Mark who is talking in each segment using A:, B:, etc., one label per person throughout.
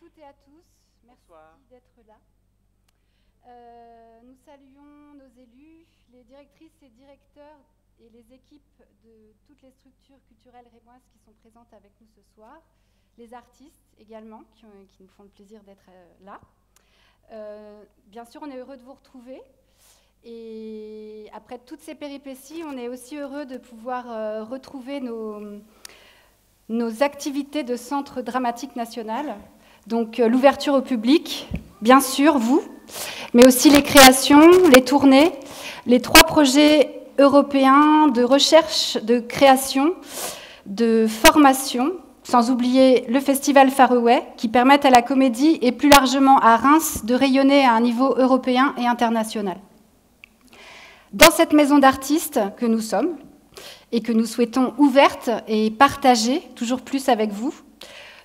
A: toutes et à tous. Merci d'être là. Nous saluons nos élus, les directrices et directeurs et les équipes de toutes les structures culturelles rémoises qui sont présentes avec nous ce soir, les artistes également qui nous font le plaisir d'être là. Bien sûr, on est heureux de vous retrouver. Et après toutes ces péripéties, on est aussi heureux de pouvoir retrouver nos activités de Centre dramatique national. Donc l'ouverture au public, bien sûr, vous, mais aussi les créations, les tournées, les 3 projets européens de recherche, de création, de formation, sans oublier le Festival Faroé, qui permettent à la comédie et plus largement à Reims de rayonner à un niveau européen et international. Dans cette maison d'artistes que nous sommes, et que nous souhaitons ouverte et partagée toujours plus avec vous,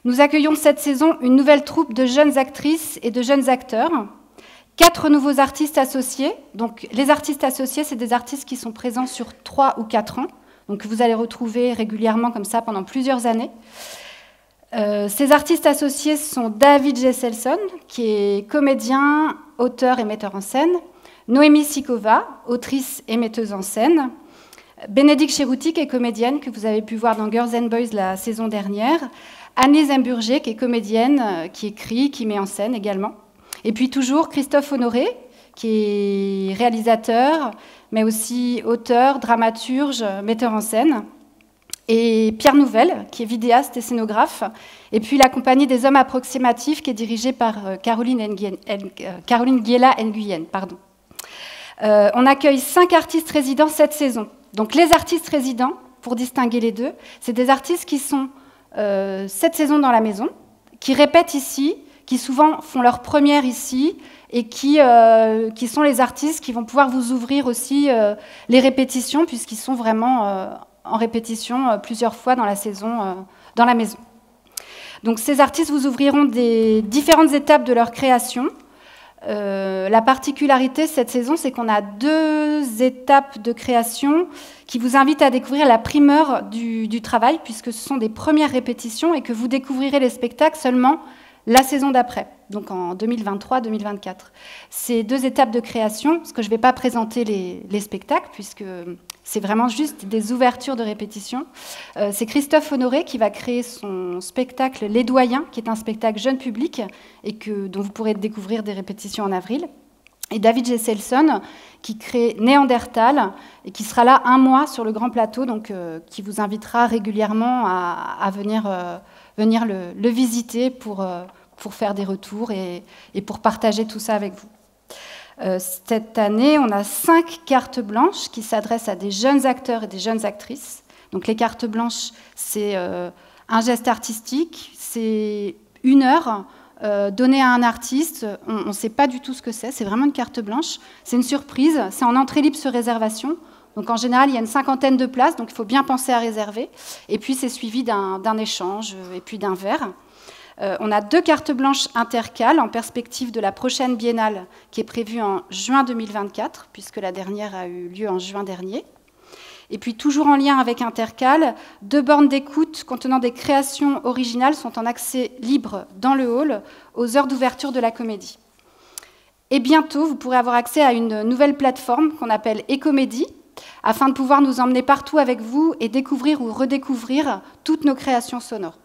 A: nous accueillons cette saison une nouvelle troupe de jeunes actrices et de jeunes acteurs, 4 nouveaux artistes associés. Donc, les artistes associés, c'est des artistes qui sont présents sur 3 ou 4 ans, donc vous allez retrouver régulièrement comme ça pendant plusieurs années. Ces artistes associés sont David Gesselson, qui est comédien, auteur et metteur en scène, Noémie Sikova, autrice et metteuse en scène, Bénédicte Cherouti, qui est comédienne, que vous avez pu voir dans Girls and Boys la saison dernière, Annie Zemburger, qui est comédienne, qui écrit, qui met en scène également. Et puis toujours Christophe Honoré, qui est réalisateur, mais aussi auteur, dramaturge, metteur en scène. Et Pierre Nouvel, qui est vidéaste et scénographe. Et puis la compagnie des Hommes Approximatifs, qui est dirigée par Caroline Guéla Nguyen. On accueille 5 artistes résidents cette saison. Donc les artistes résidents, pour distinguer les deux, c'est des artistes qui sont cette saison dans la maison, qui répètent ici, qui souvent font leur première ici, et qui sont les artistes qui vont pouvoir vous ouvrir aussi les répétitions, puisqu'ils sont vraiment en répétition plusieurs fois dans la saison dans la maison. Donc ces artistes vous ouvriront des différentes étapes de leur création. La particularité cette saison, c'est qu'on a 2 étapes de création qui vous invitent à découvrir la primeur du travail, puisque ce sont des premières répétitions et que vous découvrirez les spectacles seulement la saison d'après, donc en 2023-2024. Ces 2 étapes de création, parce que je ne vais pas présenter les spectacles, puisque c'est vraiment juste des ouvertures de répétition. C'est Christophe Honoré qui va créer son spectacle Les Doyens, qui est un spectacle jeune public et dont vous pourrez découvrir des répétitions en avril. Et David Gesselson qui crée Néandertal et qui sera là 1 mois sur le grand plateau, donc qui vous invitera régulièrement à venir le visiter pour faire des retours et pour partager tout ça avec vous. Cette année, on a 5 cartes blanches qui s'adressent à des jeunes acteurs et des jeunes actrices. Donc les cartes blanches, c'est un geste artistique, c'est 1 heure donnée à un artiste. On ne sait pas du tout ce que c'est vraiment une carte blanche. C'est une surprise, c'est en entrée libre sur réservation. Donc en général, il y a une 50aine de places, donc il faut bien penser à réserver. Et puis c'est suivi d'un échange et puis d'un verre. On a 2 cartes blanches intercales en perspective de la prochaine biennale qui est prévue en juin 2024, puisque la dernière a eu lieu en juin dernier. Et puis toujours en lien avec Intercal, 2 bornes d'écoute contenant des créations originales sont en accès libre dans le hall aux heures d'ouverture de la comédie. Et bientôt, vous pourrez avoir accès à une nouvelle plateforme qu'on appelle Ecomédie, afin de pouvoir nous emmener partout avec vous et découvrir ou redécouvrir toutes nos créations sonores.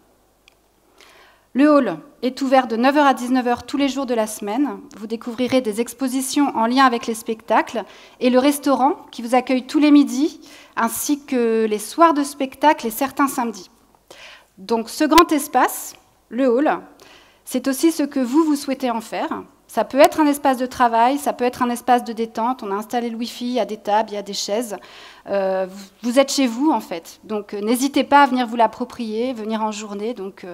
A: Le hall est ouvert de 9h à 19h tous les jours de la semaine. Vous découvrirez des expositions en lien avec les spectacles et le restaurant qui vous accueille tous les midis, ainsi que les soirs de spectacle et certains samedis. Donc ce grand espace, le hall, c'est aussi ce que vous souhaitez en faire. Ça peut être un espace de travail, ça peut être un espace de détente. On a installé le Wi-Fi, il y a des tables, il y a des chaises. Vous êtes chez vous, en fait. Donc n'hésitez pas à venir vous l'approprier, venir en journée. Donc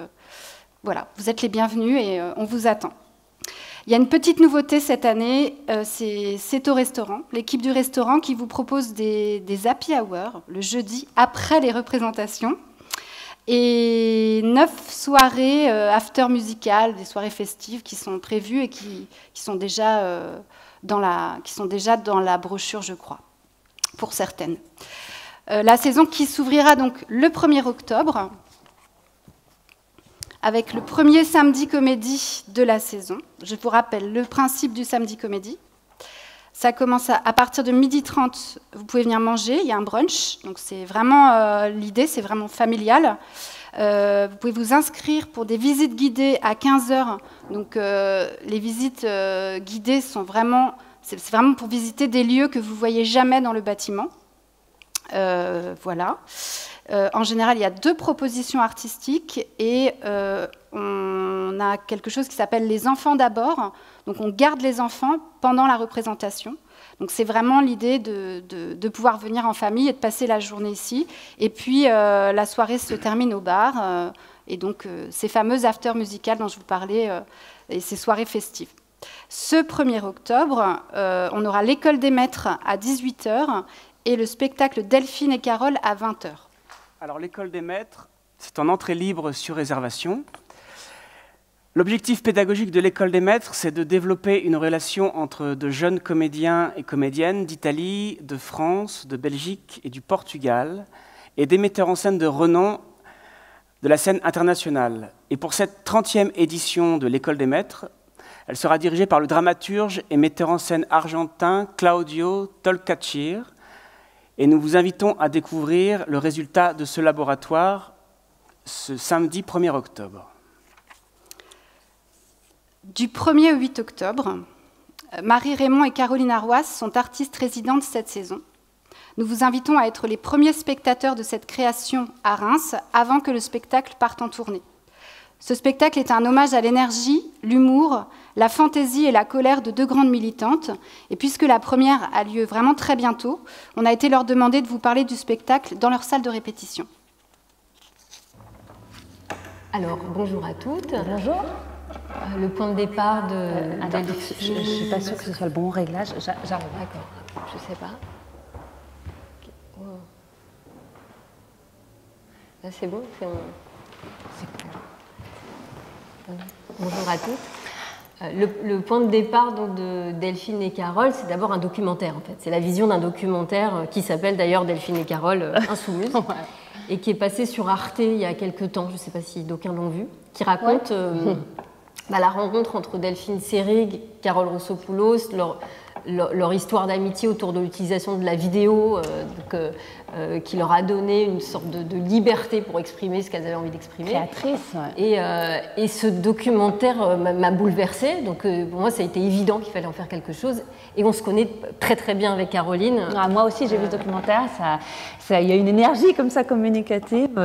A: voilà, vous êtes les bienvenus et on vous attend. Il y a une petite nouveauté cette année, c'est au restaurant. L'équipe du restaurant qui vous propose des happy hours le jeudi après les représentations. Et 9 soirées after musicales, des soirées festives qui sont prévues et qui sont déjà dans la brochure, je crois, pour certaines. La saison qui s'ouvrira donc le 1er octobre avec le premier samedi comédie de la saison. Je vous rappelle le principe du samedi comédie. Ça commence à partir de 12h30, vous pouvez venir manger, il y a un brunch, donc c'est vraiment l'idée, c'est vraiment familial. Vous pouvez vous inscrire pour des visites guidées à 15h, donc les visites guidées sont vraiment, c'est vraiment pour visiter des lieux que vous ne voyez jamais dans le bâtiment. Voilà. En général, il y a 2 propositions artistiques et on a quelque chose qui s'appelle les enfants d'abord. Donc on garde les enfants pendant la représentation. Donc c'est vraiment l'idée de pouvoir venir en famille et de passer la journée ici. Et puis la soirée se termine au bar. Et donc ces fameuses after musicales dont je vous parlais et ces soirées festives. Ce 1er octobre, on aura l'école des maîtres à 18h et le spectacle Delphine et Carole à 20h.
B: Alors l'école des maîtres, c'est en entrée libre sur réservation. L'objectif pédagogique de l'école des maîtres, c'est de développer une relation entre de jeunes comédiens et comédiennes d'Italie, de France, de Belgique et du Portugal, et des metteurs en scène de renom de la scène internationale. Et pour cette 30e édition de l'école des maîtres, elle sera dirigée par le dramaturge et metteur en scène argentin Claudio Tolcachir. Et nous vous invitons à découvrir le résultat de ce laboratoire ce samedi 1er octobre.
A: Du 1er au 8 octobre, Marie Raymond et Caroline Arroas sont artistes résidentes cette saison. Nous vous invitons à être les premiers spectateurs de cette création à Reims avant que le spectacle parte en tournée. Ce spectacle est un hommage à l'énergie, l'humour, la fantaisie et la colère de 2 grandes militantes. Et puisque la première a lieu vraiment très bientôt, on a été leur demander de vous parler du spectacle dans leur salle de répétition.
C: Alors, bonjour à toutes.
D: Bonjour.
C: Le point de départ de...
D: Attends, je ne suis pas sûre que ce soit le bon réglage. J'arrive.
C: D'accord, je ne sais pas. Wow. Là, c'est bon, c'est bon. Bonjour à toutes. Le point de départ donc, de Delphine et Carole, c'est d'abord un documentaire, en fait. C'est la vision d'un documentaire qui s'appelle d'ailleurs Delphine et Carole Insoumises, et qui est passé sur Arte il y a quelques temps, je ne sais pas si d'aucuns l'ont vu, qui raconte la rencontre entre Delphine Seyrig, Carole Roussopoulos, leur histoire d'amitié autour de l'utilisation de la vidéo, qui leur a donné une sorte de liberté pour exprimer ce qu'elles avaient envie d'exprimer.
D: Créatrice, ouais.
C: Et ce documentaire m'a bouleversée, donc pour moi ça a été évident qu'il fallait en faire quelque chose. Et on se connaît très très bien avec Caroline.
D: Ah, moi aussi j'ai vu ce documentaire, il y a une énergie comme ça communicative.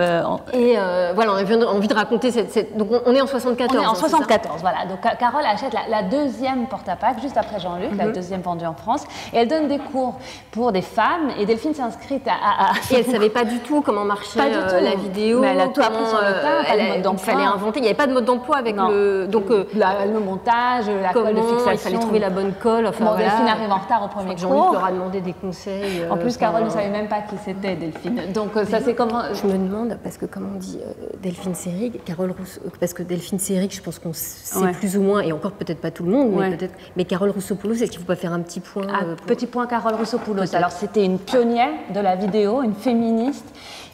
C: Et voilà, on avait envie de raconter donc on est en 74.
D: On est en 74, voilà. Donc Carole achète la 2e porte-à-pack, juste après Jean-Luc, la 2e vendue en France. Et elle donne des cours pour des femmes. Et Delphine s'est inscrite
C: Et elle ne savait pas du tout comment marchait la vidéo.
D: Mais elle a tout appris sur le tas, pas de mode d'emploi.
C: Il fallait inventer, il n'y avait pas de mode d'emploi avec le
D: montage, la colle de fixation.
C: Il fallait trouver la bonne colle. Enfin, voilà.
D: Delphine arrive en retard au premier cours.
C: Jean-Luc leur a demandé des conseils.
D: En plus, Carole ne savait même pas qui c'était Delphine. Donc ça c'est comment...
C: Je me demande, parce que comme on dit Delphine Seyrig, Carole Rousseau, parce que Delphine Seyrig, je pense qu'on sait plus ou moins, et encore peut-être pas tout le monde, mais Carole Roussopoulos, est-ce qu'il ne faut pas faire un petit point
D: Petit point Carole Roussopoulos. Alors c'était une pionnière de la vidéo, une féministe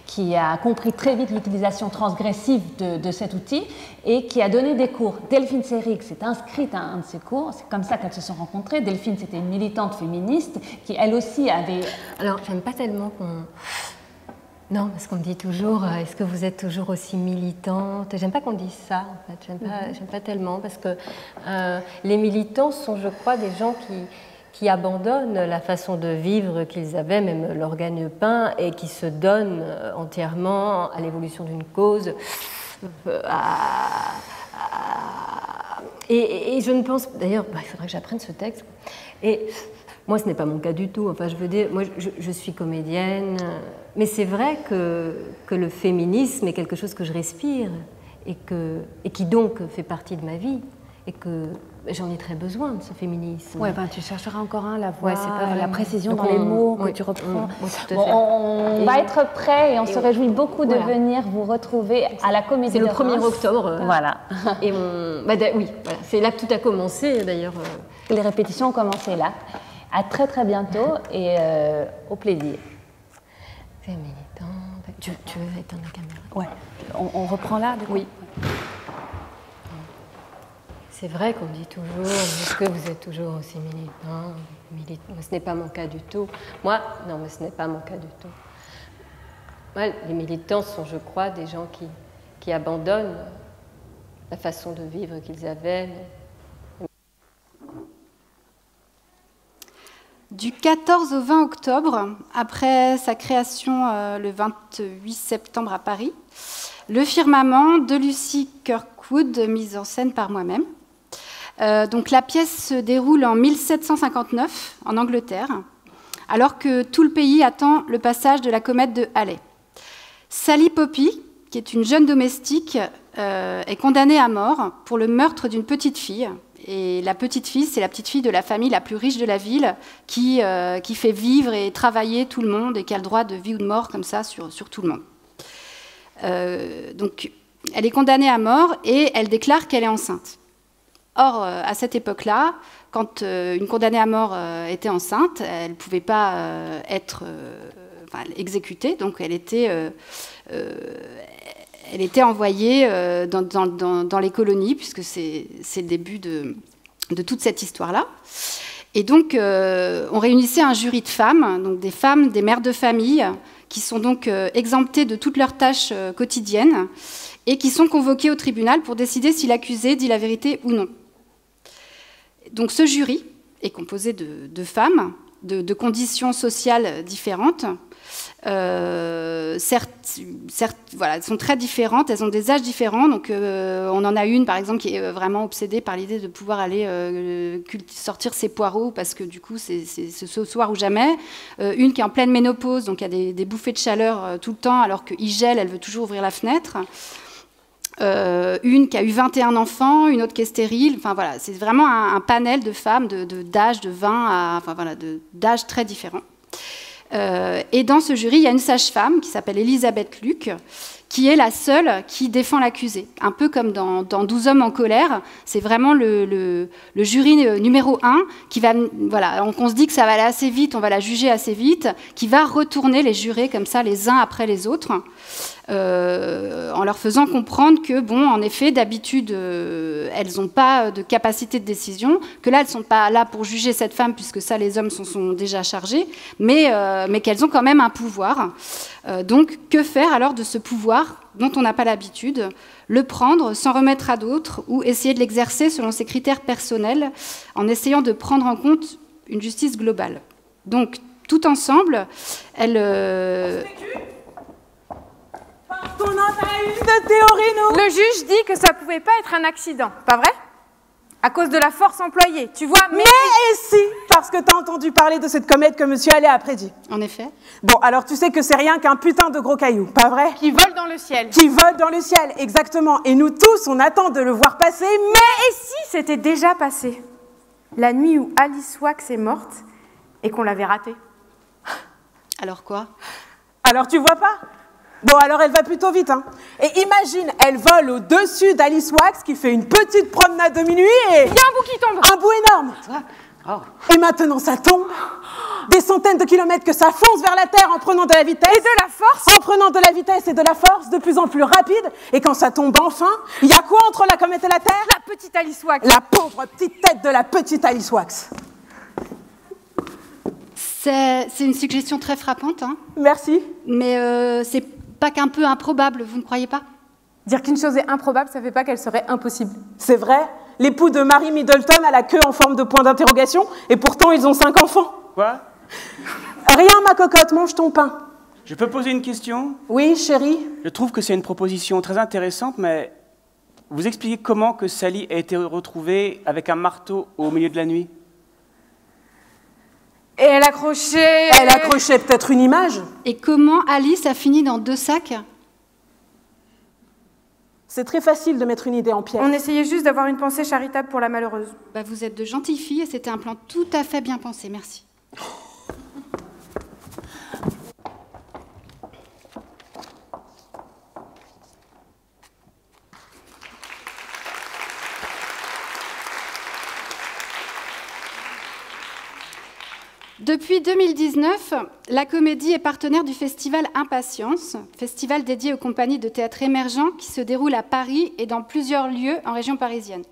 D: qui a compris très vite l'utilisation transgressive de cet outil et qui a donné des cours. Delphine Seyrig s'est inscrite à un de ces cours, c'est comme ça qu'elles se sont rencontrées. Delphine, c'était une militante féministe qui, elle aussi, avait...
C: Alors, j'aime pas tellement qu'on... Non, parce qu'on me dit toujours, est-ce que vous êtes toujours aussi militante? J'aime pas qu'on dise ça, en fait. J'aime pas tellement, parce que les militants sont, je crois, des gens qui abandonnent la façon de vivre qu'ils avaient, même leur gagne-pain, et qui se donnent entièrement à l'évolution d'une cause. Et je ne pense... D'ailleurs, il faudrait que j'apprenne ce texte. Et moi, ce n'est pas mon cas du tout. Enfin, je veux dire, moi, je suis comédienne. Mais c'est vrai que le féminisme est quelque chose que je respire et qui donc fait partie de ma vie. Et que j'en ai très besoin de ce féminisme.
D: Oui, ben, tu chercheras encore la voix, la précision
C: donc
D: dans les mots que tu reprends. On va être prêts et on se réjouit beaucoup de venir vous retrouver à la Comédie de Reims.
C: C'est le 1er octobre.
D: Voilà.
C: Et oui, voilà. C'est là que tout a commencé d'ailleurs.
D: Les répétitions ont commencé là. À très très bientôt et au plaisir.
C: Féminitante. Tu veux éteindre la caméra?
D: Ouais. On reprend là, du coup.
C: Oui. C'est vrai qu'on dit toujours, est-ce que vous êtes toujours aussi militant? Ce n'est pas mon cas du tout. Moi, non, mais ce n'est pas mon cas du tout. Moi, les militants sont, je crois, des gens qui abandonnent la façon de vivre qu'ils avaient.
A: Du 14 au 20 octobre, après sa création le 28 septembre à Paris, Le Firmament de Lucy Kirkwood, mise en scène par moi-même. Donc la pièce se déroule en 1759 en Angleterre, alors que tout le pays attend le passage de la comète de Halley. Sally Poppy, qui est une jeune domestique, est condamnée à mort pour le meurtre d'une petite fille. Et la petite fille, c'est la petite fille de la famille la plus riche de la ville qui fait vivre et travailler tout le monde et qui a le droit de vie ou de mort comme ça sur tout le monde. Donc, elle est condamnée à mort et elle déclare qu'elle est enceinte. Or, à cette époque-là, quand une condamnée à mort était enceinte, elle ne pouvait pas être exécutée, donc elle était envoyée dans les colonies, puisque c'est le début de toute cette histoire-là. Et donc, on réunissait un jury de femmes, donc des mères de famille, qui sont donc exemptées de toutes leurs tâches quotidiennes et qui sont convoquées au tribunal pour décider si l'accusé dit la vérité ou non. Donc, ce jury est composé de femmes, de conditions sociales différentes. Certes, voilà, elles sont très différentes, elles ont des âges différents. Donc, on en a une, par exemple, qui est vraiment obsédée par l'idée de pouvoir aller sortir ses poireaux, parce que du coup, c'est ce soir ou jamais. Une qui est en pleine ménopause, donc il y a des bouffées de chaleur tout le temps, alors qu'il gèle, elle veut toujours ouvrir la fenêtre. Une qui a eu 21 enfants, une autre qui est stérile. Enfin, voilà, c'est vraiment un panel de femmes d'âge de 20 à... Enfin, voilà, d'âges très différents. Et dans ce jury, il y a une sage-femme qui s'appelle Elisabeth Luc, qui est la seule qui défend l'accusé. Un peu comme dans 12 hommes en colère, c'est vraiment le jury numéro 1 qui va... Voilà, on se dit que ça va aller assez vite, on va la juger assez vite, qui va retourner les jurés comme ça, les uns après les autres, en leur faisant comprendre que, bon, en effet, d'habitude, elles n'ont pas de capacité de décision, que là, elles ne sont pas là pour juger cette femme, puisque ça, les hommes sont déjà chargés, mais qu'elles ont quand même un pouvoir. Donc, que faire alors de ce pouvoir dont on n'a pas l'habitude? Le prendre sans remettre à d'autres ou essayer de l'exercer selon ses critères personnels en essayant de prendre en compte une justice globale. Donc, tout ensemble, elles...
E: On en a une de théorie, nous.
F: Le juge dit que ça pouvait pas être un accident, pas vrai? À cause de la force employée, tu vois.
E: Mais et si, parce que t'as entendu parler de cette comète que monsieur Halley a prédit.
A: En effet.
E: Bon, alors tu sais que c'est rien qu'un putain de gros caillou, pas vrai?
F: Qui vole dans le ciel.
E: Qui vole dans le ciel, exactement. Et nous tous, on attend de le voir passer, mais...
F: Et si c'était déjà passé? La nuit où Alice Wax est morte et qu'on l'avait ratée.
A: Alors quoi?
E: Alors tu vois pas? Bon, alors elle va plutôt vite, hein. Et imagine, elle vole au-dessus d'Alice Wax qui fait une petite promenade de minuit et...
F: Il y a un bout qui tombe.
E: Un bout énorme. Et maintenant ça tombe. Des centaines de kilomètres que ça fonce vers la Terre en prenant de la vitesse.
F: Et de la force.
E: En prenant de la vitesse et de la force de plus en plus rapide. Et quand ça tombe enfin, il y a quoi entre la comète et la Terre?
F: La petite Alice Wax.
E: La pauvre petite tête de la petite Alice Wax.
A: C'est une suggestion très frappante, hein.
E: Merci.
A: Mais c'est pas qu'un peu improbable, vous ne croyez pas?
F: Dire qu'une chose est improbable, ça fait pas qu'elle serait impossible.
E: C'est vrai. L'époux de Mary Middleton a la queue en forme de point d'interrogation et pourtant ils ont 5 enfants.
B: Quoi?
E: Rien, ma cocotte, mange ton pain.
B: Je peux poser une question?
E: Oui, chérie.
B: Je trouve que c'est une proposition très intéressante, mais vous expliquez comment que Sally a été retrouvée avec un marteau au milieu de la nuit?
F: Et elle accrochait...
E: Elle accrochait peut-être une image.
A: Et comment Alice a fini dans 2 sacs?
E: C'est très facile de mettre une idée en pierre.
F: On essayait juste d'avoir une pensée charitable pour la malheureuse.
A: Bah, vous êtes de gentilles filles et c'était un plan tout à fait bien pensé, merci. Depuis 2019, la Comédie est partenaire du festival Impatience, festival dédié aux compagnies de théâtre émergents qui se déroule à Paris et dans plusieurs lieux en région parisienne.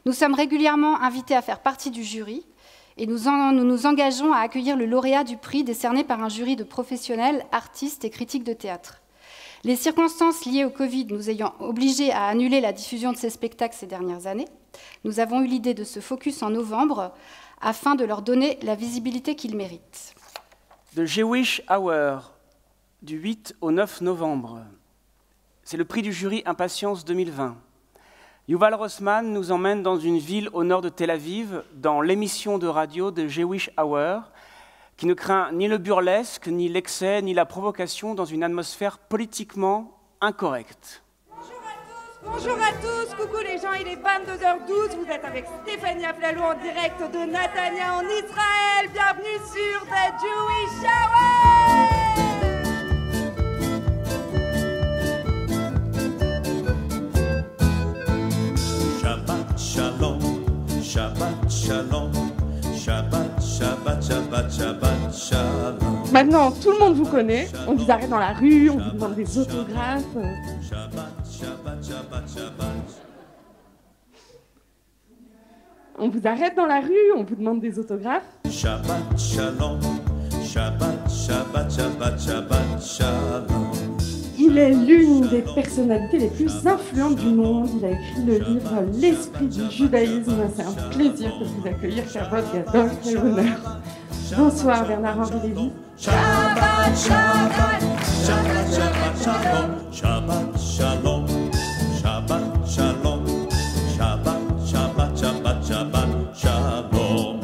A: Nous sommes régulièrement invités à faire partie du jury et nous nous engageons à accueillir le lauréat du prix décerné par un jury de professionnels, artistes et critiques de théâtre. Les circonstances liées au Covid nous ayant obligés à annuler la diffusion de ces spectacles ces dernières années, nous avons eu l'idée de ce focus en novembre afin de leur donner la visibilité qu'ils méritent.
B: The Jewish Hour, du 8 au 9 novembre. C'est le prix du jury Impatience 2020. Yuval Rossmann nous emmène dans une ville au nord de Tel Aviv, dans l'émission de radio de Jewish Hour, qui ne craint ni le burlesque, ni l'excès, ni la provocation dans une atmosphère politiquement incorrecte.
G: Bonjour à tous, coucou les gens, il est 22h12, vous êtes avec Stéphanie Aflalo en direct de Netanya en Israël. Bienvenue sur The Jewish Hour.
H: Shabbat Shalom, Shabbat Shalom, Shabbat, Shabbat, Shabbat, Shabbat, Shalom.
I: Maintenant, tout le monde vous connaît, on vous arrête dans la rue, on vous demande des autographes.
H: Shabbat, Shabbat, Shabbat, Shabbat.
I: On vous arrête dans la rue, on vous demande des autographes.
H: Shabbat Shalom, Shabbat, Shabbat, Shabbat, Shabbat, Shalom.
I: Il est l'une des personnalités les plus influentes du monde. Il a écrit le livre L'esprit du judaïsme. C'est un plaisir de vous accueillir, Kavod Gadol, quel honneur. Bonsoir Bernard-Henri Lévy.
H: Shabbat Shabbat, Shabbat Shabbat Shalom, Shabbat Shalom, Shabbat Shalom, Shabbat Shabbat Shabbat Shabbat Shalom.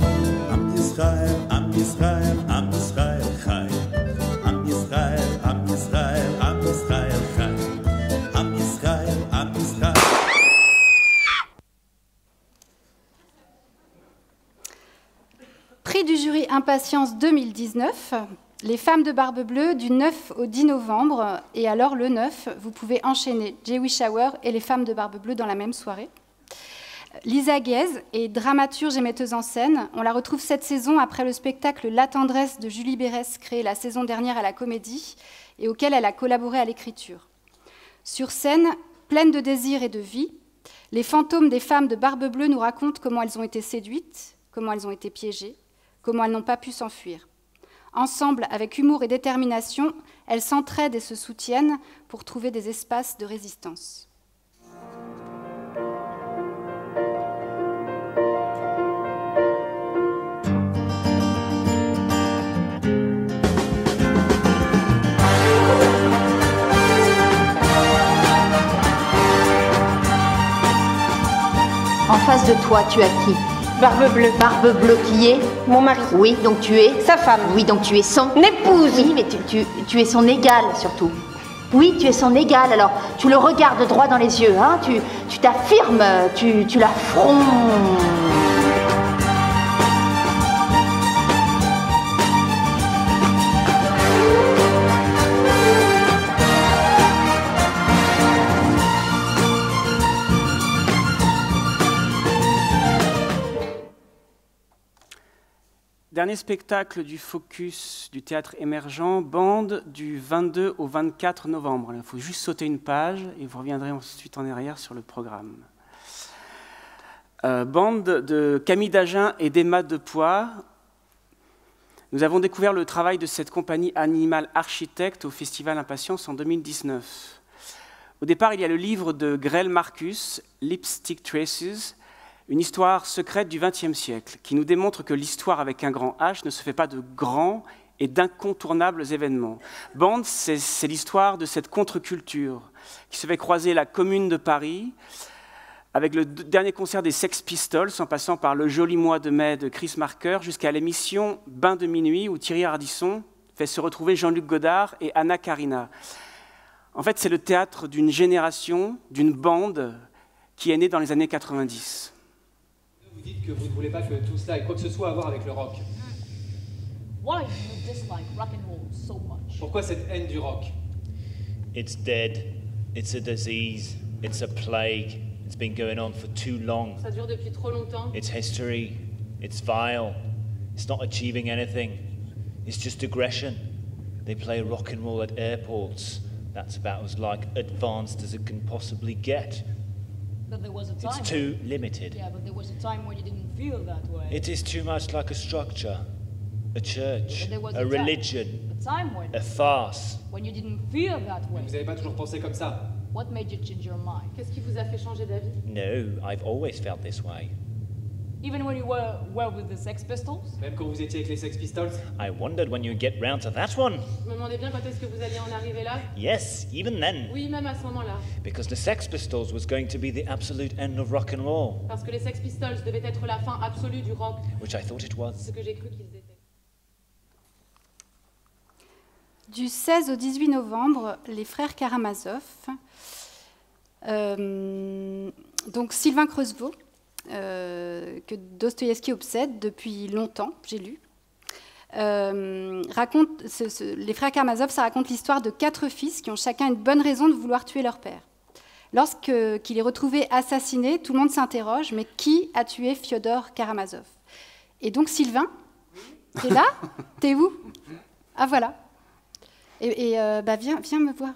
H: Am Israël, Am Israël, Am Israël Chai. Am Israël, Am Israël, Am Israël Chai. Am Israël, Am Israël.
A: Prix du jury Impatience 2019, les femmes de Barbe Bleue du 9 au 10 novembre. Et alors le 9, vous pouvez enchaîner Jewish Hour et les femmes de Barbe Bleue dans la même soirée. Lisa Guez est dramaturge et metteuse en scène. On la retrouve cette saison après le spectacle La tendresse de Julie Berès, créé la saison dernière à la Comédie et auquel elle a collaboré à l'écriture. Sur scène, pleine de désir et de vie, les fantômes des femmes de Barbe Bleue nous racontent comment elles ont été séduites, comment elles ont été piégées, comment elles n'ont pas pu s'enfuir. Ensemble, avec humour et détermination, elles s'entraident et se soutiennent pour trouver des espaces de résistance.
J: En face de toi, tu as qui?
F: Barbe Bleue.
J: Barbe Bleue qui est?
F: Mon mari.
J: Oui, donc tu es?
F: Sa femme.
J: Oui, donc tu es son?
F: Épouse.
J: Oui, mais tu es son égale surtout. Oui, tu es son égale, alors tu le regardes droit dans les yeux, hein, tu t'affirmes, tu l'affrontes.
B: Dernier spectacle du Focus du théâtre émergent, Bande, du 22 au 24 novembre. Il faut juste sauter une page et vous reviendrez ensuite en arrière sur le programme. Bande de Camille Dagen et d'Emma Depoix. Nous avons découvert le travail de cette compagnie Animal Architect au Festival Impatience en 2019. Au départ, il y a le livre de Grell Marcus, Lipstick Traces, une histoire secrète du XXe siècle, qui nous démontre que l'histoire avec un grand H ne se fait pas de grands et d'incontournables événements. Bande, c'est l'histoire de cette contre-culture qui se fait croiser la Commune de Paris avec le dernier concert des Sex Pistols, en passant par Le joli mois de mai de Chris Marker, jusqu'à l'émission Bain de minuit, où Thierry Ardisson fait se retrouver Jean-Luc Godard et Anna Karina. En fait, c'est le théâtre d'une génération, d'une bande qui est née dans les années 90.
K: Vous dites que vous ne voulez pas que tout cela ait quoi que ce soit à voir avec le rock.
L: Why do you dislike rock and roll so much?
K: Pourquoi cette haine du rock?
M: It's dead. It's a disease. It's a plague. It's been going on for too long.
C: Ça dure depuis trop longtemps.
M: It's history. It's vile. It's not achieving anything. It's just aggression. They play rock and roll at airports. That's about as like advanced as it can possibly get.
L: But there was a time.
M: It's too limited.
L: Yeah, but there was a time when you didn't feel that way.
M: It is too much like a structure, a church,
L: But there was
M: a religion,
L: A time when.
M: a farce.
L: When you didn't feel that way.
K: Vous n'avez pas toujours pensé comme ça?
L: What made you change your mind?
C: Qu'est-ce qui vous a fait changer d'avis?
M: No, I've always felt this way.
L: Even when you were with the Sex Pistols?
K: Même quand vous étiez avec les Sex Pistols?
M: I wondered when you'd get round to that one.
C: Je me demandais bien quand est-ce que vous alliez en arriver là.
M: Yes, even then.
C: Oui, même à ce moment-là.
M: Because the Sex Pistols was going to be the absolute end of rock and roll.
C: Parce que les Sex Pistols devaient être la fin absolue du rock.
M: Which I thought it was.
C: Ce que j'ai cru qu'ils étaient.
A: Du 16 au 18 novembre, les frères Karamazov, donc Sylvain Creusevaux, que Dostoïevski obsède depuis longtemps, j'ai lu, raconte, les frères Karamazov, ça raconte l'histoire de 4 fils qui ont chacun une bonne raison de vouloir tuer leur père. Lorsqu'il est retrouvé assassiné, tout le monde s'interroge, mais qui a tué Fyodor Karamazov? Et donc Sylvain, t'es là? T'es où? Ah voilà. Et bah viens me voir.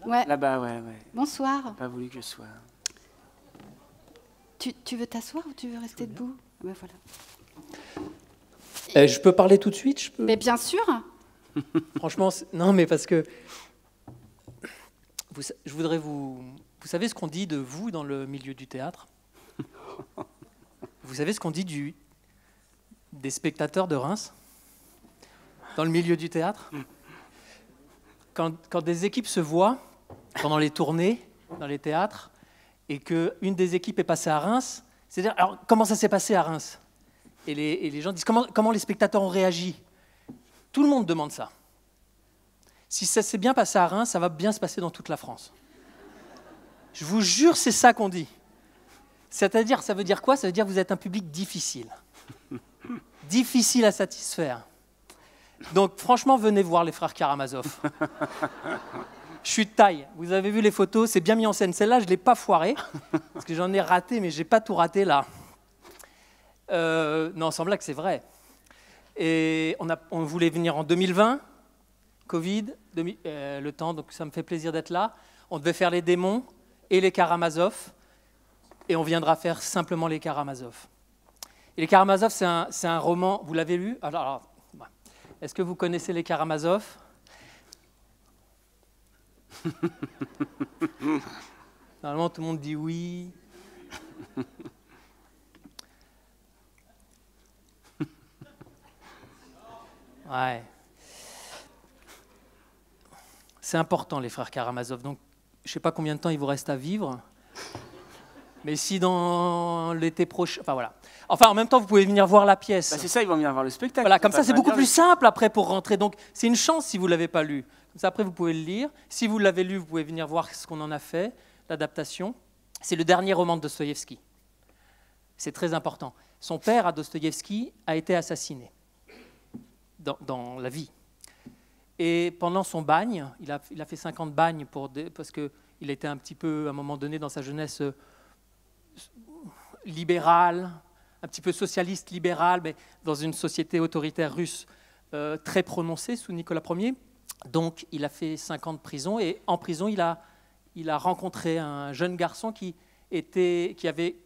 A: Ouais.
B: Là-bas, ouais.
A: Bonsoir.
B: J'ai pas voulu que je sois.
A: Tu veux t'asseoir ou tu veux rester debout? Ben voilà.
N: Je peux parler tout de suite, je peux...
A: Mais bien sûr.
N: Franchement, non, mais parce que je voudrais vous savez ce qu'on dit de vous dans le milieu du théâtre? Vous savez ce qu'on dit des spectateurs de Reims dans le milieu du théâtre? Quand des équipes se voient pendant les tournées dans les théâtres et qu'une des équipes est passée à Reims, c'est-à-dire, alors comment ça s'est passé à Reims? Et les gens disent comment les spectateurs ont réagi. Tout le monde demande ça. Si ça s'est bien passé à Reims, ça va bien se passer dans toute la France. Je vous jure, c'est ça qu'on dit. C'est-à-dire, ça veut dire quoi? Ça veut dire que vous êtes un public difficile. Difficile à satisfaire. Donc franchement, venez voir les frères Karamazov. Je suis de taille. Vous avez vu les photos, c'est bien mis en scène. Celle-là, je ne l'ai pas foirée, parce que j'en ai raté, mais je n'ai pas tout raté là. Non, sans blague, c'est vrai. Et on voulait venir en 2020, Covid, le temps, donc ça me fait plaisir d'être là. On devait faire les démons et les Karamazov, et on viendra faire simplement les Karamazov. Et les Karamazov, c'est un roman, vous l'avez lu? Alors, est-ce que vous connaissez les Karamazov? Normalement, tout le monde dit oui. Ouais. C'est important, les frères Karamazov. Donc, je ne sais pas combien de temps il vous reste à vivre. Mais si dans l'été prochain... Enfin, voilà. Enfin, en même temps, vous pouvez venir voir la pièce.
B: Bah, c'est ça, ils vont venir voir le spectacle.
N: Voilà, comme ça, c'est beaucoup plus simple après pour rentrer. Donc, c'est une chance si vous ne l'avez pas lu. Comme ça, après, vous pouvez le lire. Si vous l'avez lu, vous pouvez venir voir ce qu'on en a fait, l'adaptation. C'est le dernier roman de Dostoïevski. C'est très important. Son père, à Dostoïevski, a été assassiné dans la vie. Et pendant son bagne, il a fait 50 bagnes parce qu'il était un petit peu, à un moment donné, dans sa jeunesse, libéral, un petit peu socialiste libéral, mais dans une société autoritaire russe très prononcée sous Nicolas Ier. Donc, il a fait 5 ans de prison, et en prison, il a rencontré un jeune garçon qui avait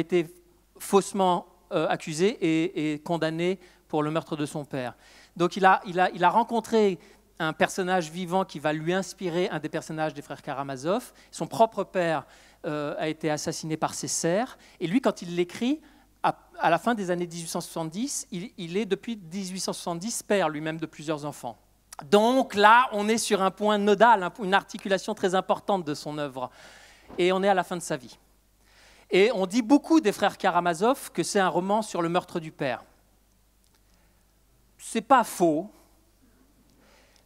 N: été faussement accusé et condamné pour le meurtre de son père. Donc, il a rencontré un personnage vivant qui va lui inspirer un des personnages des frères Karamazov. Son propre père a été assassiné par ses serfs. Et lui, quand il l'écrit, à la fin des années 1870, il est depuis 1870 père lui-même de plusieurs enfants. Donc là, on est sur un point nodal, une articulation très importante de son œuvre. Et on est à la fin de sa vie. Et on dit beaucoup des frères Karamazov que c'est un roman sur le meurtre du père. C'est pas faux.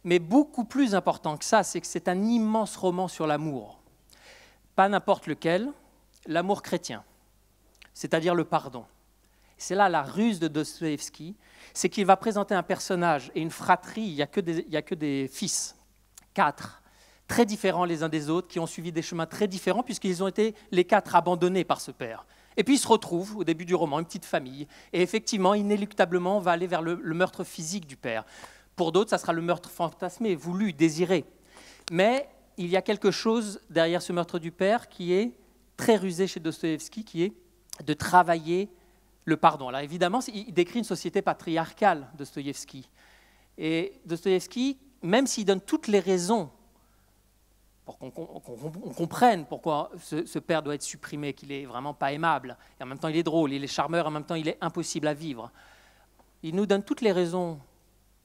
N: Mais beaucoup plus important que ça, c'est que c'est un immense roman sur l'amour. Pas n'importe lequel, l'amour chrétien, c'est-à-dire le pardon. C'est là la ruse de Dostoïevski, c'est qu'il va présenter un personnage et une fratrie, il n'y a que des fils, 4, très différents les uns des autres, qui ont suivi des chemins très différents, puisqu'ils ont été les 4 abandonnés par ce père. Et puis ils se retrouvent, au début du roman, une petite famille, et effectivement, inéluctablement, on va aller vers le meurtre physique du père. Pour d'autres, ça sera le meurtre fantasmé, voulu, désiré. Mais il y a quelque chose derrière ce meurtre du père qui est très rusé chez Dostoïevski, qui est de travailler le pardon. Alors évidemment, il décrit une société patriarcale, Dostoïevski. Et Dostoïevski, même s'il donne toutes les raisons pour qu'on comprenne pourquoi ce père doit être supprimé, qu'il n'est vraiment pas aimable, et en même temps il est drôle, il est charmeur, en même temps il est impossible à vivre. Il nous donne toutes les raisons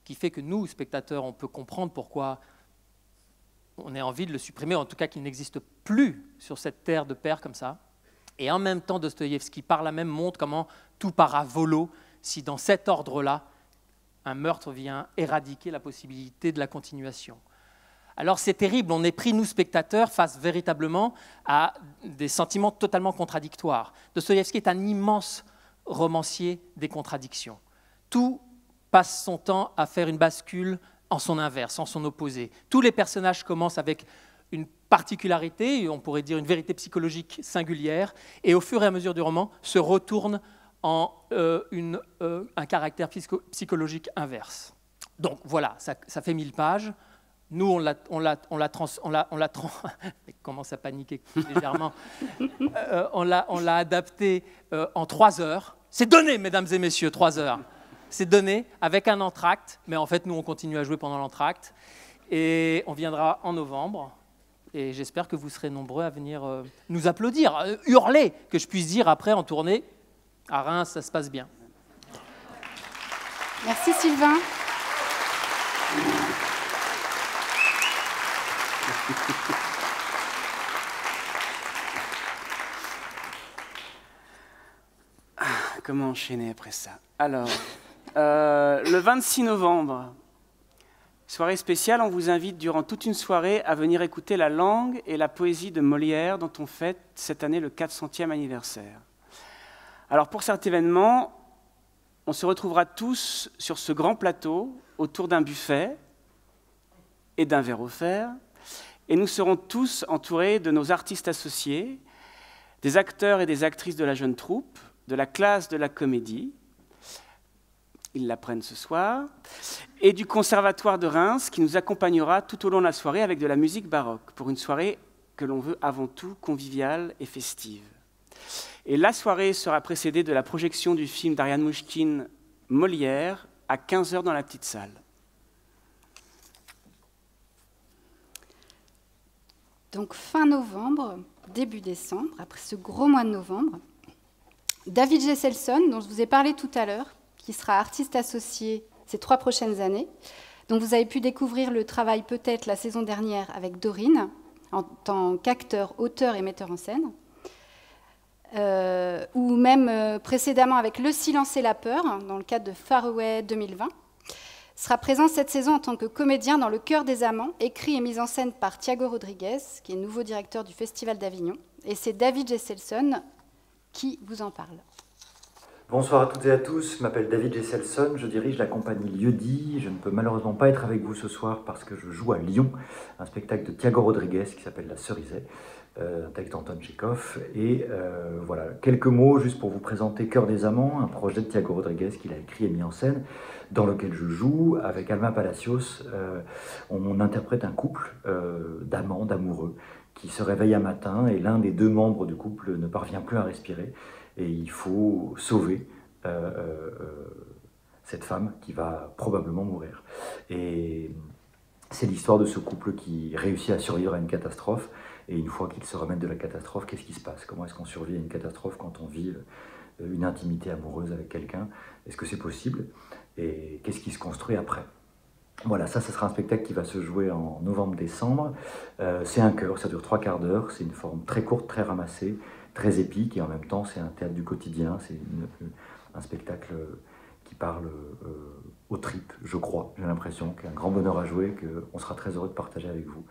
N: qui fait que nous, spectateurs, on peut comprendre pourquoi on a envie de le supprimer, en tout cas qu'il n'existe plus sur cette terre de père comme ça. Et en même temps, Dostoïevski, par là même, montre comment tout part à volo si dans cet ordre-là, un meurtre vient éradiquer la possibilité de la continuation. Alors c'est terrible, on est pris, nous spectateurs, face véritablement à des sentiments totalement contradictoires. Dostoïevski est un immense romancier des contradictions. Tout passe son temps à faire une bascule en son inverse, en son opposé. Tous les personnages commencent avec une particularité, on pourrait dire une vérité psychologique singulière, et au fur et à mesure du roman se retournent en un caractère psychologique inverse. Donc voilà, ça fait 1000 pages. Nous, on commence à paniquer légèrement. On l'a adapté en 3 heures. C'est donné, mesdames et messieurs, 3 heures. C'est donné avec un entracte, mais en fait, nous, on continue à jouer pendant l'entracte. Et on viendra en novembre. Et j'espère que vous serez nombreux à venir nous applaudir, hurler, que je puisse dire après en tournée. À Reims, ça se passe bien.
A: Merci Sylvain.
B: Comment enchaîner après ça? Alors, le 26 novembre, soirée spéciale, on vous invite durant toute une soirée à venir écouter la langue et la poésie de Molière dont on fête cette année le 400e anniversaire. Alors pour cet événement, on se retrouvera tous sur ce grand plateau autour d'un buffet et d'un verre offert, et nous serons tous entourés de nos artistes associés, des acteurs et des actrices de la jeune troupe, de la classe de la comédie, ils l'apprennent ce soir, et du Conservatoire de Reims qui nous accompagnera tout au long de la soirée avec de la musique baroque, pour une soirée que l'on veut avant tout conviviale et festive. Et la soirée sera précédée de la projection du film d'Ariane Mouchkine, Molière, à 15h dans la petite salle.
A: Donc fin novembre, début décembre, après ce gros mois de novembre, David Gesselson, dont je vous ai parlé tout à l'heure, qui sera artiste associé ces 3 prochaines années. Donc vous avez pu découvrir le travail peut-être la saison dernière avec Dorine, en tant qu'acteur, auteur et metteur en scène, ou même précédemment avec Le silence et la peur, dans le cadre de Far Away 2020, sera présent cette saison en tant que comédien dans Le cœur des amants, écrit et mis en scène par Thiago Rodriguez, qui est nouveau directeur du Festival d'Avignon. Et c'est David Gesselson qui vous en parle.
O: Bonsoir à toutes et à tous, je m'appelle David Gesselson, je dirige la compagnie Lieu-dit. Je ne peux malheureusement pas être avec vous ce soir parce que je joue à Lyon, un spectacle de Thiago Rodriguez qui s'appelle La Cerisay, un texte d'Anton Tchekhov. Et voilà, quelques mots juste pour vous présenter Cœur des amants, un projet de Thiago Rodriguez qu'il a écrit et mis en scène, dans lequel je joue avec Alma Palacios. On interprète un couple d'amants, d'amoureux, qui se réveille un matin et l'un des 2 membres du couple ne parvient plus à respirer. Et il faut sauver cette femme qui va probablement mourir. Et c'est l'histoire de ce couple qui réussit à survivre à une catastrophe. Et une fois qu'ils se remettent de la catastrophe, qu'est-ce qui se passe? Comment est-ce qu'on survit à une catastrophe quand on vit une intimité amoureuse avec quelqu'un? Est-ce que c'est possible? Et qu'est-ce qui se construit après? Voilà, ça sera un spectacle qui va se jouer en novembre-décembre. C'est un chœur, ça dure 3/4 d'heure. C'est une forme très courte, très ramassée, très épique, et en même temps c'est un théâtre du quotidien, c'est un spectacle qui parle aux tripes, je crois, j'ai l'impression, qu'il y a un grand bonheur à jouer, qu'on sera très heureux de partager avec vous.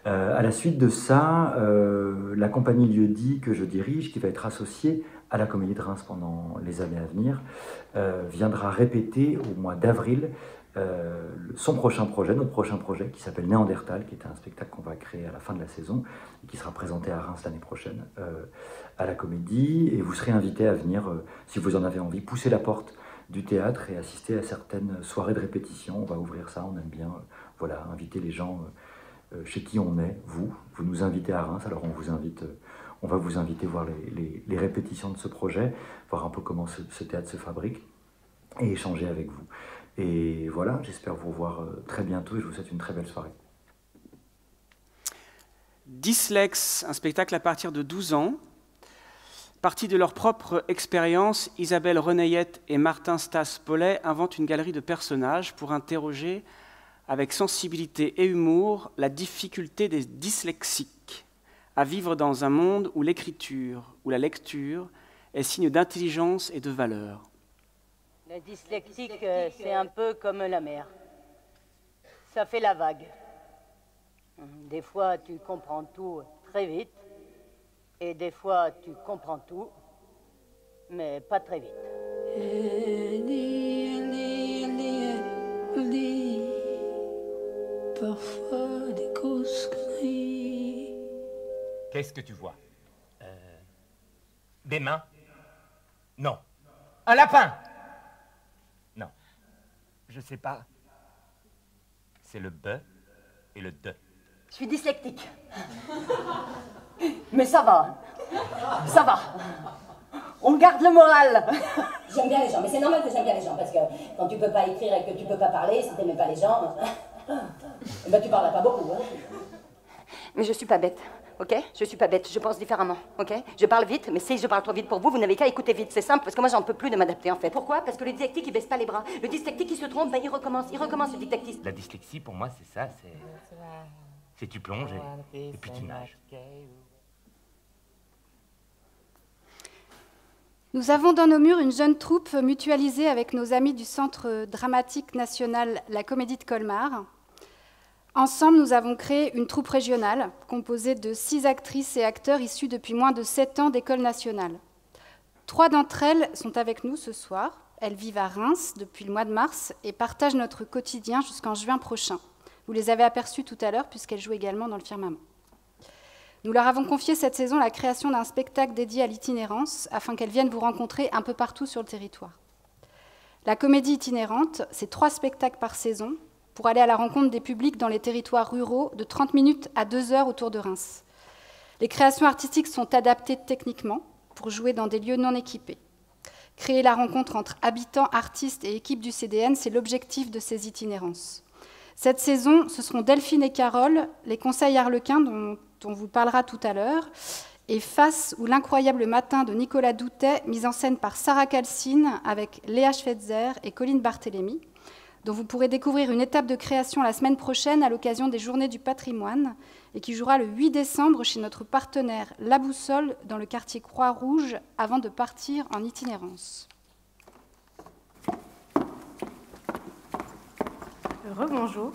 O: À la suite de ça, la compagnie Lieu-dit que je dirige, qui va être associée à la Comédie de Reims pendant les années à venir, viendra répéter au mois d'avril son prochain projet, notre prochain projet, qui s'appelle Néandertal, qui est un spectacle qu'on va créer à la fin de la saison et qui sera présenté à Reims l'année prochaine à la Comédie. Et vous serez invités à venir, si vous en avez envie, pousser la porte du théâtre et assister à certaines soirées de répétition. On va ouvrir ça, on aime bien voilà, inviter les gens chez qui on est, vous nous invitez à Reims, alors on va vous inviter voir les répétitions de ce projet, voir un peu comment ce théâtre se fabrique et échanger avec vous. Et voilà, j'espère vous revoir très bientôt et je vous souhaite une très belle soirée.
B: Dyslex, un spectacle à partir de 12 ans. Partis de leur propre expérience, Isabelle Renayette et Martin Stas-Paulet inventent une galerie de personnages pour interroger avec sensibilité et humour la difficulté des dyslexiques à vivre dans un monde où l'écriture ou la lecture est signe d'intelligence et de valeur.
P: La dyslexique, c'est un peu comme la mer. Ça fait la vague. Des fois, tu comprends tout très vite, et des fois, tu comprends tout, mais pas très vite.
Q: Parfois des grosses conneries.
R: Qu'est-ce que tu vois? Des mains? Non. Un lapin? Non. Je sais pas. C'est le be et le de.
P: Je suis dyslexique. Mais ça va. Ça va. On garde le moral.
S: J'aime bien les gens, mais c'est normal que j'aime bien les gens, parce que quand tu peux pas écrire et que tu peux pas parler, si t'aimais pas les gens, ben tu parles pas beaucoup. Hein.
P: Mais je suis pas bête, ok? Je suis pas bête, je pense différemment, ok? Je parle vite, mais si je parle trop vite pour vous, vous n'avez qu'à écouter vite, c'est simple, parce que moi j'en peux plus de m'adapter en fait. Pourquoi? Parce que le dyslexique il baisse pas les bras. Le dyslexique il se trompe, ben il recommence le dyslexique.
R: La dyslexie, pour moi, c'est ça, c'est tu plonges et puis tu nages.
A: Nous avons dans nos murs une jeune troupe mutualisée avec nos amis du Centre dramatique national La Comédie de Colmar. Ensemble, nous avons créé une troupe régionale composée de 6 actrices et acteurs issus depuis moins de 7 ans d'école nationale. 3 d'entre elles sont avec nous ce soir. Elles vivent à Reims depuis le mois de mars et partagent notre quotidien jusqu'en juin prochain. Vous les avez aperçues tout à l'heure puisqu'elles jouent également dans le Firmament. Nous leur avons confié cette saison la création d'un spectacle dédié à l'itinérance afin qu'elles viennent vous rencontrer un peu partout sur le territoire. La comédie itinérante, c'est 3 spectacles par saison pour aller à la rencontre des publics dans les territoires ruraux de 30 minutes à 2 heures autour de Reims. Les créations artistiques sont adaptées techniquement pour jouer dans des lieux non équipés. Créer la rencontre entre habitants, artistes et équipes du CDN, c'est l'objectif de ces itinérances. Cette saison, ce seront Delphine et Carole, les conseils Harlequin dont on vous parlera tout à l'heure, et Face ou l'incroyable matin de Nicolas Doutet, mise en scène par Sarah Calcine avec Léa Schweitzer et Colline Barthélémy, dont vous pourrez découvrir une étape de création la semaine prochaine à l'occasion des Journées du patrimoine et qui jouera le 8 décembre chez notre partenaire La Boussole dans le quartier Croix-Rouge avant de partir en itinérance.
F: Rebonjour.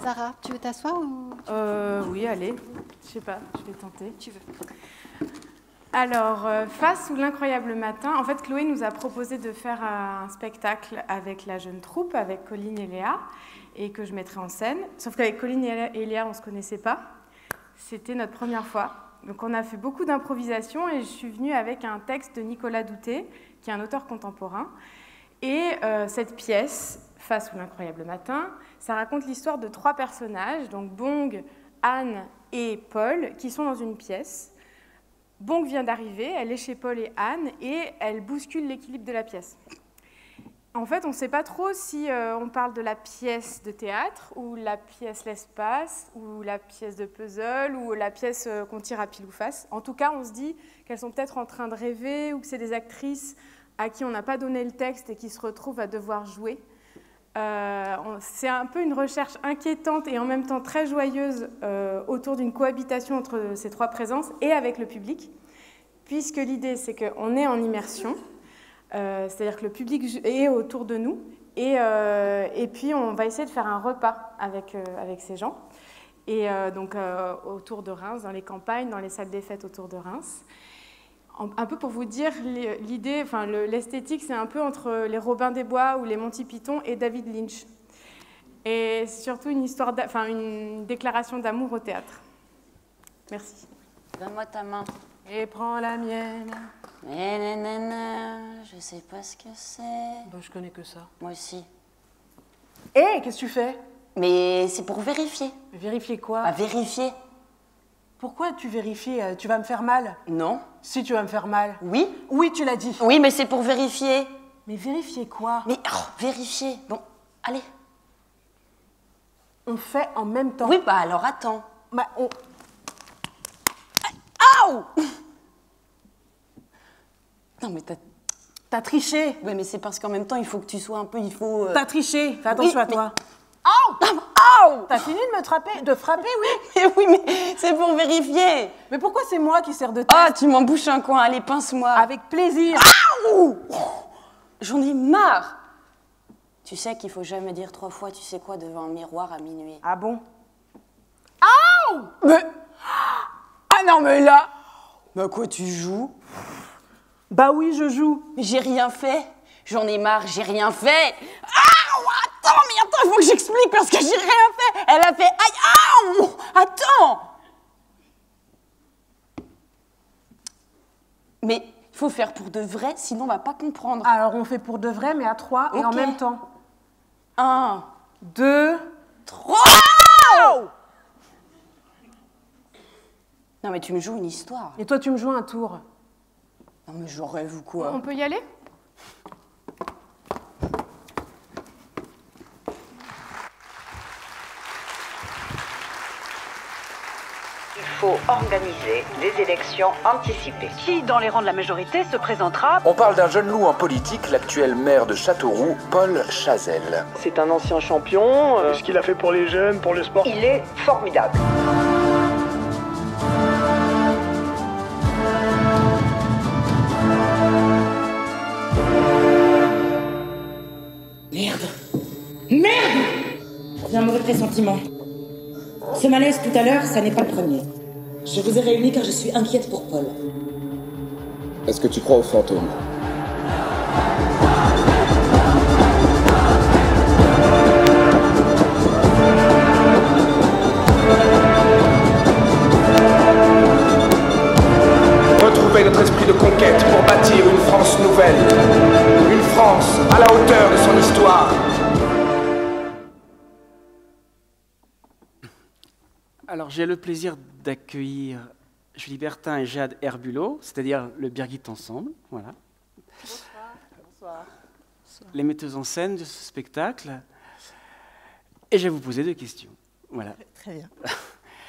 A: Sarah, tu veux t'asseoir ou...
F: Oui, allez. Je sais pas, je vais tenter.
A: Tu veux.
F: Alors, Face ou l'incroyable matin, en fait, Chloé nous a proposé de faire un spectacle avec la jeune troupe, avec Colline et Léa, et que je mettrai en scène. Sauf qu'avec Colline et Léa, on ne se connaissait pas. C'était notre première fois. Donc, on a fait beaucoup d'improvisation et je suis venue avec un texte de Nicolas Doutet, qui est un auteur contemporain. Et cette pièce, Face ou l'incroyable matin, ça raconte l'histoire de 3 personnages, donc Bong, Anne et Paul, qui sont dans une pièce. Bong vient d'arriver, elle est chez Paul et Anne, et elle bouscule l'équilibre de la pièce. En fait, on ne sait pas trop si on parle de la pièce de théâtre, ou la pièce l'espace, ou la pièce de puzzle, ou la pièce qu'on tire à pile ou face. En tout cas, on se dit qu'elles sont peut-être en train de rêver, ou que c'est des actrices à qui on n'a pas donné le texte et qui se retrouvent à devoir jouer. C'est un peu une recherche inquiétante et en même temps très joyeuse autour d'une cohabitation entre ces 3 présences et avec le public, puisque l'idée c'est qu'on est en immersion, c'est-à-dire que le public est autour de nous, et puis on va essayer de faire un repas avec ces gens, et donc autour de Reims, dans les campagnes, dans les salles des fêtes autour de Reims. Un peu pour vous dire, l'idée, enfin l'esthétique, c'est un peu entre les Robin des Bois ou les Monty Python et David Lynch. Et c'est surtout une déclaration d'amour au théâtre. Merci.
P: Donne-moi ta main.
F: Et prends la mienne.
P: Je sais pas ce que c'est.
N: Bah, je connais que ça.
P: Moi aussi.
N: Hé, qu'est-ce que tu fais?
T: Mais c'est pour vérifier.
E: Vérifier quoi?
T: À vérifier.
E: Pourquoi tu vérifies? Tu vas me faire mal?
T: Non.
E: Si tu vas me faire mal?
T: Oui.
E: Oui, tu l'as dit.
T: Oui, mais c'est pour vérifier.
E: Mais vérifier quoi?
T: Mais vérifier. Bon, allez.
E: On fait en même temps.
T: Oui, bah alors attends.
E: Bah, on...
T: Aouh! Non, mais
E: t'as triché.
T: Oui, mais c'est parce qu'en même temps, il faut que tu sois un peu...
E: T'as triché. Fais attention à toi.
T: Aouh!
E: T'as fini de frapper, oui?
T: Mais oui, mais c'est pour vérifier.
E: Mais pourquoi c'est moi qui sers de tête?
T: Ah, tu m'en bouches un coin. Allez, pince-moi.
E: Avec plaisir.
T: Aouh! J'en ai marre. Tu sais qu'il faut jamais dire 3 fois tu sais quoi devant un miroir à minuit.
E: Ah bon?
T: Aouh! Mais... Ah non, mais là... Bah quoi, tu joues?
E: Bah oui, je joue.
T: Mais j'ai rien fait. J'en ai marre, j'ai rien fait. Attends, il faut que j'explique parce que j'ai rien fait. Elle a fait aïe, aouh! Attends! Mais il faut faire pour de vrai, sinon on va pas comprendre.
E: Alors on fait pour de vrai, mais à 3 et en même temps.
T: 1,
E: 2,
T: 3! Non mais tu me joues une histoire.
E: Et toi tu me joues un tour.
T: Non mais je rêve ou quoi?
F: On peut y aller?
U: Il faut organiser des élections anticipées. Qui, dans les rangs de la majorité, se présentera?
V: On parle d'un jeune loup en politique, l'actuel maire de Châteauroux, Paul Chazelle.
W: C'est un ancien champion. Ce qu'il a fait pour les jeunes, pour le sport.
U: Il est formidable.
S: Merde! J'ai un mauvais pressentiment. Ce malaise tout à l'heure, ça n'est pas le premier. Je vous ai réunis car je suis inquiète pour Paul.
V: Est-ce que tu crois aux fantômes?
X: Retrouver notre esprit de conquête pour bâtir une France nouvelle. Une France à la hauteur de son histoire.
B: Alors, j'ai le plaisir d'accueillir Julie Bertin et Jade Herbulot, c'est-à-dire le Birgit Ensemble. Voilà.
E: Bonsoir.
B: Les metteuses en scène de ce spectacle. Et je vais vous poser 2 questions. Voilà.
E: Très bien.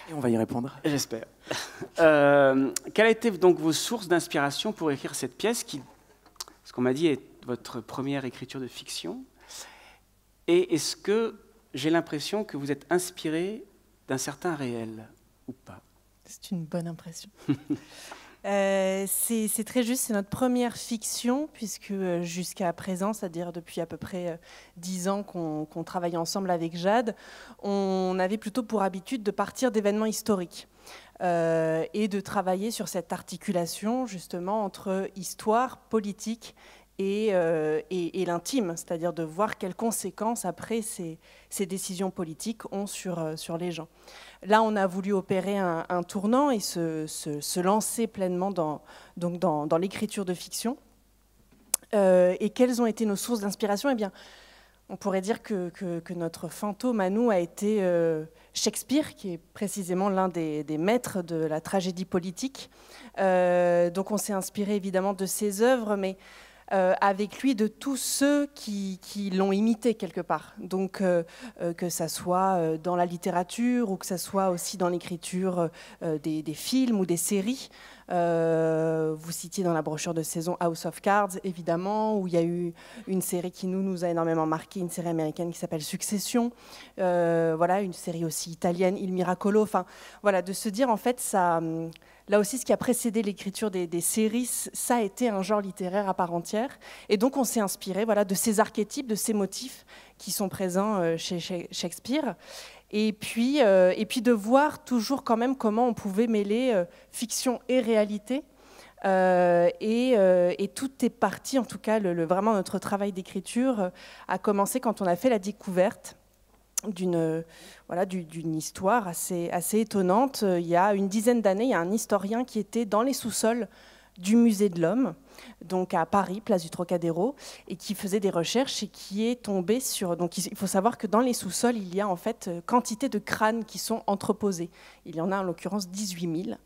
N: Et on va y répondre.
B: J'espère. Quelles étaient donc vos sources d'inspiration pour écrire cette pièce qui, ce qu'on m'a dit, est votre première écriture de fiction? Et est-ce que j'ai l'impression que vous êtes inspiré d'un certain réel, ou pas?
Y: C'est une bonne impression. C'est très juste, c'est notre première fiction, puisque jusqu'à présent, c'est-à-dire depuis à peu près 10 ans qu'on travaille ensemble avec Jade, on avait plutôt pour habitude de partir d'événements historiques et de travailler sur cette articulation justement entre histoire, politique et l'intime, c'est-à-dire de voir quelles conséquences après ces décisions politiques ont sur les gens. Là, on a voulu opérer un tournant et se lancer pleinement dans l'écriture de fiction. Et quelles ont été nos sources d'inspiration? Eh bien, on pourrait dire que notre fantôme à nous a été Shakespeare, qui est précisément l'un des maîtres de la tragédie politique. Donc on s'est inspiré évidemment de ses œuvres, mais avec lui de tous ceux qui l'ont imité quelque part. Donc que ça soit dans la littérature ou que ça soit aussi dans l'écriture des films ou des séries. Vous citiez dans la brochure de saison House of Cards, évidemment, où il y a eu une série qui nous a énormément marqué, une série américaine qui s'appelle Succession. Voilà, une série aussi italienne, Il Miracolo. Enfin, voilà, de se dire en fait ça. Là aussi, ce qui a précédé l'écriture des séries, ça a été un genre littéraire à part entière. Et donc, on s'est inspiré de ces archétypes, de ces motifs qui sont présents chez Shakespeare. Et puis de voir toujours quand même comment on pouvait mêler fiction et réalité. Et tout est parti, en tout cas, vraiment notre travail d'écriture a commencé quand on a fait la découverte d'une histoire assez étonnante. Il y a une dizaine d'années, il y a un historien qui était dans les sous-sols du Musée de l'Homme, donc à Paris, place du Trocadéro, et qui faisait des recherches et qui est tombé sur... Donc il faut savoir que dans les sous-sols, il y a en fait quantité de crânes qui sont entreposés. Il y en a en l'occurrence 18 000.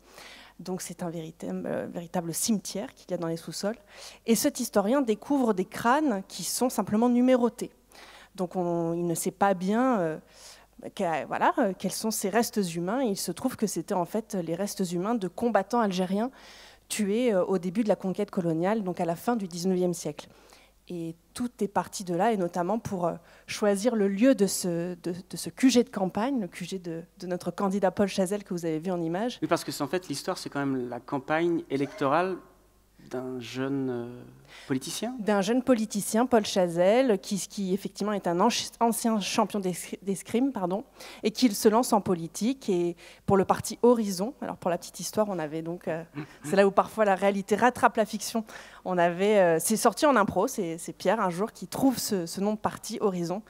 Y: Donc c'est un véritable cimetière qu'il y a dans les sous-sols. Et cet historien découvre des crânes qui sont simplement numérotés. Donc il ne sait pas bien... quels sont ces restes humains. Et il se trouve que c'était en fait les restes humains de combattants algériens tués au début de la conquête coloniale, donc à la fin du 19e siècle. Et tout est parti de là, et notamment pour choisir le lieu de ce QG de campagne, le QG de notre candidat Paul Chazelle que vous avez vu en image.
B: Oui, parce que en fait, l'histoire, c'est quand même la campagne électorale d'un jeune politicien.
Y: D'un jeune politicien, Paul Chazelle, qui effectivement est un ancien champion d'escrime, et qui se lance en politique et pour le parti Horizon. Alors pour la petite histoire, on avait donc, c'est là où parfois la réalité rattrape la fiction. C'est sorti en impro, c'est Pierre un jour qui trouve ce nom de parti Horizon.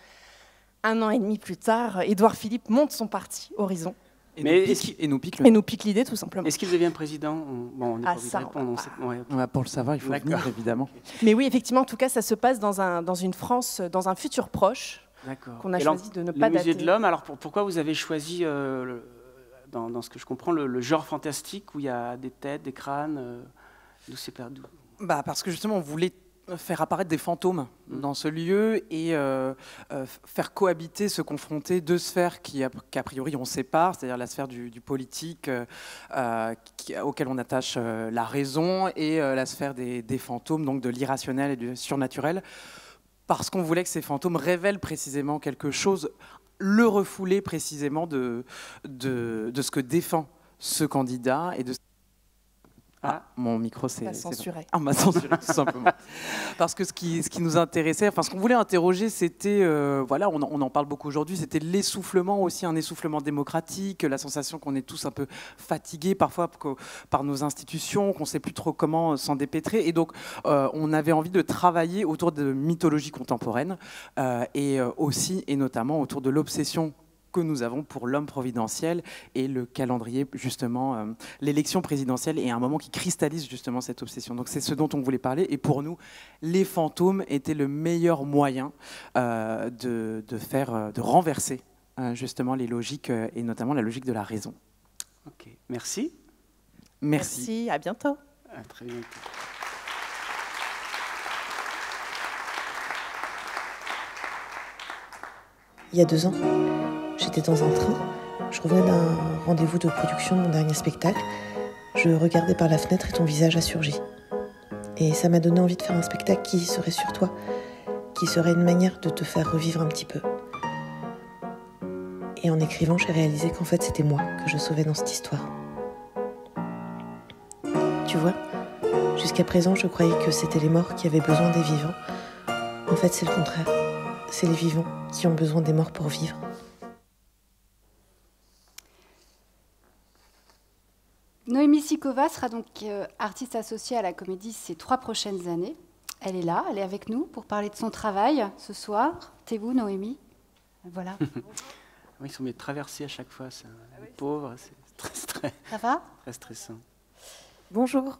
Y: 1 an et demi plus tard, Édouard Philippe monte son parti Horizon.
D: Et nous pique
Y: l'idée, tout simplement.
B: Est-ce qu'il devient président? Bon, on n'est pas obligé de répondre.
D: Pour le savoir, il faut venir, évidemment.
Y: Mais oui, effectivement, en tout cas, ça se passe dans une France, dans un futur proche, qu'on a choisi de ne pas dater.
B: Le Musée de l'Homme, alors pourquoi vous avez choisi, dans ce que je comprends, le genre fantastique où il y a des têtes, des crânes, d'où c'est perdu?
D: Parce que justement, on voulait faire apparaître des fantômes dans ce lieu et faire cohabiter, se confronter deux sphères qu'a priori on sépare, c'est-à-dire la sphère du politique auquel on attache la raison et la sphère des fantômes, donc de l'irrationnel et du surnaturel, parce qu'on voulait que ces fantômes révèlent précisément quelque chose, le refouler précisément de ce que défend ce candidat et de... mon micro c'est
Y: censuré.
D: On m'a censuré tout simplement. Parce que ce qui nous intéressait, ce qu'on voulait interroger, c'était, on en parle beaucoup aujourd'hui, c'était l'essoufflement aussi, un essoufflement démocratique, la sensation qu'on est tous un peu fatigués parfois par nos institutions, qu'on ne sait plus trop comment s'en dépêtrer. Et donc, on avait envie de travailler autour de mythologie contemporaine et aussi et notamment autour de l'obsession que nous avons pour l'homme providentiel et le calendrier, justement, l'élection présidentielle est un moment qui cristallise justement cette obsession. Donc c'est ce dont on voulait parler et pour nous, les fantômes étaient le meilleur moyen de renverser justement les logiques et notamment la logique de la raison.
B: Ok, merci.
Y: Merci, à bientôt.
B: À très bientôt.
G: Il y a 2 ans, j'étais dans un train, je revenais d'un rendez-vous de production de mon dernier spectacle. Je regardais par la fenêtre et ton visage a surgi. Et ça m'a donné envie de faire un spectacle qui serait sur toi, qui serait une manière de te faire revivre un petit peu. Et en écrivant, j'ai réalisé qu'en fait c'était moi que je sauvais dans cette histoire. Tu vois, jusqu'à présent je croyais que c'était les morts qui avaient besoin des vivants. En fait c'est le contraire, c'est les vivants qui ont besoin des morts pour vivre.
A: Noémie Sikova sera donc artiste associée à la Comédie ces 3 prochaines années. Elle est là, elle est avec nous pour parler de son travail ce soir. T'es vous, Noémie? Voilà.
B: Oui, ils sont bien traversés à chaque fois, c'est pauvre, c'est très
A: Ça va?
B: Très stressant.
G: Bonjour.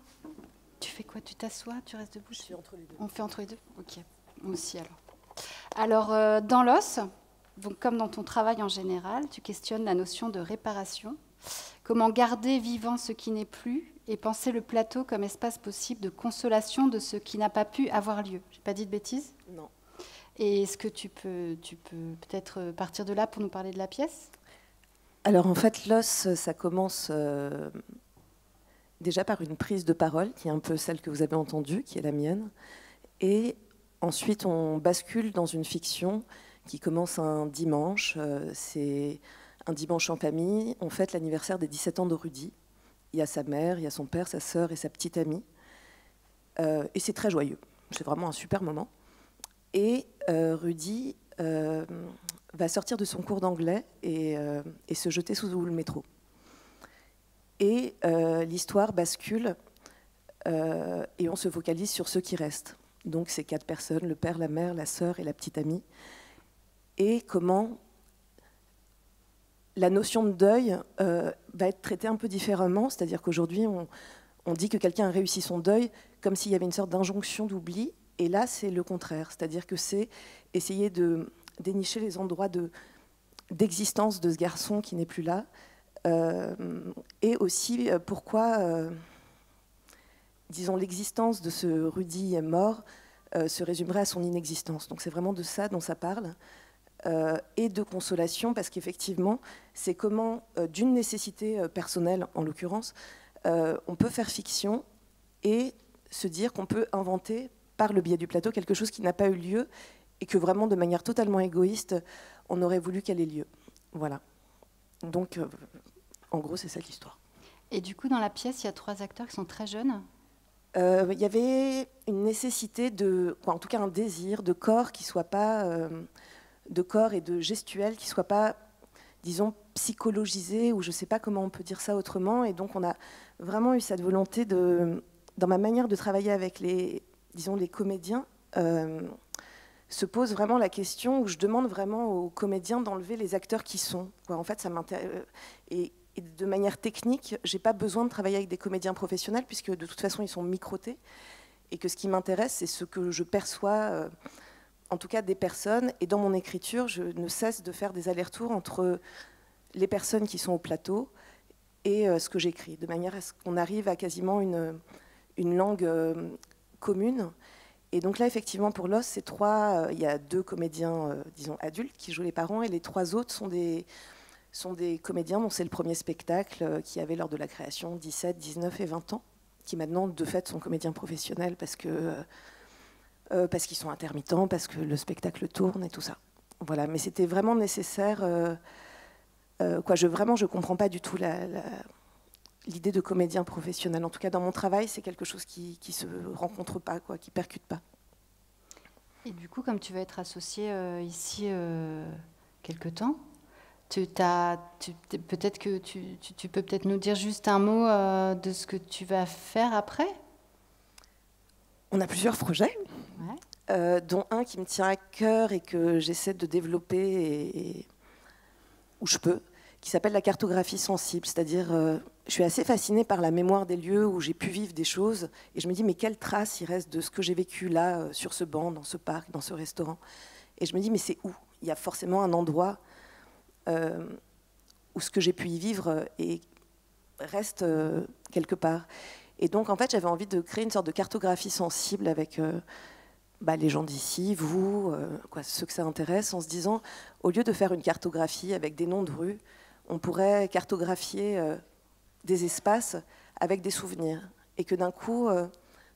A: Tu fais quoi? Tu t'assois? Tu restes debout? Je suis entre les deux. On fait entre les deux? Ok, moi aussi alors. Alors, dans l'os, donc comme dans ton travail en général, tu questionnes la notion de réparation. Comment garder vivant ce qui n'est plus et penser le plateau comme espace possible de consolation de ce qui n'a pas pu avoir lieu. J'ai pas dit de bêtises?
G: Non.
A: Et est-ce que tu peux peut-être partir de là pour nous parler de la pièce?
G: Alors en fait, l'os, ça commence déjà par une prise de parole, qui est un peu celle que vous avez entendue, qui est la mienne. Et ensuite, on bascule dans une fiction qui commence un dimanche. C'est un dimanche en famille. On fête l'anniversaire des 17 ans de Rudy. Il y a sa mère, il y a son père, sa sœur et sa petite amie. Et c'est très joyeux. C'est vraiment un super moment. Et Rudy va sortir de son cours d'anglais et se jeter sous le métro. Et l'histoire bascule et on se focalise sur ceux qui restent. Donc c'est 4 personnes, le père, la mère, la sœur et la petite amie. Et comment la notion de deuil va être traitée un peu différemment, c'est-à-dire qu'aujourd'hui on dit que quelqu'un a réussi son deuil comme s'il y avait une sorte d'injonction d'oubli. Et là, c'est le contraire. C'est-à-dire que c'est essayer de dénicher les endroits d'existence de ce garçon qui n'est plus là. Et aussi pourquoi, disons, l'existence de ce Rudy mort se résumerait à son inexistence. Donc c'est vraiment de ça dont ça parle. Et de consolation, parce qu'effectivement, c'est comment, d'une nécessité personnelle en l'occurrence, on peut faire fiction et se dire qu'on peut inventer par le biais du plateau quelque chose qui n'a pas eu lieu et que vraiment de manière totalement égoïste, on aurait voulu qu'elle ait lieu. Voilà. Donc, en gros, c'est ça l'histoire.
A: Et du coup, dans la pièce, il y a 3 acteurs qui sont très jeunes.
G: Il y avait une nécessité en tout cas un désir de corps qui soit pas, de corps et de gestuels qui soient pas, disons, psychologisés, ou je sais pas comment on peut dire ça autrement. Et donc, on a vraiment eu cette volonté dans ma manière de travailler avec les comédiens, se pose vraiment la question où je demande vraiment aux comédiens d'enlever les acteurs qui sont. En fait, ça m'intéresse. Et de manière technique, j'ai pas besoin de travailler avec des comédiens professionnels puisque de toute façon, ils sont microtés. Et que ce qui m'intéresse, c'est ce que je perçois, en tout cas des personnes. Et dans mon écriture, je ne cesse de faire des allers-retours entre les personnes qui sont au plateau et ce que j'écris, de manière à ce qu'on arrive à quasiment une langue commune. Et donc là, effectivement, pour Los, c'est 3, il y a 2 comédiens, disons, adultes qui jouent les parents, et les 3 autres sont des comédiens dont c'est le premier spectacle qui avait lors de la création 17, 19 et 20 ans, qui maintenant, de fait, sont comédiens professionnels parce qu'ils sont intermittents, parce que le spectacle tourne et tout ça. Voilà, mais c'était vraiment nécessaire. Je comprends pas du tout l'idée de comédien professionnel. En tout cas, dans mon travail, c'est quelque chose qui se rencontre pas, qui percute pas.
A: Et du coup, comme tu vas être associé ici quelque temps, peut-être que tu peux peut-être nous dire juste un mot de ce que tu vas faire après.
G: On a plusieurs projets, dont un qui me tient à cœur et que j'essaie de développer où je peux, qui s'appelle la cartographie sensible. C'est-à-dire, je suis assez fascinée par la mémoire des lieux où j'ai pu vivre des choses, et je me dis, mais quelle trace il reste de ce que j'ai vécu là, sur ce banc, dans ce parc, dans ce restaurant. Et je me dis, mais c'est où? Il y a forcément un endroit où ce que j'ai pu y vivre reste quelque part. Et donc, en fait, j'avais envie de créer une sorte de cartographie sensible avec les gens d'ici, vous, ceux que ça intéresse, en se disant, au lieu de faire une cartographie avec des noms de rues, on pourrait cartographier des espaces avec des souvenirs. Et que d'un coup,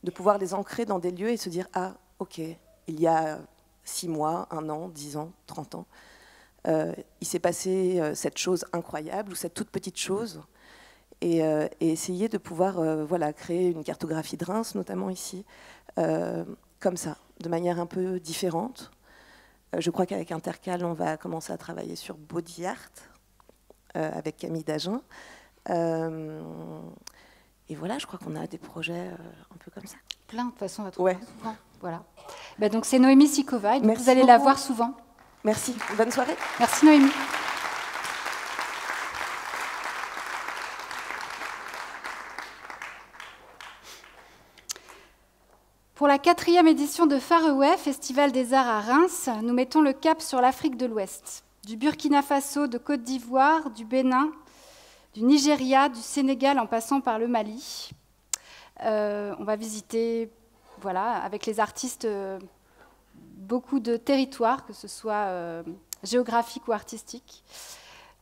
G: de pouvoir les ancrer dans des lieux et se dire, ah, ok, il y a 6 mois, 1 an, 10 ans, 30 ans, il s'est passé cette chose incroyable ou cette toute petite chose. Et essayer de pouvoir créer une cartographie de Reims, notamment ici, comme ça, de manière un peu différente. Je crois qu'avec Intercal, on va commencer à travailler sur Body Art, avec Camille Dagen. Et voilà, je crois qu'on a des projets un peu comme ça.
A: Plein, de toute façon, on va trouver souvent. Voilà. Donc c'est Noémie Sikova, et donc vous allez la voir souvent.
G: Merci, bonne soirée.
A: Merci Noémie. Pour la 4e édition de Faroé, Festival des Arts à Reims, nous mettons le cap sur l'Afrique de l'Ouest. Du Burkina Faso, de Côte d'Ivoire, du Bénin, du Nigeria, du Sénégal en passant par le Mali. On va visiter, avec les artistes, beaucoup de territoires, que ce soit géographiques ou artistiques.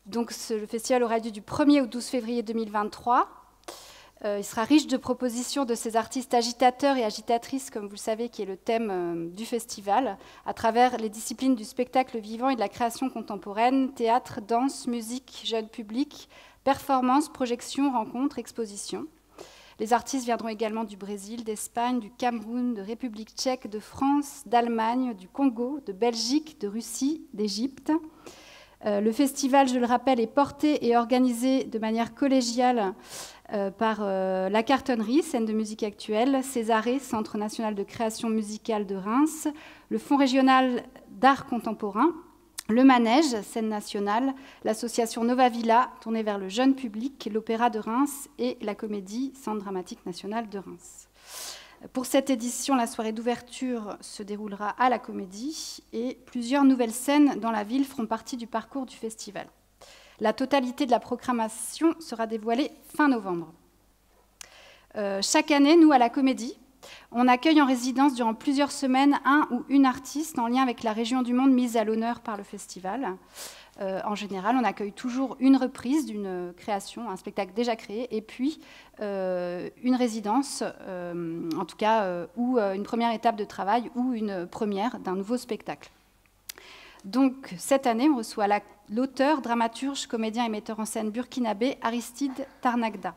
A: Donc le festival aura lieu du 1er au 12 février 2023. Il sera riche de propositions de ces artistes agitateurs et agitatrices, comme vous le savez, qui est le thème du festival, à travers les disciplines du spectacle vivant et de la création contemporaine, théâtre, danse, musique, jeune public, performances, projections, rencontres, expositions. Les artistes viendront également du Brésil, d'Espagne, du Cameroun, de République tchèque, de France, d'Allemagne, du Congo, de Belgique, de Russie, d'Égypte. Le festival, je le rappelle, est porté et organisé de manière collégiale par La Cartonnerie, scène de musique actuelle, Césarée, Centre national de création musicale de Reims, le Fonds régional d'art contemporain, le manège, scène nationale, l'association Nova Villa, tournée vers le jeune public, l'Opéra de Reims et la Comédie Centre dramatique national de Reims. Pour cette édition, la soirée d'ouverture se déroulera à la Comédie et plusieurs nouvelles scènes dans la ville feront partie du parcours du festival. La totalité de la programmation sera dévoilée fin novembre. Chaque année, nous, à la Comédie, on accueille en résidence durant plusieurs semaines un ou une artiste en lien avec la région du monde mise à l'honneur par le festival. En général, on accueille toujours une reprise d'une création, un spectacle déjà créé, et puis une résidence, en tout cas, ou une première étape de travail, ou une première d'un nouveau spectacle. Donc, cette année, on reçoit l'auteur, dramaturge, comédien et metteur en scène burkinabé Aristide Tarnagda.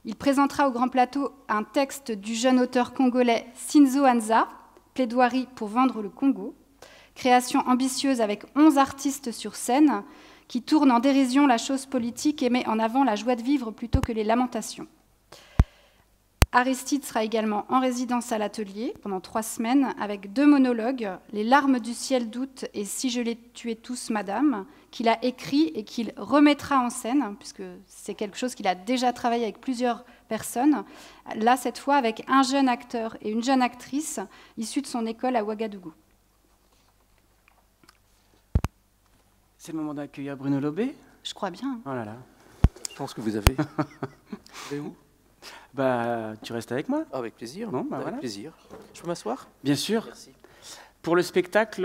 A: Il présentera au grand plateau un texte du jeune auteur congolais Sinzo Anza, Plaidoirie pour vendre le Congo, création ambitieuse avec 11 artistes sur scène qui tournent en dérision la chose politique et met en avant la joie de vivre plutôt que les lamentations. Aristide sera également en résidence à l'atelier pendant 3 semaines avec 2 monologues, Les larmes du ciel d'août et Si je les tuais tous, madame, qu'il a écrit et qu'il remettra en scène, puisque c'est quelque chose qu'il a déjà travaillé avec plusieurs personnes, là cette fois avec un jeune acteur et une jeune actrice issus de son école à Ouagadougou.
B: C'est le moment d'accueillir Bruno Lobé.
A: Je crois bien.
B: Oh là là.
H: Je pense que vous avez. Vous allez où?
B: Bah, tu restes avec moi.
H: Avec plaisir.
B: Non, bah
H: avec
B: voilà.
H: plaisir. Je peux m'asseoir?
B: Bien sûr.
H: Merci.
B: Pour le spectacle,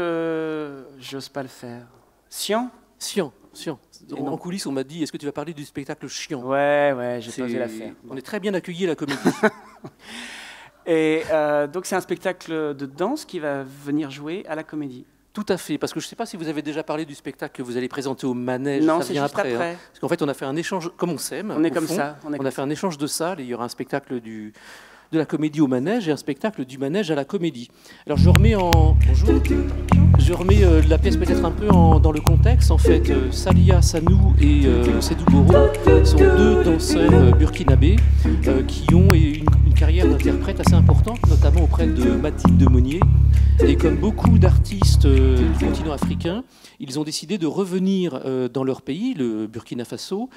B: j'ose pas le faire. Sian?
H: Sian.
B: En
H: coulisses, on m'a dit, est-ce que tu vas parler du spectacle Chiant?
B: Ouais, j'ai pas osé la faire.
H: On est très bien accueillis à la Comédie.
B: Et donc c'est un spectacle de danse qui va venir jouer à la Comédie.
H: Tout à fait, parce que je ne sais pas si vous avez déjà parlé du spectacle que vous allez présenter au Manège.
B: Non,
H: ça
B: c'est
H: vient
B: juste
H: après.
B: après.
H: Hein. Parce qu'en fait, on a fait un échange, comme on s'aime.
B: On est
H: au
B: comme
H: fond.
B: ça.
H: On a fait un échange de salles et il y aura un spectacle de la Comédie au Manège et un spectacle du Manège à la Comédie. Alors je remets Bonjour. Je remets la pièce peut-être un peu dans le contexte. En fait, Salia Sanou et Sédou Goro sont 2 danseurs burkinabés qui ont une carrière d'interprète assez importante, notamment auprès de Mathilde Monnier. Et comme beaucoup d'artistes du continent africain, ils ont décidé de revenir dans leur pays, le Burkina Faso,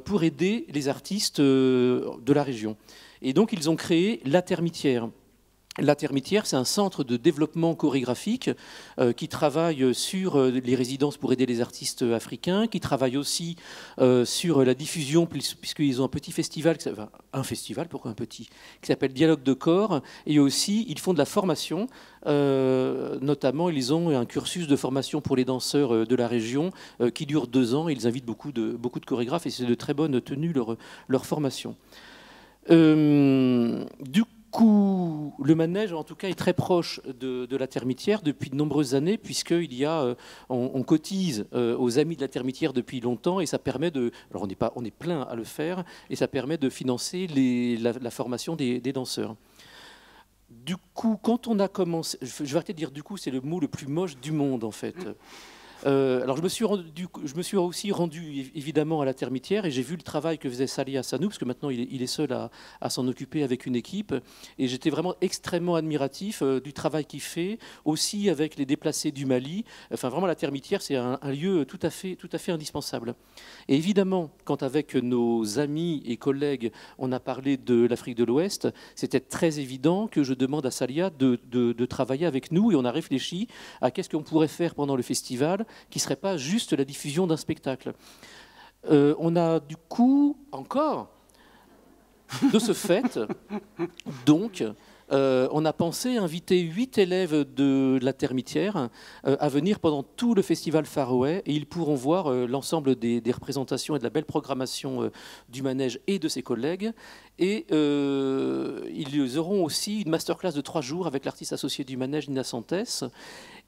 H: pour aider les artistes de la région. Et donc, ils ont créé La Termitière. La Termitière, c'est un centre de développement chorégraphique qui travaille sur les résidences pour aider les artistes africains, qui travaille aussi sur la diffusion, puisqu'ils ont un petit festival, pourquoi un petit, qui s'appelle Dialogue de corps, et aussi ils font de la formation, notamment ils ont un cursus de formation pour les danseurs de la région qui dure 2 ans, ils invitent beaucoup de chorégraphes et c'est de très bonne tenue leur formation. Du coup, le Manège, en tout cas, est très proche de la Termitière depuis de nombreuses années, puisqu'il y a, on cotise aux Amis de la Termitière depuis longtemps, et ça permet de, alors on est plein à le faire, et ça permet de financer la formation des danseurs. Du coup, quand on a commencé, je vais arrêter de dire du coup, c'est le mot le plus moche du monde en fait. Alors je me suis aussi rendu évidemment à la Termitière et j'ai vu le travail que faisait Salia Sanou, parce que maintenant il est seul à s'en occuper avec une équipe, et j'étais vraiment extrêmement admiratif du travail qu'il fait, aussi avec les déplacés du Mali. Enfin vraiment la Termitière c'est un lieu tout à fait indispensable. Et évidemment quand avec nos amis et collègues on a parlé de l'Afrique de l'Ouest, c'était très évident que je demande à Salia de travailler avec nous, et on a réfléchi à qu'est-ce qu'on pourrait faire pendant le festival qui ne serait pas juste la diffusion d'un spectacle. On a du coup encore, de ce fait, donc, on a pensé inviter 8 élèves de la Termitière à venir pendant tout le festival Faroé, et ils pourront voir l'ensemble des représentations et de la belle programmation du Manège et de ses collègues. Et ils auront aussi une masterclass de 3 jours avec l'artiste associé du Manège, Nina Santes.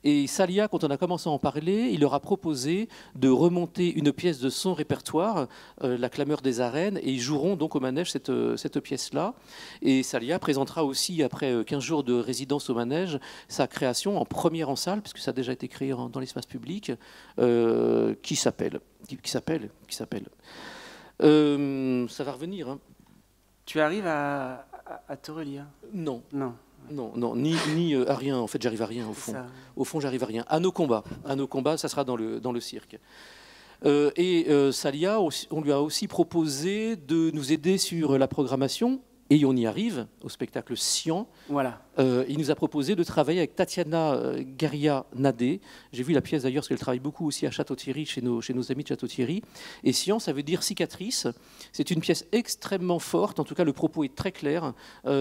H: Et Salia, quand on a commencé à en parler, il leur a proposé de remonter une pièce de son répertoire, La clameur des arènes, et ils joueront donc au Manège cette pièce-là. Et Salia présentera aussi, après 15 jours de résidence au Manège, sa création en première en salle, puisque ça a déjà été créé dans l'espace public, qui s'appelle. Ça va revenir. Hein.
B: Tu arrives à te relire?
H: Non. Non, non, ni à rien. En fait, j'arrive à rien au fond. Au fond, j'arrive à rien. À nos combats, ça sera dans le cirque. Salia, on lui a aussi proposé de nous aider sur la programmation. Et on y arrive, au spectacle Sian.
B: Voilà.
H: Il nous a proposé de travailler avec Tatiana Garia-Nadé. J'ai vu la pièce d'ailleurs, parce qu'elle travaille beaucoup aussi à Château-Thierry, chez nos amis de Château-Thierry. Et Sian, ça veut dire cicatrice. C'est une pièce extrêmement forte, en tout cas le propos est très clair,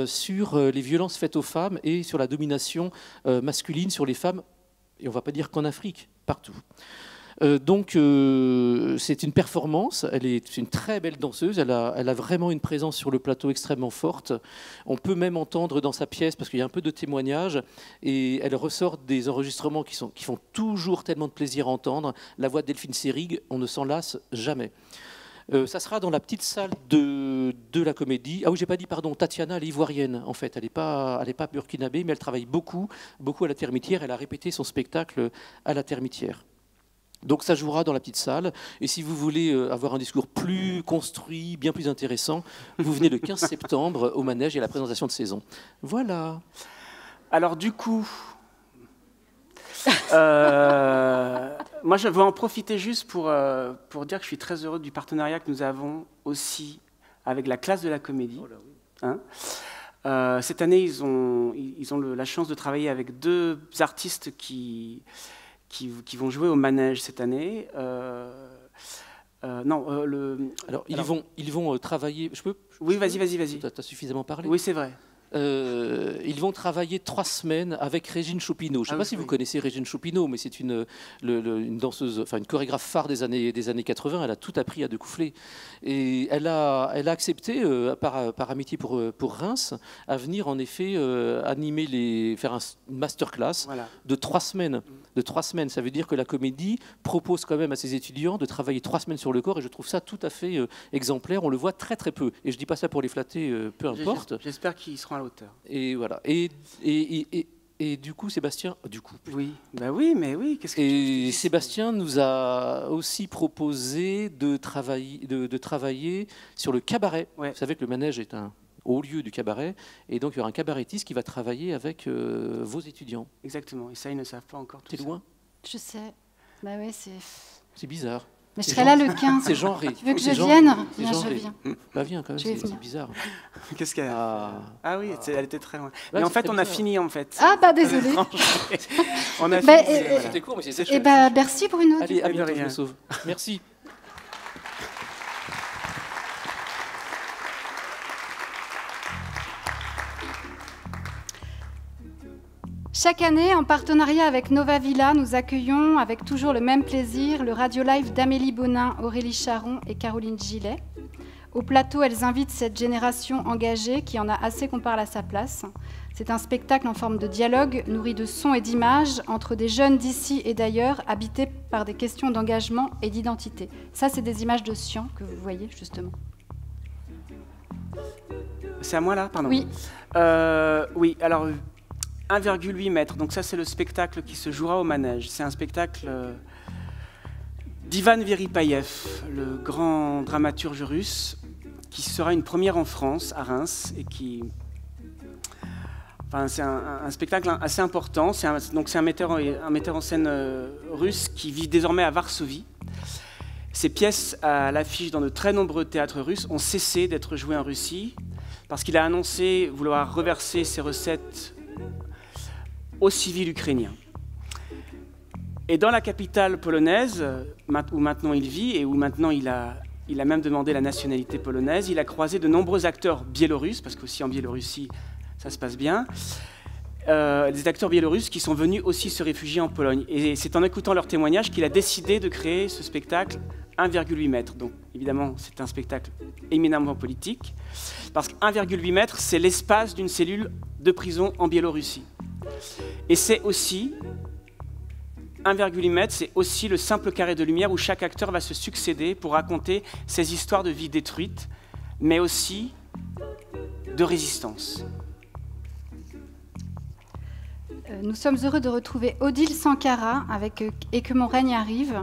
H: sur les violences faites aux femmes et sur la domination masculine sur les femmes, et on ne va pas dire qu'en Afrique, partout. Donc c'est une performance, c'est une très belle danseuse, elle a vraiment une présence sur le plateau extrêmement forte. On peut même entendre dans sa pièce, parce qu'il y a un peu de témoignages, et elle ressort des enregistrements qui font toujours tellement de plaisir à entendre. La voix de Delphine Seyrig, on ne s'en lasse jamais. Ça sera dans la petite salle de la Comédie. Ah oui, j'ai pas dit, pardon, Tatiana, elle est ivoirienne, en fait. Elle n'est pas burkinabé, mais elle travaille beaucoup à la Termitière. Elle a répété son spectacle à la Termitière. Donc ça jouera dans la petite salle. Et si vous voulez avoir un discours plus construit, bien plus intéressant, vous venez le 15 septembre au Manège et à la présentation de saison. Voilà.
B: Alors du coup, moi je veux en profiter juste pour dire que je suis très heureux du partenariat que nous avons aussi avec la classe de la Comédie. Hein. Cette année, ils ont la chance de travailler avec 2 artistes qui vont jouer au Manège cette année.
H: Alors, ils vont travailler...
B: Oui, vas-y.
H: Tu as suffisamment parlé.
B: Oui, c'est vrai.
H: Ils vont travailler 3 semaines avec Régine Choupineau. Je ne sais pas si vous connaissez Régine Choupineau, mais c'est une danseuse, enfin une chorégraphe phare des années 80. Elle a tout appris à découfler. Et elle a accepté, par amitié pour Reims, à venir en effet faire une masterclass de 3 semaines. De 3 semaines. Ça veut dire que la Comédie propose quand même à ses étudiants de travailler 3 semaines sur le corps, et je trouve ça tout à fait exemplaire. On le voit très très peu. Et je ne dis pas ça pour les flatter, peu importe.
B: J'espère qu'ils seront à l'auteur.
H: Et voilà. Et du coup, Sébastien...
B: Oui, bah oui, mais oui.
H: Et Sébastien nous a aussi proposé de travailler sur le cabaret. Vous savez que le Manège est un haut lieu du cabaret, et donc il y aura un cabarettiste qui va travailler avec vos étudiants.
B: Exactement, et ça, ils ne savent pas encore.
H: T'es loin?
A: Je sais. Bah ouais,
H: c'est bizarre.
A: Mais je serai là le 15.
H: C'est genré.
A: Tu veux que je vienne?
H: Viens,
A: je viens.
H: Bah viens quand même, c'est bizarre.
B: Qu'est-ce qu'elle a? Ah oui, elle était très loin.
H: Bah,
B: mais en fait, on a fini en fait.
A: Ah bah désolé.
B: On a fini.
H: C'était court, mais c'est
A: chouette. Et bah merci Bruno.
H: Allez, à bientôt, je me sauve. Merci.
A: Chaque année, en partenariat avec Nova Villa, nous accueillons avec toujours le même plaisir le radio live d'Amélie Bonin, Aurélie Charon et Caroline Gillet. Au plateau, elles invitent cette génération engagée qui en a assez qu'on parle à sa place. C'est un spectacle en forme de dialogue, nourri de sons et d'images, entre des jeunes d'ici et d'ailleurs, habités par des questions d'engagement et d'identité. Ça, c'est des images de Sian que vous voyez, justement.
B: C'est à moi, là? Pardon.
A: Oui.
B: Oui, alors... 1,8 mètres, donc ça c'est le spectacle qui se jouera au Manège. C'est un spectacle d'Ivan Veripayev, le grand dramaturge russe, qui sera une première en France, à Reims, et qui... Enfin, c'est un spectacle assez important. C'est un metteur en scène russe qui vit désormais à Varsovie. Ses pièces à l'affiche dans de très nombreux théâtres russes ont cessé d'être jouées en Russie, parce qu'il a annoncé vouloir reverser ses recettes aux civils ukrainiens. Et dans la capitale polonaise, où maintenant il vit et où maintenant il a même demandé la nationalité polonaise, il a croisé de nombreux acteurs biélorusses, parce qu'aussi en Biélorussie, ça se passe bien, des acteurs biélorusses qui sont venus aussi se réfugier en Pologne. Et c'est en écoutant leurs témoignages qu'il a décidé de créer ce spectacle 1,8 mètres. Donc évidemment, c'est un spectacle éminemment politique, parce que 1,8 mètres, c'est l'espace d'une cellule de prison en Biélorussie. Et c'est aussi, 1,8 mètres, c'est aussi le simple carré de lumière où chaque acteur va se succéder pour raconter ses histoires de vie détruites, mais aussi de résistance.
A: Nous sommes heureux de retrouver Odile Sankara avec Et que mon règne arrive.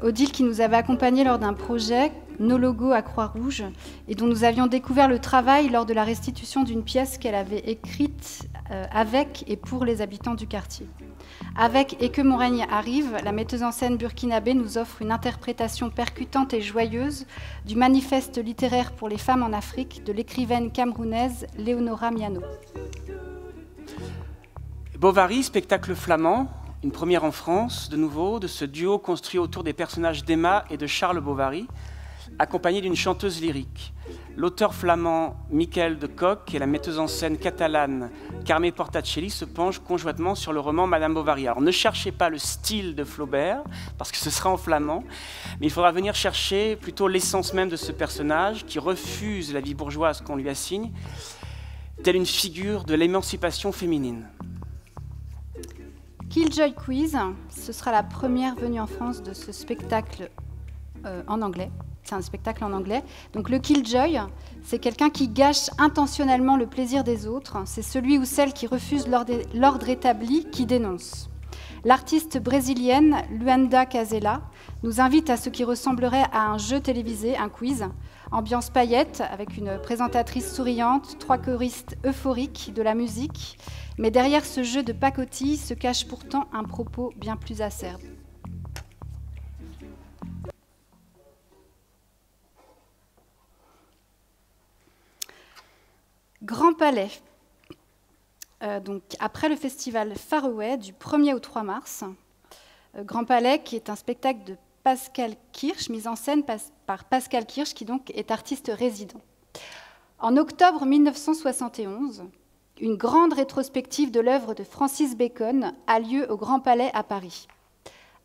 A: Odile qui nous avait accompagnés lors d'un projet Nos logos à Croix-Rouge, et dont nous avions découvert le travail lors de la restitution d'une pièce qu'elle avait écrite avec et pour les habitants du quartier. Avec Et que mon règne arrive, la metteuse en scène burkinabé nous offre une interprétation percutante et joyeuse du manifeste littéraire pour les femmes en Afrique de l'écrivaine camerounaise Léonora Miano.
B: Bovary, spectacle flamand, une première en France, de nouveau, de ce duo construit autour des personnages d'Emma et de Charles Bovary, accompagné d'une chanteuse lyrique. L'auteur flamand Michael de Kock et la metteuse en scène catalane Carme Portacelli se penchent conjointement sur le roman Madame Bovary. Alors ne cherchez pas le style de Flaubert, parce que ce sera en flamand, mais il faudra venir chercher plutôt l'essence même de ce personnage qui refuse la vie bourgeoise qu'on lui assigne, telle une figure de l'émancipation féminine.
A: Killjoy Quiz, ce sera la première venue en France de ce spectacle en anglais. C'est un spectacle en anglais. Donc le Killjoy, c'est quelqu'un qui gâche intentionnellement le plaisir des autres. C'est celui ou celle qui refuse l'ordre établi, qui dénonce. L'artiste brésilienne Luanda Casella nous invite à ce qui ressemblerait à un jeu télévisé, un quiz, ambiance paillette, avec une présentatrice souriante, 3 choristes euphoriques, de la musique. Mais derrière ce jeu de pacotille se cache pourtant un propos bien plus acerbe. Grand Palais. Donc, après le festival Faroé du 1er au 3 mars, Grand Palais, qui est un spectacle de Pascal Kirsch, mis en scène par Pascal Kirsch, qui donc est artiste résident. En octobre 1971, une grande rétrospective de l'œuvre de Francis Bacon a lieu au Grand Palais à Paris,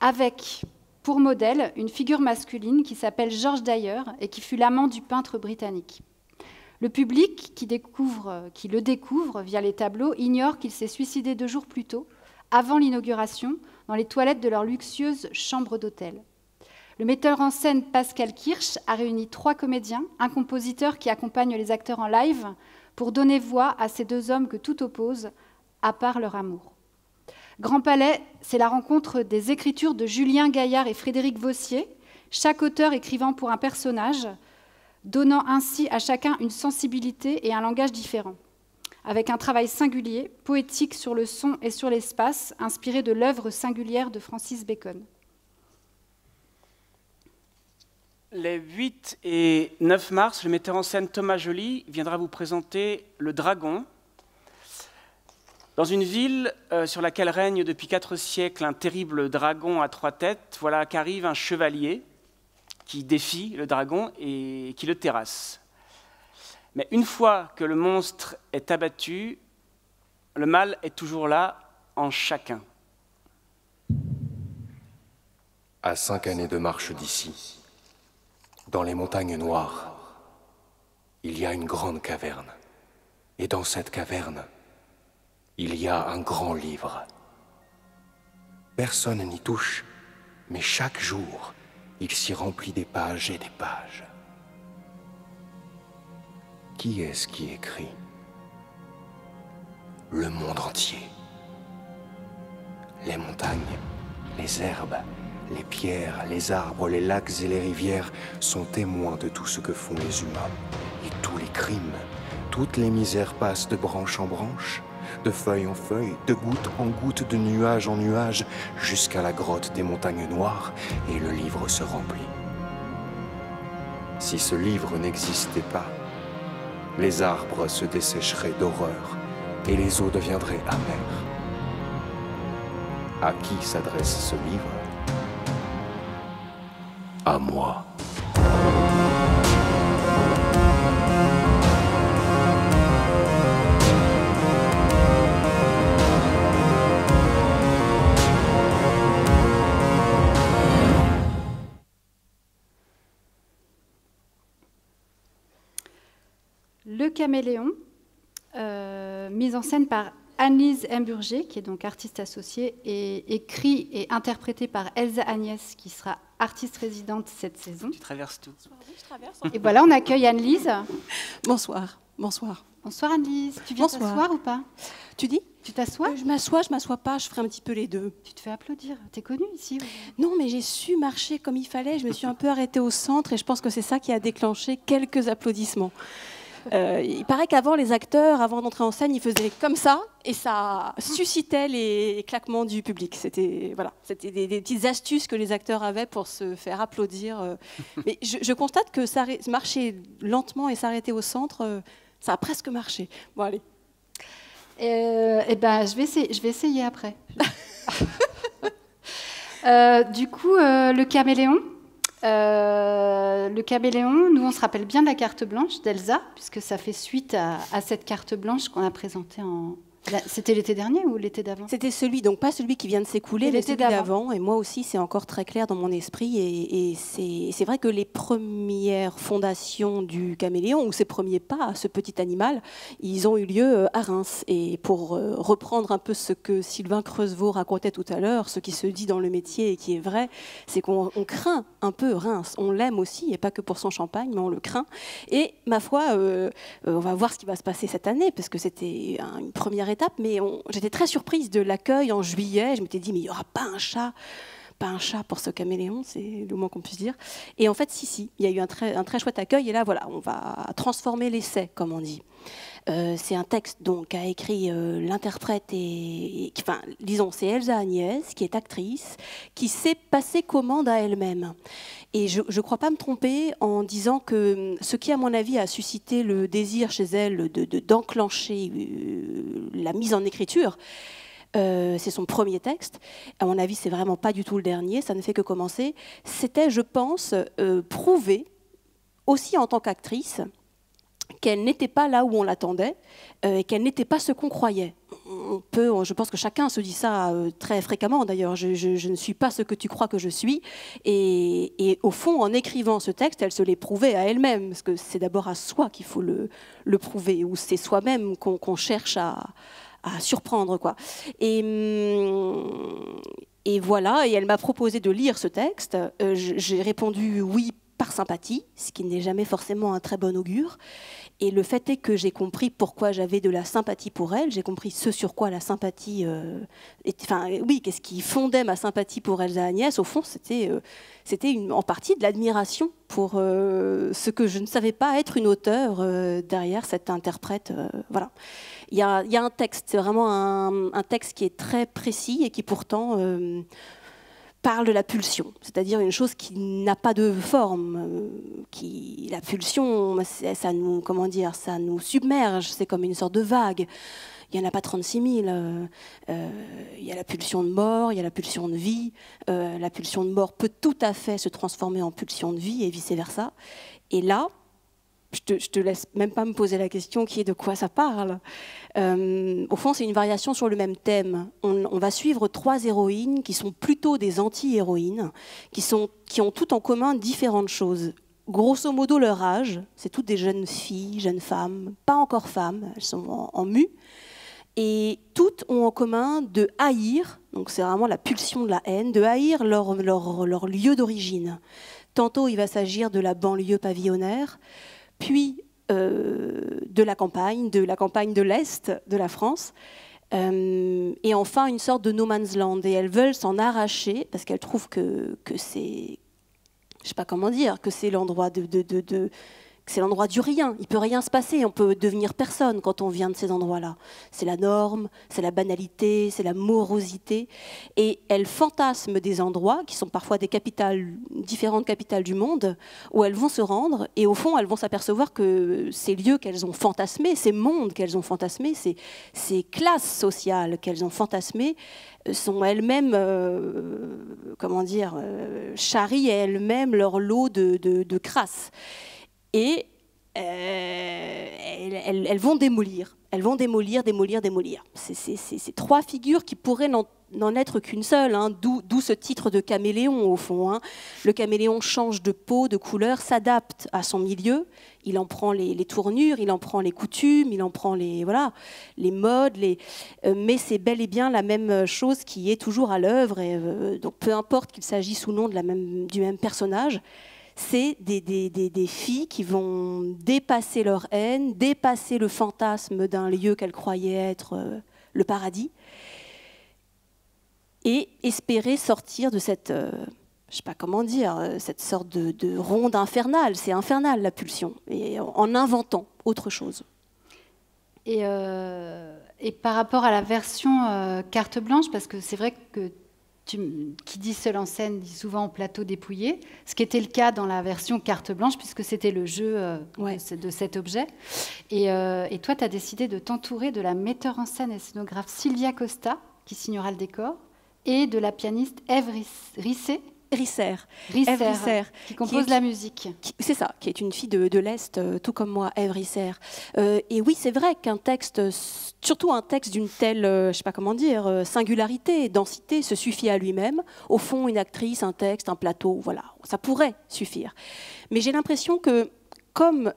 A: avec pour modèle une figure masculine qui s'appelle George Dyer et qui fut l'amant du peintre britannique. Le public qui le découvre via les tableaux ignore qu'il s'est suicidé 2 jours plus tôt, avant l'inauguration, dans les toilettes de leur luxueuse chambre d'hôtel. Le metteur en scène Pascal Kirsch a réuni 3 comédiens, un compositeur qui accompagne les acteurs en live, pour donner voix à ces 2 hommes que tout oppose, à part leur amour. Grand Palais, c'est la rencontre des écritures de Julien Gaillard et Frédéric Vossier, chaque auteur écrivant pour un personnage, donnant ainsi à chacun une sensibilité et un langage différent, avec un travail singulier, poétique sur le son et sur l'espace, inspiré de l'œuvre singulière de Francis Bacon.
B: Les 8 et 9 mars, le metteur en scène Thomas Joly viendra vous présenter Le Dragon. Dans une ville sur laquelle règne depuis 4 siècles un terrible dragon à 3 têtes, voilà qu'arrive un chevalier qui défie le dragon et qui le terrasse. Mais une fois que le monstre est abattu, le mal est toujours là en chacun.
I: À 5 années de marche d'ici, dans les montagnes noires, il y a une grande caverne. Et dans cette caverne, il y a un grand livre. Personne n'y touche, mais chaque jour, il s'y remplit des pages et des pages. Qui est-ce qui écrit? Le monde entier. Les montagnes, les herbes, les pierres, les arbres, les lacs et les rivières sont témoins de tout ce que font les humains. Et tous les crimes, toutes les misères passent de branche en branche, de feuille en feuille, de goutte en goutte, de nuage en nuage, jusqu'à la grotte des montagnes noires, et le livre se remplit. Si ce livre n'existait pas, les arbres se dessécheraient d'horreur, et les eaux deviendraient amères. À qui s'adresse ce livre? À moi.
A: Le Caméléon, mise en scène par Anne-Lise Imburger, qui est donc artiste associée, et écrit et interprété par Elsa Agnès, qui sera artiste résidente cette saison.
B: Tu traverses tout.
A: Je traverse. Et voilà, on accueille Anne-Lise.
J: Bonsoir. Bonsoir.
A: Bonsoir Anne-Lise. Tu viens t'asseoir ou pas?
J: Tu dis?
A: Tu t'assois?
C: Je m'assois pas, je ferai un petit peu les deux.
A: Tu te fais applaudir, t'es connue ici?
C: Non, mais j'ai su marcher comme il fallait, je me suis un peu arrêtée au centre et je pense que c'est ça qui a déclenché quelques applaudissements. Il paraît qu'avant, les acteurs, avant d'entrer en scène, ils faisaient comme ça et ça suscitait les claquements du public. C'était des petites astuces que les acteurs avaient pour se faire applaudir. Mais je constate que marcher lentement et s'arrêter au centre, ça a presque marché. Bon, allez.
A: Je vais essayer après. Du coup, le caméléon. Nous, on se rappelle bien de la carte blanche d'Elsa, puisque ça fait suite à cette carte blanche qu'on a présentée en... C'était l'été dernier ou l'été d'avant?
C: C'était celui, donc pas celui qui vient de s'écouler, mais celui d'avant. Et moi aussi, c'est encore très clair dans mon esprit. Et c'est vrai que les premières fondations du caméléon, ou ses premiers pas à ce petit animal, ils ont eu lieu à Reims. Et pour reprendre un peu ce que Sylvain Creusevaux racontait tout à l'heure, ce qui se dit dans le métier et qui est vrai, c'est qu'on craint un peu Reims. On l'aime aussi, et pas que pour son champagne, mais on le craint. Et ma foi, on va voir ce qui va se passer cette année, parce que c'était une première étape, mais j'étais très surprise de l'accueil en juillet. Je m'étais dit, mais il n'y aura pas un chat pour ce caméléon, c'est le moins qu'on puisse dire. Et en fait, si, il y a eu un très chouette accueil. Et là, voilà, on va transformer l'essai, comme on dit. C'est un texte donc qu'a écrit l'interprète disons, c'est Elsa Agnès, qui est actrice, qui s'est passée commande à elle-même. Et je ne crois pas me tromper en disant que ce qui, à mon avis, a suscité le désir chez elle d'enclencher la mise en écriture, c'est son premier texte. À mon avis, c'est vraiment pas du tout le dernier, ça ne fait que commencer. C'était, je pense, prouver, aussi en tant qu'actrice, qu'elle n'était pas là où on l'attendait, et qu'elle n'était pas ce qu'on croyait. Je pense que chacun se dit ça très fréquemment d'ailleurs, je ne suis pas ce que tu crois que je suis, et au fond, en écrivant ce texte, elle se l'est prouvé à elle-même, parce que c'est d'abord à soi qu'il faut le prouver, ou c'est soi-même qu'on cherche à surprendre, quoi. Et voilà, et elle m'a proposé de lire ce texte, j'ai répondu oui par sympathie, ce qui n'est jamais forcément un très bon augure. Et le fait est que j'ai compris pourquoi j'avais de la sympathie pour elle, j'ai compris ce sur quoi la sympathie... qu'est-ce qui fondait ma sympathie pour Elsa Agnès. Au fond, c'était en partie de l'admiration pour ce que je ne savais pas être une auteure derrière cette interprète. Voilà. Il y a un texte, c'est vraiment un texte qui est très précis et qui pourtant... parle de la pulsion, c'est-à-dire une chose qui n'a pas de forme. La pulsion, ça nous submerge, c'est comme une sorte de vague. Il n'y en a pas 36 000. Il y a la pulsion de mort, il y a la pulsion de vie. La pulsion de mort peut tout à fait se transformer en pulsion de vie et vice-versa. Et là, je te laisse même pas me poser la question qui est de quoi ça parle. Au fond, c'est une variation sur le même thème. On va suivre 3 héroïnes qui sont plutôt des anti-héroïnes, qui ont tout en commun différentes choses. Grosso modo, leur âge, c'est toutes des jeunes filles, jeunes femmes, pas encore femmes, elles sont en mue, et toutes ont en commun de haïr, donc c'est vraiment la pulsion de la haine, de haïr leur lieu d'origine. Tantôt, il va s'agir de la banlieue pavillonnaire, puis de la campagne de l'Est de la France, et enfin une sorte de no man's land. Et elles veulent s'en arracher parce qu'elles trouvent que c'est, je sais pas comment dire, que c'est l'endroit c'est l'endroit du rien. Il peut rien se passer, on peut devenir personne quand on vient de ces endroits-là. C'est la norme, c'est la banalité, c'est la morosité. Et elles fantasment des endroits qui sont parfois des différentes capitales du monde, où elles vont se rendre, et au fond, elles vont s'apercevoir que ces lieux qu'elles ont fantasmés, ces mondes qu'elles ont fantasmés, ces classes sociales qu'elles ont fantasmées, sont elles-mêmes, charrient elles-mêmes leur lot de crasse. Et elles vont démolir. Elles vont démolir. C'est 3 figures qui pourraient n'en être qu'une seule, hein, d'où ce titre de caméléon au fond. Hein. Le caméléon change de peau, de couleur, s'adapte à son milieu. Il en prend les tournures, il en prend les coutumes, il en prend les modes. Mais c'est bel et bien la même chose qui est toujours à l'œuvre. Donc peu importe qu'il s'agisse ou non du même personnage. C'est des filles qui vont dépasser leur haine, dépasser le fantasme d'un lieu qu'elles croyaient être le paradis, et espérer sortir de cette, je ne sais pas comment dire, cette sorte de ronde infernale. C'est infernal la pulsion, et en inventant autre chose.
A: Et par rapport à la version carte blanche, parce que c'est vrai que qui dit seul en scène dit souvent au plateau dépouillé, ce qui était le cas dans la version carte blanche, puisque c'était le jeu de cet objet. Et toi, tu as décidé de t'entourer de la metteur en scène et scénographe Sylvia Costa, qui signera le décor, et de la pianiste Ève Risser, qui compose la musique.
C: C'est ça, qui est une fille de l'Est, tout comme moi, Ève Risser. Et oui, c'est vrai qu'un texte, surtout un texte d'une telle, je ne sais pas comment dire, singularité, densité, se suffit à lui-même. Au fond, une actrice, un texte, un plateau, voilà, ça pourrait suffire. Mais j'ai l'impression que, comme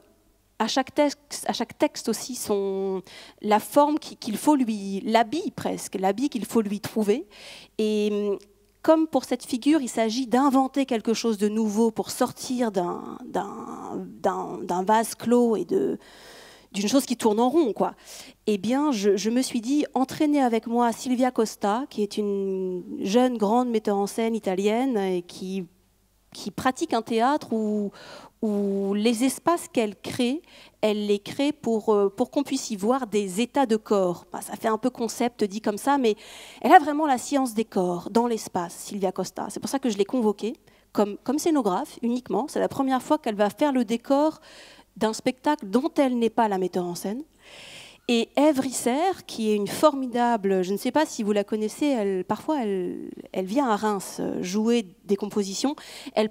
C: à chaque texte aussi, la forme qu'il faut lui, l'habit presque, l'habit qu'il faut lui trouver. Et comme pour cette figure, il s'agit d'inventer quelque chose de nouveau pour sortir d'un vase clos et d'une chose qui tourne en rond, quoi. Eh bien, je me suis dit, entraîner avec moi Sylvia Costa, qui est une jeune grande metteur en scène italienne et qui pratique un théâtre où les espaces qu'elle crée, elle les crée pour qu'on puisse y voir des états de corps. Ça fait un peu concept dit comme ça, mais elle a vraiment la science des corps dans l'espace, Sylvia Costa. C'est pour ça que je l'ai convoquée comme scénographe uniquement. C'est la première fois qu'elle va faire le décor d'un spectacle dont elle n'est pas la metteur en scène. Et Ève Risser, qui est une formidable, je ne sais pas si vous la connaissez, parfois elle vient à Reims jouer des compositions. Elle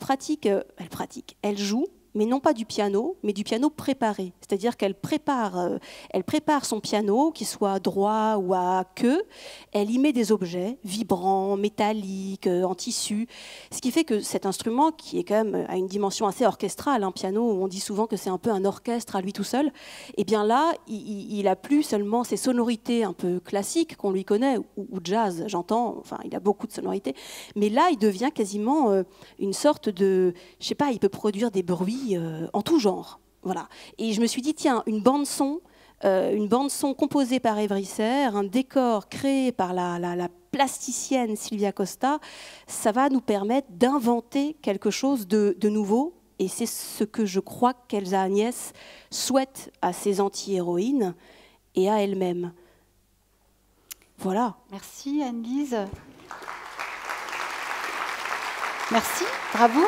C: joue, mais non pas du piano, mais du piano préparé. C'est-à-dire qu'elle prépare son piano, qu'il soit droit ou à queue. Elle y met des objets vibrants, métalliques, en tissu. Ce qui fait que cet instrument, qui est quand même à une dimension assez orchestrale, un piano, on dit souvent que c'est un peu un orchestre à lui tout seul, et bien là, il a plus seulement ces sonorités un peu classiques qu'on lui connaît, ou jazz, j'entends, enfin, il a beaucoup de sonorités, mais là, il devient quasiment une sorte de, je sais pas, il peut produire des bruits en tout genre, voilà. Et je me suis dit, tiens, une bande son composée par Ève Risser, un décor créé par la plasticienne Sylvia Costa, ça va nous permettre d'inventer quelque chose de nouveau. Et c'est ce que je crois qu'Elsa Agnès souhaite à ses anti-héroïnes et à elle-même. Voilà.
A: Merci Anne-Lise. Merci, bravo.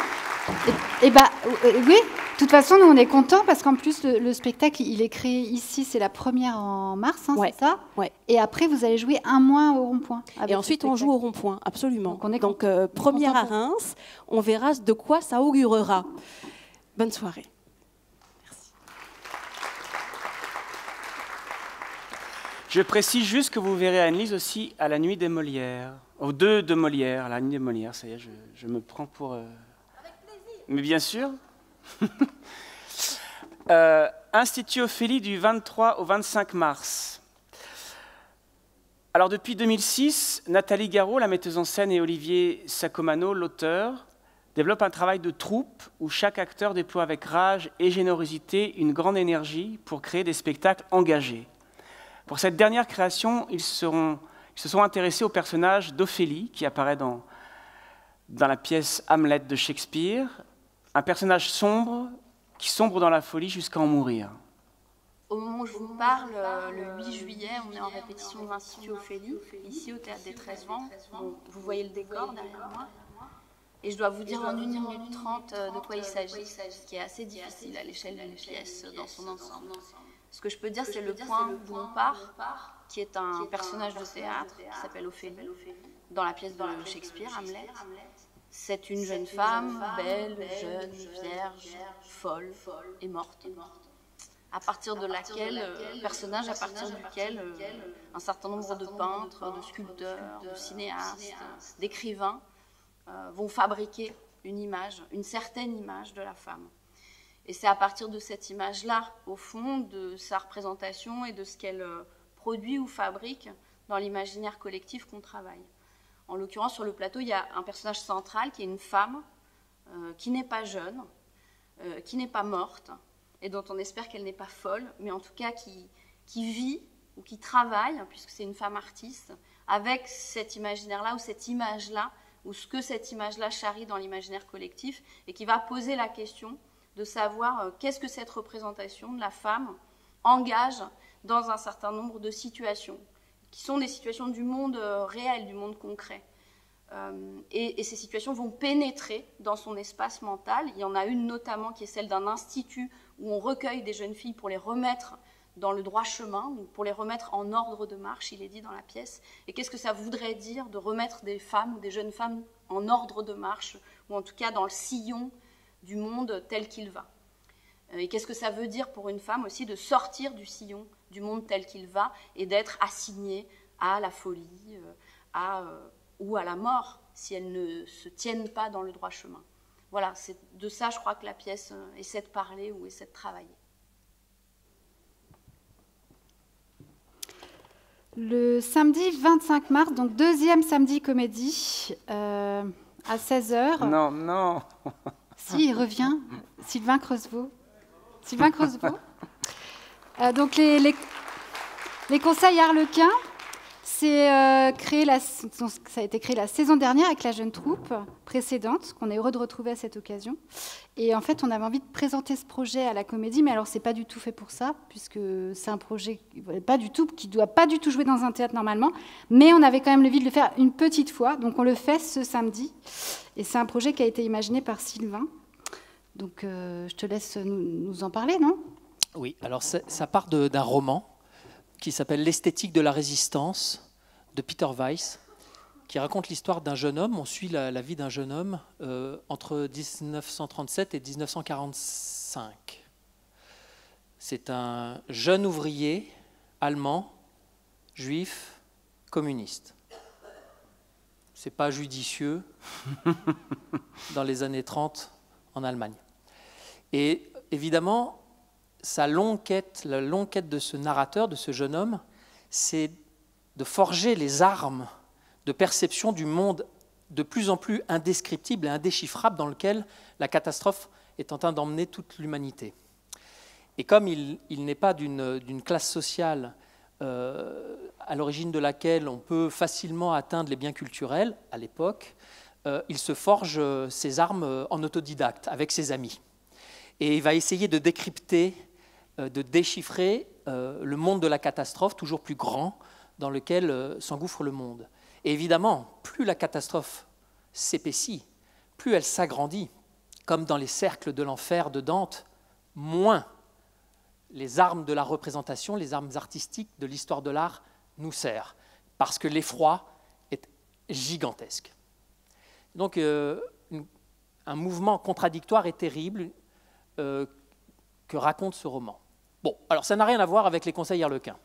A: Oui, de toute façon, nous on est contents parce qu'en plus le spectacle il est créé ici, c'est la première en mars, c'est ça ?
C: Ouais.
A: Et après vous allez jouer un mois au Rond-Point.
C: Et ensuite on joue au Rond-Point, absolument. Donc première à Reims, on verra de quoi ça augurera. Bonne soirée. Merci.
B: Je précise juste que vous verrez Anne-Lise aussi à la Nuit des Molières, aux deux de Molière, à la Nuit des Molières, ça y est, je me prends pour... Avec plaisir. Mais bien sûr. Institut Ophélie du 23 au 25 mars. Alors depuis 2006, Nathalie Garot, la metteuse en scène, et Olivier Sacomano, l'auteur, développent un travail de troupe où chaque acteur déploie avec rage et générosité une grande énergie pour créer des spectacles engagés. Pour cette dernière création, ils se sont intéressés au personnage d'Ophélie qui apparaît dans la pièce Hamlet de Shakespeare, un personnage sombre qui sombre dans la folie jusqu'à en mourir.
J: Au moment où je vous parle, le 8 juillet, on est en répétition de l'Institut Ophélie, ici au Théâtre des 13 Vents. Bon, vous voyez le décor derrière moi. Et je dois vous dire en 1 minute 30 de quoi il s'agit, ce qui est assez difficile à l'échelle d'une pièce dans son ensemble. Ce que je peux dire, c'est le point d'où on part, qui est un personnage de théâtre qui s'appelle Ophélie, dans la pièce de Shakespeare, Hamlet. C'est une jeune femme, belle, jeune, vierge, folle et morte. À partir de laquelle, personnage à partir duquel un certain nombre de peintres, de sculpteurs, de cinéastes, d'écrivains vont fabriquer une image, une certaine image de la femme. Et c'est à partir de cette image-là, au fond, de sa représentation et de ce qu'elle produit ou fabrique dans l'imaginaire collectif qu'on travaille. En l'occurrence, sur le plateau, il y a un personnage central qui est une femme qui n'est pas jeune, qui n'est pas morte, et dont on espère qu'elle n'est pas folle, mais en tout cas qui vit ou qui travaille, puisque c'est une femme artiste, avec cet imaginaire-là ou cette image-là, ou ce que cette image-là charrie dans l'imaginaire collectif, et qui va poser la question de savoir qu'est-ce que cette représentation de la femme engage dans un certain nombre de situations, qui sont des situations du monde réel, du monde concret. Et ces situations vont pénétrer dans son espace mental. Il y en a une notamment qui est celle d'un institut où on recueille des jeunes filles pour les remettre dans le droit chemin, ou pour les remettre en ordre de marche, il est dit dans la pièce. Et qu'est-ce que ça voudrait dire de remettre des femmes ou des jeunes femmes en ordre de marche, ou en tout cas dans le sillon du monde tel qu'il va. Et qu'est-ce que ça veut dire pour une femme aussi de sortir du sillon du monde tel qu'il va et d'être assignée à la folie ou à la mort si elles ne se tiennent pas dans le droit chemin. Voilà, c'est de ça, je crois, que la pièce essaie de parler ou essaie de travailler.
A: Le samedi 25 mars, donc deuxième samedi comédie, à 16h.
B: Non, non.
A: Si, il revient. Sylvain Creusevaux. Sylvain Creusevaux. Donc les conseils Harlequin, ça a été créé la saison dernière avec la jeune troupe précédente, qu'on est heureux de retrouver à cette occasion. Et en fait, on avait envie de présenter ce projet à la comédie, mais alors c'est pas du tout fait pour ça, puisque c'est un projet qui ne doit pas du tout jouer dans un théâtre normalement, mais on avait quand même envie de le faire une petite fois, donc on le fait ce samedi. Et c'est un projet qui a été imaginé par Sylvain. Donc je te laisse nous en parler, non ?
N: Oui, alors ça part d'un roman qui s'appelle L'esthétique de la résistance de Peter Weiss, qui raconte l'histoire d'un jeune homme. On suit la vie d'un jeune homme entre 1937 et 1945. C'est un jeune ouvrier allemand, juif, communiste. C'est pas judicieux dans les années 30 en Allemagne. Et évidemment, la longue quête de ce narrateur, de ce jeune homme, c'est de forger les armes de perception du monde de plus en plus indescriptible et indéchiffrable dans lequel la catastrophe est en train d'emmener toute l'humanité. Et comme il n'est pas d'une classe sociale à l'origine de laquelle on peut facilement atteindre les biens culturels, à l'époque, il se forge ses armes en autodidacte, avec ses amis. Et il va essayer de décrypter, de déchiffrer le monde de la catastrophe, toujours plus grand, dans lequel s'engouffre le monde. Et évidemment, plus la catastrophe s'épaissit, plus elle s'agrandit, comme dans les cercles de l'enfer de Dante, moins les armes de la représentation, les armes artistiques de l'histoire de l'art nous servent, parce que l'effroi est gigantesque. Donc un mouvement contradictoire et terrible que raconte ce roman. Bon, alors ça n'a rien à voir avec les conseils Harlequin.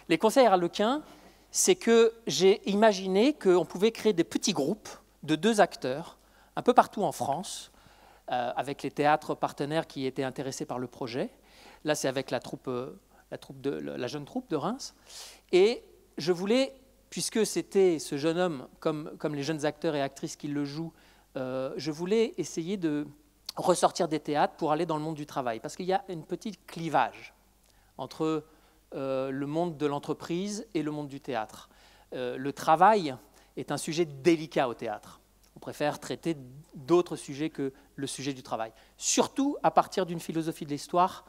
N: Les conseils Harlequin, c'est que j'ai imaginé qu'on pouvait créer des petits groupes de 2 acteurs, un peu partout en France, avec les théâtres partenaires qui étaient intéressés par le projet. Là, c'est avec la jeune troupe de Reims. Et je voulais, puisque c'était ce jeune homme, comme les jeunes acteurs et actrices qui le jouent, je voulais essayer de ressortir des théâtres pour aller dans le monde du travail. Parce qu'il y a une petite clivage entre le monde de l'entreprise et le monde du théâtre. Le travail est un sujet délicat au théâtre. On préfère traiter d'autres sujets que le sujet du travail. Surtout à partir d'une philosophie de l'histoire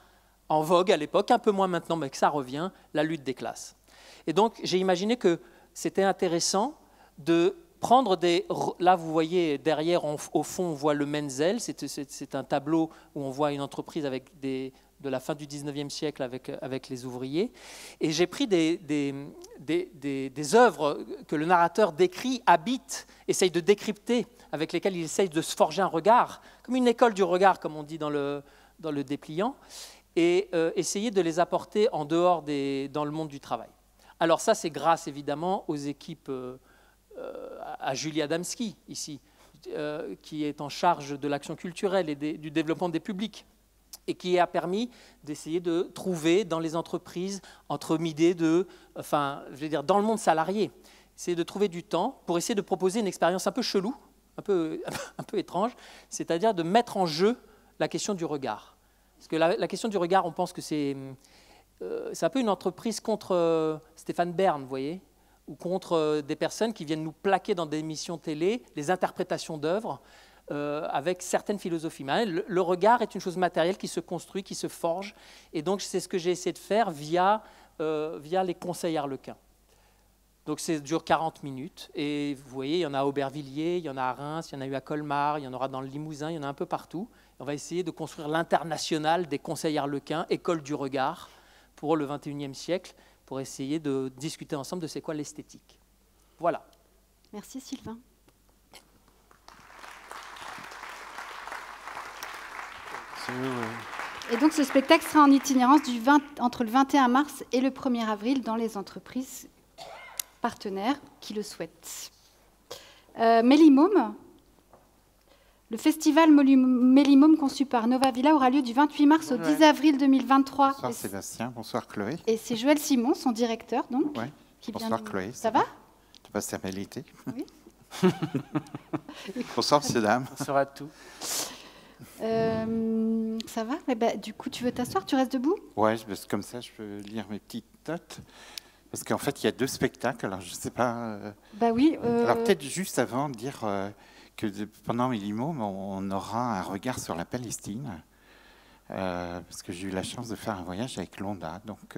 N: en vogue à l'époque, un peu moins maintenant, mais que ça revient, la lutte des classes. Et donc, j'ai imaginé que c'était intéressant de prendre des... Là, vous voyez, derrière, au fond, on voit le Menzel. C'est un tableau où on voit une entreprise avec de la fin du 19e siècle avec les ouvriers. Et j'ai pris des œuvres que le narrateur décrit, habite, essaye de décrypter, avec lesquelles il essaye de se forger un regard, comme une école du regard, comme on dit dans le dépliant, et essayer de les apporter en dehors dans le monde du travail. Alors ça, c'est grâce évidemment aux équipes, à Julie Adamski, ici, qui est en charge de l'action culturelle et du développement des publics, et qui a permis d'essayer de trouver dans les entreprises, entre midi et deux, enfin, je veux dire, dans le monde salarié, essayer de trouver du temps pour essayer de proposer une expérience un peu chelou, un peu étrange, c'est-à-dire de mettre en jeu la question du regard. Parce que la question du regard, on pense que c'est c'est un peu une entreprise contre Stéphane Bern, vous voyez, ou contre des personnes qui viennent nous plaquer dans des émissions télé les interprétations d'œuvres avec certaines philosophies. Mais le regard est une chose matérielle qui se construit, qui se forge, et donc c'est ce que j'ai essayé de faire via les conseils Arlequin. Donc ça dure 40 minutes, et vous voyez, il y en a à Aubervilliers, il y en a à Reims, il y en a eu à Colmar, il y en aura dans le Limousin, il y en a un peu partout. On va essayer de construire l'international des conseils Arlequin, école du regard, pour le XXIe siècle, pour essayer de discuter ensemble de c'est quoi l'esthétique. Voilà.
A: Merci Sylvain. Et donc ce spectacle sera en itinérance entre le 21 mars et le 1er avril dans les entreprises partenaires qui le souhaitent. Mélimôme. Le festival Mélimôme conçu par Nova Villa aura lieu du 28 mars au 10 avril 2023.
K: Bonsoir Sébastien, bonsoir Chloé.
A: Et c'est Joël Simon, son directeur, donc.
K: Ouais.
A: Qui
K: bonsoir
A: vient
K: Chloé.
A: Ça va?
K: Tu passes ta qualité.
A: Oui.
K: Bonsoir messieurs, dames.
B: Bonsoir à tous.
A: Ça va? Mais bah, du coup, tu veux t'asseoir? Tu restes debout?
K: Ouais, parce que comme ça, je peux lire mes petites notes. Parce qu'en fait, il y a 2 spectacles, alors je ne sais pas...
A: Bah oui.
K: Alors peut-être juste avant de dire que pendant Mélimôme, on aura un regard sur la Palestine. Parce que j'ai eu la chance de faire un voyage avec l'ONDA. Donc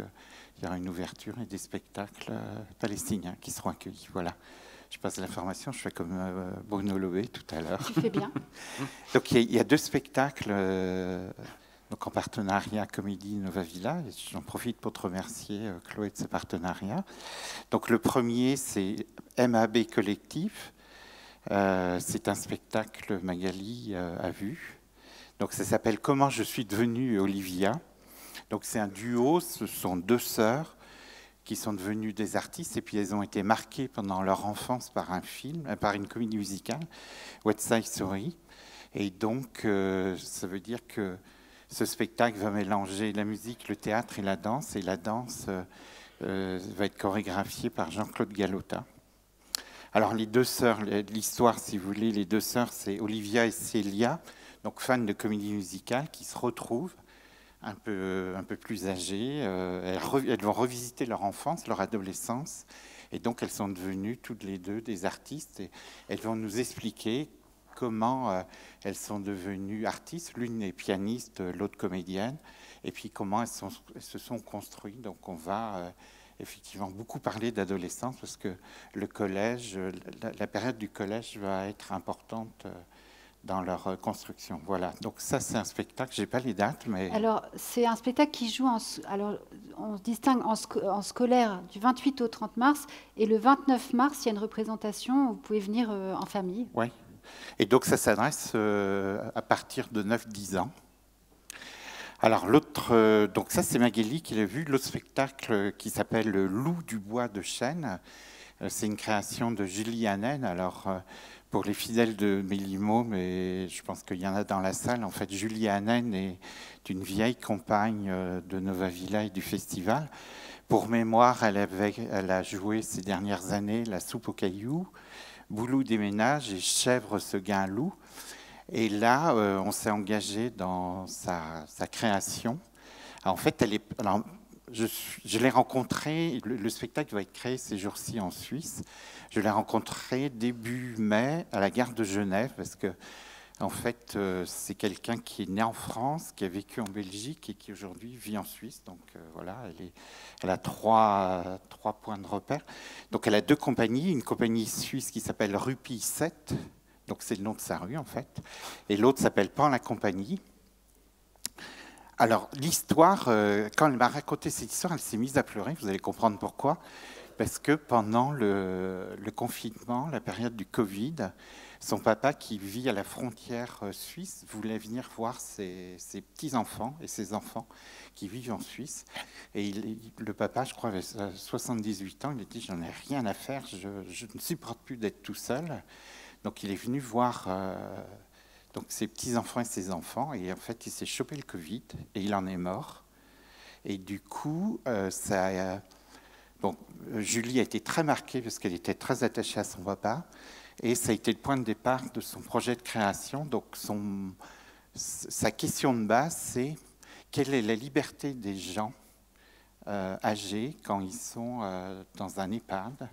K: il y aura une ouverture et des spectacles palestiniens qui seront accueillis. Voilà. Je passe l'information, je fais comme Bruno Lobé tout à l'heure.
A: Tu fais bien.
K: Donc il y a 2 spectacles donc en partenariat Comédie Nova Villa. J'en profite pour te remercier Chloé de ce partenariat. Donc le premier, c'est MAB Collectif. C'est un spectacle Magali a vu. Donc ça s'appelle Comment je suis devenue Olivia. Donc c'est un duo, ce sont 2 sœurs qui sont devenues des artistes et puis elles ont été marquées pendant leur enfance par un film, par une comédie musicale, West Side Story. Et donc ça veut dire que ce spectacle va mélanger la musique, le théâtre et la danse. Et la danse va être chorégraphiée par Jean-Claude Galota. Alors les 2 sœurs, l'histoire si vous voulez, les 2 sœurs c'est Olivia et Célia, donc fans de comédie musicale qui se retrouvent un peu plus âgées. Elles vont revisiter leur enfance, leur adolescence, et donc elles sont devenues toutes les 2 des artistes. Et elles vont nous expliquer comment elles sont devenues artistes. L'une est pianiste, l'autre comédienne, et puis comment elles se sont construites. Donc on va effectivement beaucoup parler d'adolescence parce que le collège, la période du collège va être importante dans leur construction. Voilà, donc ça c'est un spectacle, je n'ai pas les dates, mais... Alors
A: c'est un spectacle qui joue, alors on se distingue en scolaire du 28 au 30 mars, et le 29 mars, il y a une représentation, vous pouvez venir en famille.
K: Oui, et donc ça s'adresse à partir de 9-10 ans. Alors l'autre, donc ça c'est Magali qui l'a vu, l'autre spectacle qui s'appelle Le Loup du bois de chêne, c'est une création de Julie Hanen. Alors pour les fidèles de Mélimôme, et je pense qu'il y en a dans la salle, en fait Julie Hanen est une vieille compagne de Nova Villa et du festival. Pour mémoire, elle a joué ces dernières années La soupe aux cailloux, Boulou déménage et Chèvre se gain un loup. Et là, on s'est engagé dans sa création. Alors, en fait, je l'ai rencontrée, le spectacle va être créé ces jours-ci en Suisse. Je l'ai rencontrée début mai à la gare de Genève, parce que, en fait, c'est quelqu'un qui est né en France, qui a vécu en Belgique et qui aujourd'hui vit en Suisse. Donc voilà, elle a trois points de repère. Donc elle a 2 compagnies, une compagnie suisse qui s'appelle Rupi 7, donc c'est le nom de sa rue en fait, et l'autre s'appelle Pan la compagnie. Alors l'histoire, quand elle m'a raconté cette histoire, elle s'est mise à pleurer, vous allez comprendre pourquoi, parce que pendant le confinement, la période du Covid, son papa qui vit à la frontière suisse voulait venir voir ses petits-enfants et ses enfants qui vivent en Suisse. Et le papa, je crois, avait 78 ans, il a dit « j'en ai rien à faire, je ne supporte plus d'être tout seul ». Donc il est venu voir donc ses petits-enfants et ses enfants, et en fait il s'est chopé le Covid et il en est mort. Et du coup, Julie a été très marquée parce qu'elle était très attachée à son papa, et ça a été le point de départ de son projet de création. Donc sa question de base, c'est quelle est la liberté des gens âgés quand ils sont dans un EHPAD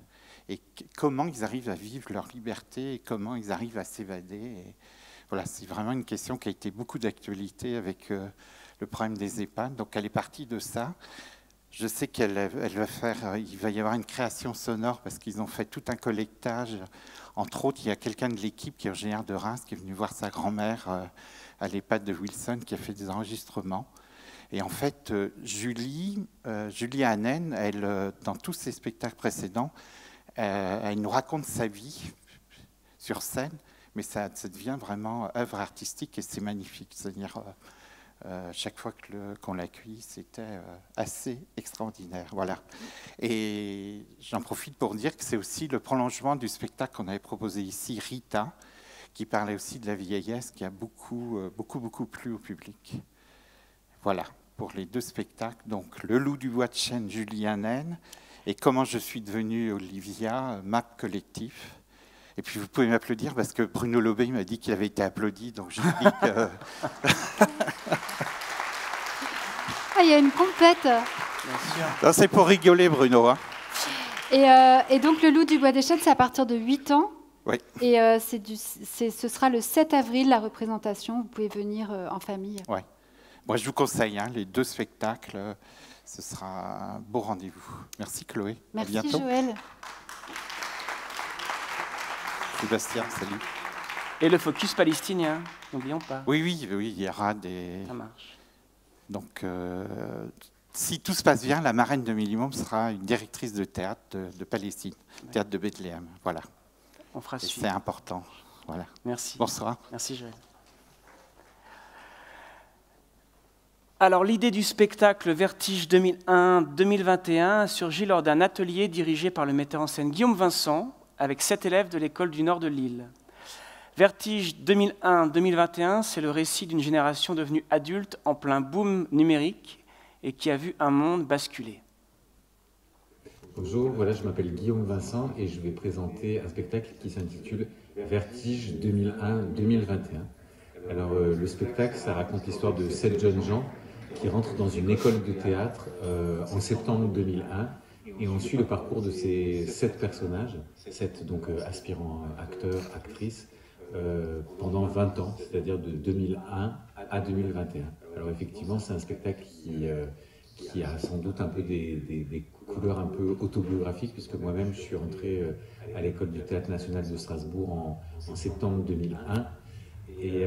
K: et comment ils arrivent à vivre leur liberté et comment ils arrivent à s'évader. Et voilà, c'est vraiment une question qui a été beaucoup d'actualité avec le problème des EHPAD. Donc elle est partie de ça. Je sais qu'elle va faire, il va y avoir une création sonore parce qu'ils ont fait tout un collectage. Entre autres, il y a quelqu'un de l'équipe qui est originaire de Reims qui est venu voir sa grand-mère à l'EHPAD de Wilson qui a fait des enregistrements. Et en fait, Julie Hanen, elle, dans tous ses spectacles précédents, elle nous raconte sa vie sur scène, mais ça devient vraiment œuvre artistique et c'est magnifique. C'est-à-dire, chaque fois qu'on l'accueille, c'était assez extraordinaire. Voilà. Et j'en profite pour dire que c'est aussi le prolongement du spectacle qu'on avait proposé ici, Rita, qui parlait aussi de la vieillesse, qui a beaucoup plu au public. Voilà, pour les deux spectacles. Donc, Le Loup du Bois de Chêne, Julie Hanen, et Comment je suis devenue Olivia, Map Collectif. Et puis, vous pouvez m'applaudir parce que Bruno Lobé m'a dit qu'il avait été applaudi, donc je dis que...
A: Ah, il y a une compète.
K: C'est pour rigoler, Bruno. Hein.
A: Et donc, Le Loup du Bois des Chênes, c'est à partir de 8 ans.
K: Oui.
A: Et ce sera le 7 avril, la représentation. Vous pouvez venir en famille.
K: Oui. Moi, je vous conseille les deux spectacles. Ce sera un beau rendez-vous. Merci, Chloé.
A: Merci,
K: à bientôt.
A: Joël.
K: Sébastien, salut.
B: Et le focus palestinien, n'oublions pas.
K: Oui, il y aura des...
B: Ça marche.
K: Donc, si tout se passe bien, la marraine de Minimum sera une directrice de théâtre de Palestine, théâtre de Bethléem. Voilà.
B: On fera suivre.
K: C'est important. Voilà.
B: Merci.
K: Bonsoir.
B: Merci, Joël. Alors, l'idée du spectacle Vertige 2001-2021 surgit lors d'un atelier dirigé par le metteur en scène Guillaume Vincent, avec 7 élèves de l'école du Nord de Lille. Vertige 2001-2021, c'est le récit d'une génération devenue adulte en plein boom numérique et qui a vu un monde basculer.
L: Bonjour, voilà, je m'appelle Guillaume Vincent et je vais présenter un spectacle qui s'intitule Vertige 2001-2021. Alors, le spectacle, ça raconte l'histoire de 7 jeunes gens qui rentrent dans une école de théâtre en septembre 2001. Et on suit le parcours de ces 7 personnages, 7 donc aspirants acteurs, actrices, pendant 20 ans, c'est-à-dire de 2001 à 2021. Alors effectivement, c'est un spectacle qui a sans doute un peu des couleurs un peu autobiographiques, puisque moi-même je suis rentré à l'école du Théâtre National de Strasbourg en septembre 2001. Et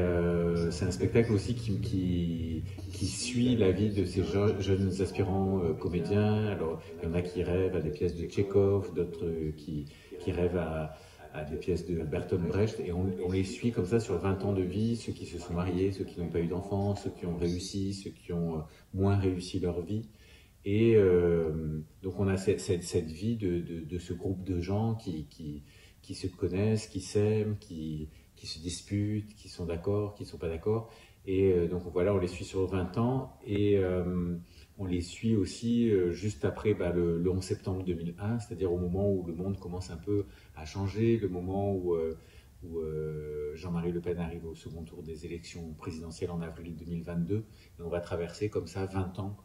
L: c'est un spectacle aussi qui suit la vie de ces jeunes aspirants comédiens. Alors, il y en a qui rêvent à des pièces de Tchekhov, d'autres qui rêvent à des pièces de Bertolt Brecht. Et on les suit comme ça sur 20 ans de vie, ceux qui se sont mariés, ceux qui n'ont pas eu d'enfants, ceux qui ont réussi, ceux qui ont moins réussi leur vie. Et donc, on a cette vie de ce groupe de gens qui se connaissent, qui s'aiment, qui se disputent, qui sont d'accord, qui ne sont pas d'accord. Et donc voilà, on les suit sur 20 ans et on les suit aussi juste après le 11 septembre 2001, c'est-à-dire au moment où le monde commence un peu à changer, le moment où Jean-Marie Le Pen arrive au second tour des élections présidentielles en avril 2022. Et on va traverser comme ça 20 ans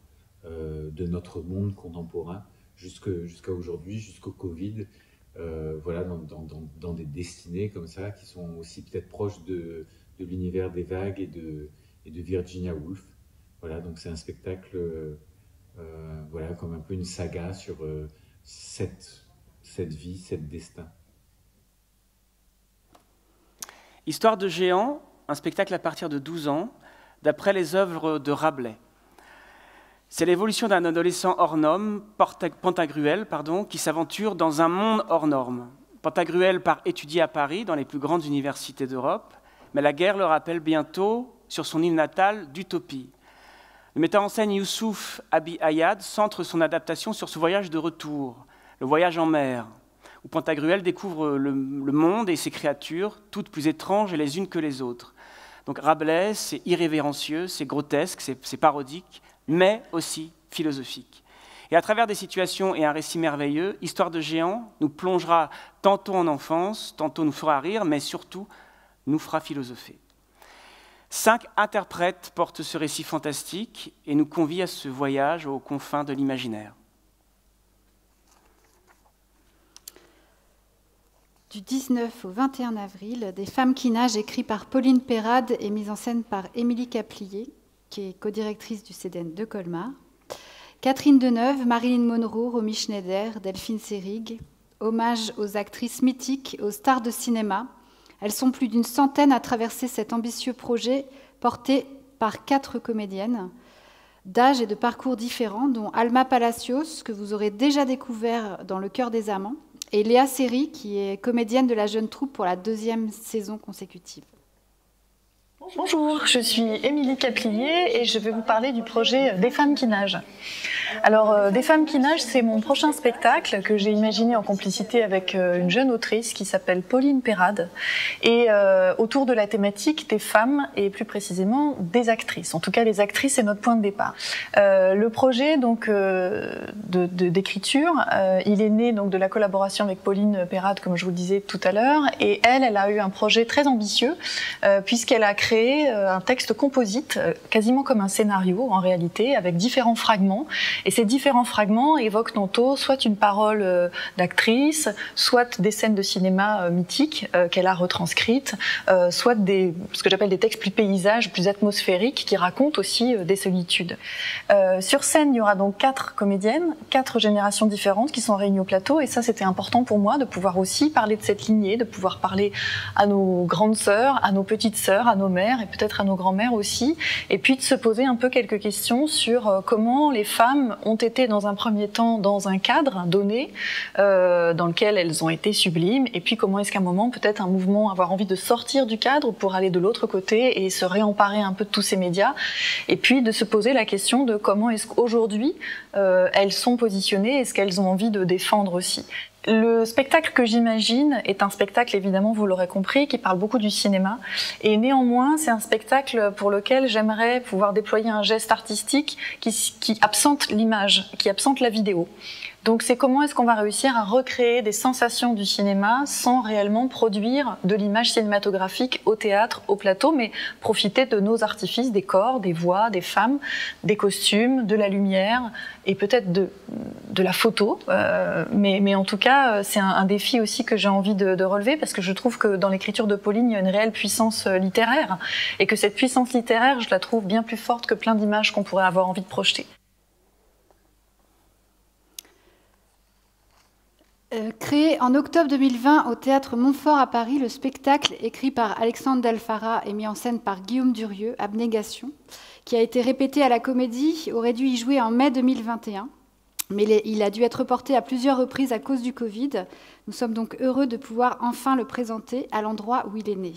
L: de notre monde contemporain jusqu'à aujourd'hui, jusqu'au Covid. Voilà, dans des destinées comme ça, qui sont aussi peut-être proches de l'univers des vagues et de Virginia Woolf. Voilà, donc c'est un spectacle, voilà, comme un peu une saga sur cette vie, cette destin.
B: Histoire de géant, un spectacle à partir de 12 ans, d'après les œuvres de Rabelais. C'est l'évolution d'un adolescent hors norme, Pantagruel, qui s'aventure dans un monde hors norme. Pantagruel part étudier à Paris, dans les plus grandes universités d'Europe, mais la guerre le rappelle bientôt sur son île natale d'Utopie. Le metteur en scène Youssouf Abi Ayad centre son adaptation sur ce voyage de retour, le voyage en mer, où Pantagruel découvre le monde et ses créatures, toutes plus étranges les unes que les autres. Donc Rabelais, c'est irrévérencieux, c'est grotesque, c'est parodique, mais aussi philosophique. Et à travers des situations et un récit merveilleux, Histoire de géant nous plongera tantôt en enfance, tantôt nous fera rire, mais surtout nous fera philosopher. 5 interprètes portent ce récit fantastique et nous convient à ce voyage aux confins de l'imaginaire.
A: Du 19 au 21 avril, Des femmes qui nagent, écrit par Pauline Perrade et mise en scène par Émilie Caplier, qui est codirectrice du CEDEN de Colmar. Catherine Deneuve, Marilyn Monroe, Romy Schneider, Delphine Seyrig. Hommage aux actrices mythiques, aux stars de cinéma. Elles sont plus d'une centaine à traverser cet ambitieux projet porté par 4 comédiennes d'âge et de parcours différents, dont Alma Palacios, que vous aurez déjà découvert dans Le Cœur des Amants, et Léa Seri, qui est comédienne de la jeune troupe pour la 2e saison consécutive.
M: Bonjour, je suis Émilie Caplier et je vais vous parler du projet Des femmes qui nagent. Alors, Des femmes qui nagent, c'est mon prochain spectacle que j'ai imaginé en complicité avec une jeune autrice qui s'appelle Pauline Perrade, et autour de la thématique des femmes et plus précisément des actrices. En tout cas, les actrices, c'est notre point de départ. Le projet donc d'écriture, il est né donc de la collaboration avec Pauline Perrade, comme je vous le disais tout à l'heure, et elle a eu un projet très ambitieux puisqu'elle a créé un texte composite, quasiment comme un scénario en réalité, avec différents fragments. Et ces différents fragments évoquent tantôt soit une parole d'actrice, soit des scènes de cinéma mythiques qu'elle a retranscrites, soit ce que j'appelle des textes plus paysages, plus atmosphériques, qui racontent aussi des solitudes. Sur scène, il y aura donc 4 comédiennes, 4 générations différentes qui sont réunies au plateau, et ça c'était important pour moi de pouvoir aussi parler de cette lignée, de pouvoir parler à nos grandes sœurs, à nos petites sœurs, à nos mères et peut-être à nos grands-mères aussi, et puis de se poser un peu quelques questions sur comment les femmes ont été dans un premier temps dans un cadre donné dans lequel elles ont été sublimes, et puis comment est-ce qu'à un moment peut-être un mouvement avoir envie de sortir du cadre pour aller de l'autre côté et se réemparer un peu de tous ces médias, et puis de se poser la question de comment est-ce qu'aujourd'hui elles sont positionnées et ce qu'elles ont envie de défendre aussi. Le spectacle que j'imagine est un spectacle, évidemment, vous l'aurez compris, qui parle beaucoup du cinéma. Et néanmoins, c'est un spectacle pour lequel j'aimerais pouvoir déployer un geste artistique qui absente l'image, qui absente la vidéo. Donc c'est comment est-ce qu'on va réussir à recréer des sensations du cinéma sans réellement produire de l'image cinématographique au théâtre, au plateau, mais profiter de nos artifices, des corps, des voix, des femmes, des costumes, de la lumière et peut-être de la photo. Mais en tout cas, c'est un défi aussi que j'ai envie de relever, parce que je trouve que dans l'écriture de Pauline, il y a une réelle puissance littéraire, et que cette puissance littéraire, je la trouve bien plus forte que plein d'images qu'on pourrait avoir envie de projeter.
A: Créé en octobre 2020 au Théâtre Montfort à Paris, le spectacle écrit par Alexandre Dalfara et mis en scène par Guillaume Durieux, Abnégation, qui a été répété à la Comédie, aurait dû y jouer en mai 2021, mais il a dû être reporté à plusieurs reprises à cause du Covid. Nous sommes donc heureux de pouvoir enfin le présenter à l'endroit où il est né.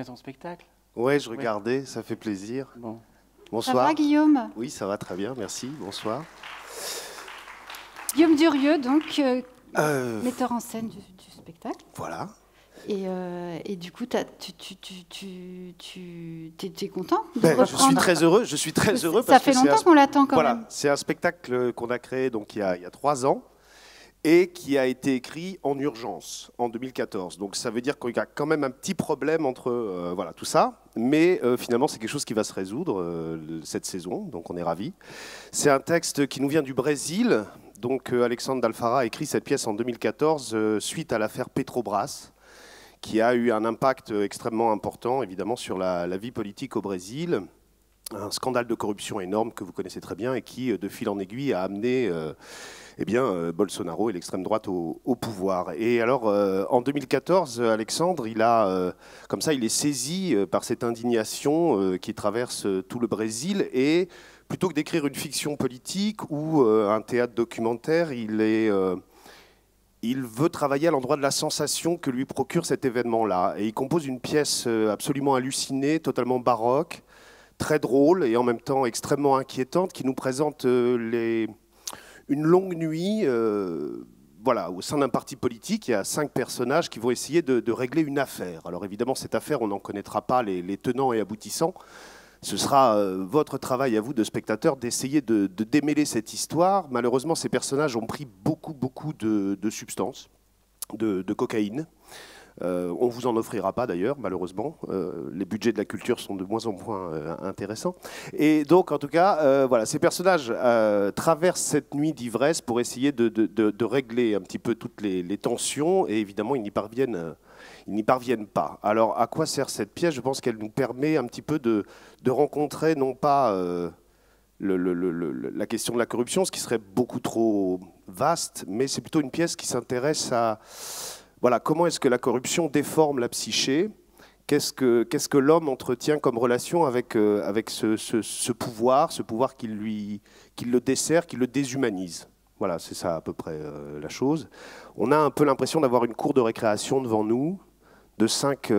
B: Ton spectacle?
O: Ouais, je regardais, ça fait plaisir.
B: Bon.
O: Bonsoir.
A: Ça va, Guillaume?
O: Oui, ça va très bien, merci. Bonsoir.
A: Guillaume Durieux, donc metteur en scène du spectacle.
O: Voilà.
A: Et du coup, tu es content de
O: je suis très heureux. Je suis très heureux
A: ça fait longtemps qu'on l'attend quand même.
O: C'est un spectacle qu'on a créé donc il y a 3 ans. Et qui a été écrit en urgence en 2014. Donc ça veut dire qu'il y a quand même un petit problème entre voilà, tout ça, mais finalement c'est quelque chose qui va se résoudre cette saison, donc on est ravis. C'est un texte qui nous vient du Brésil, donc Alexandre Dalfara a écrit cette pièce en 2014 suite à l'affaire Petrobras, qui a eu un impact extrêmement important évidemment sur la vie politique au Brésil. un scandale de corruption énorme que vous connaissez très bien et qui, de fil en aiguille, a amené Bolsonaro et l'extrême droite au pouvoir. Et alors, en 2014, Alexandre, il est saisi par cette indignation qui traverse tout le Brésil et plutôt que d'écrire une fiction politique ou un théâtre documentaire, il veut travailler à l'endroit de la sensation que lui procure cet événement-là. Et il compose une pièce absolument hallucinée, totalement baroque, très drôle et en même temps extrêmement inquiétante, qui nous présente une longue nuit au sein d'un parti politique. Il y a 5 personnages qui vont essayer de régler une affaire. Alors évidemment, cette affaire, on n'en connaîtra pas les tenants et aboutissants. Ce sera votre travail à vous, de spectateurs, d'essayer de démêler cette histoire. Malheureusement, ces personnages ont pris beaucoup de substances, de cocaïne. On ne vous en offrira pas d'ailleurs, malheureusement. Les budgets de la culture sont de moins en moins intéressants. Et donc, en tout cas, ces personnages traversent cette nuit d'ivresse pour essayer de régler un petit peu toutes les tensions. Et évidemment, ils n'y parviennent pas. Alors, à quoi sert cette pièce? Je pense qu'elle nous permet un petit peu de rencontrer, non pas la question de la corruption, ce qui serait beaucoup trop vaste, mais c'est plutôt une pièce qui s'intéresse à... comment est-ce que la corruption déforme la psyché? Qu'est-ce que l'homme entretient comme relation avec ce pouvoir qui le dessert, qui le déshumanise? Voilà, c'est ça à peu près la chose. On a un peu l'impression d'avoir une cour de récréation devant nous, de 5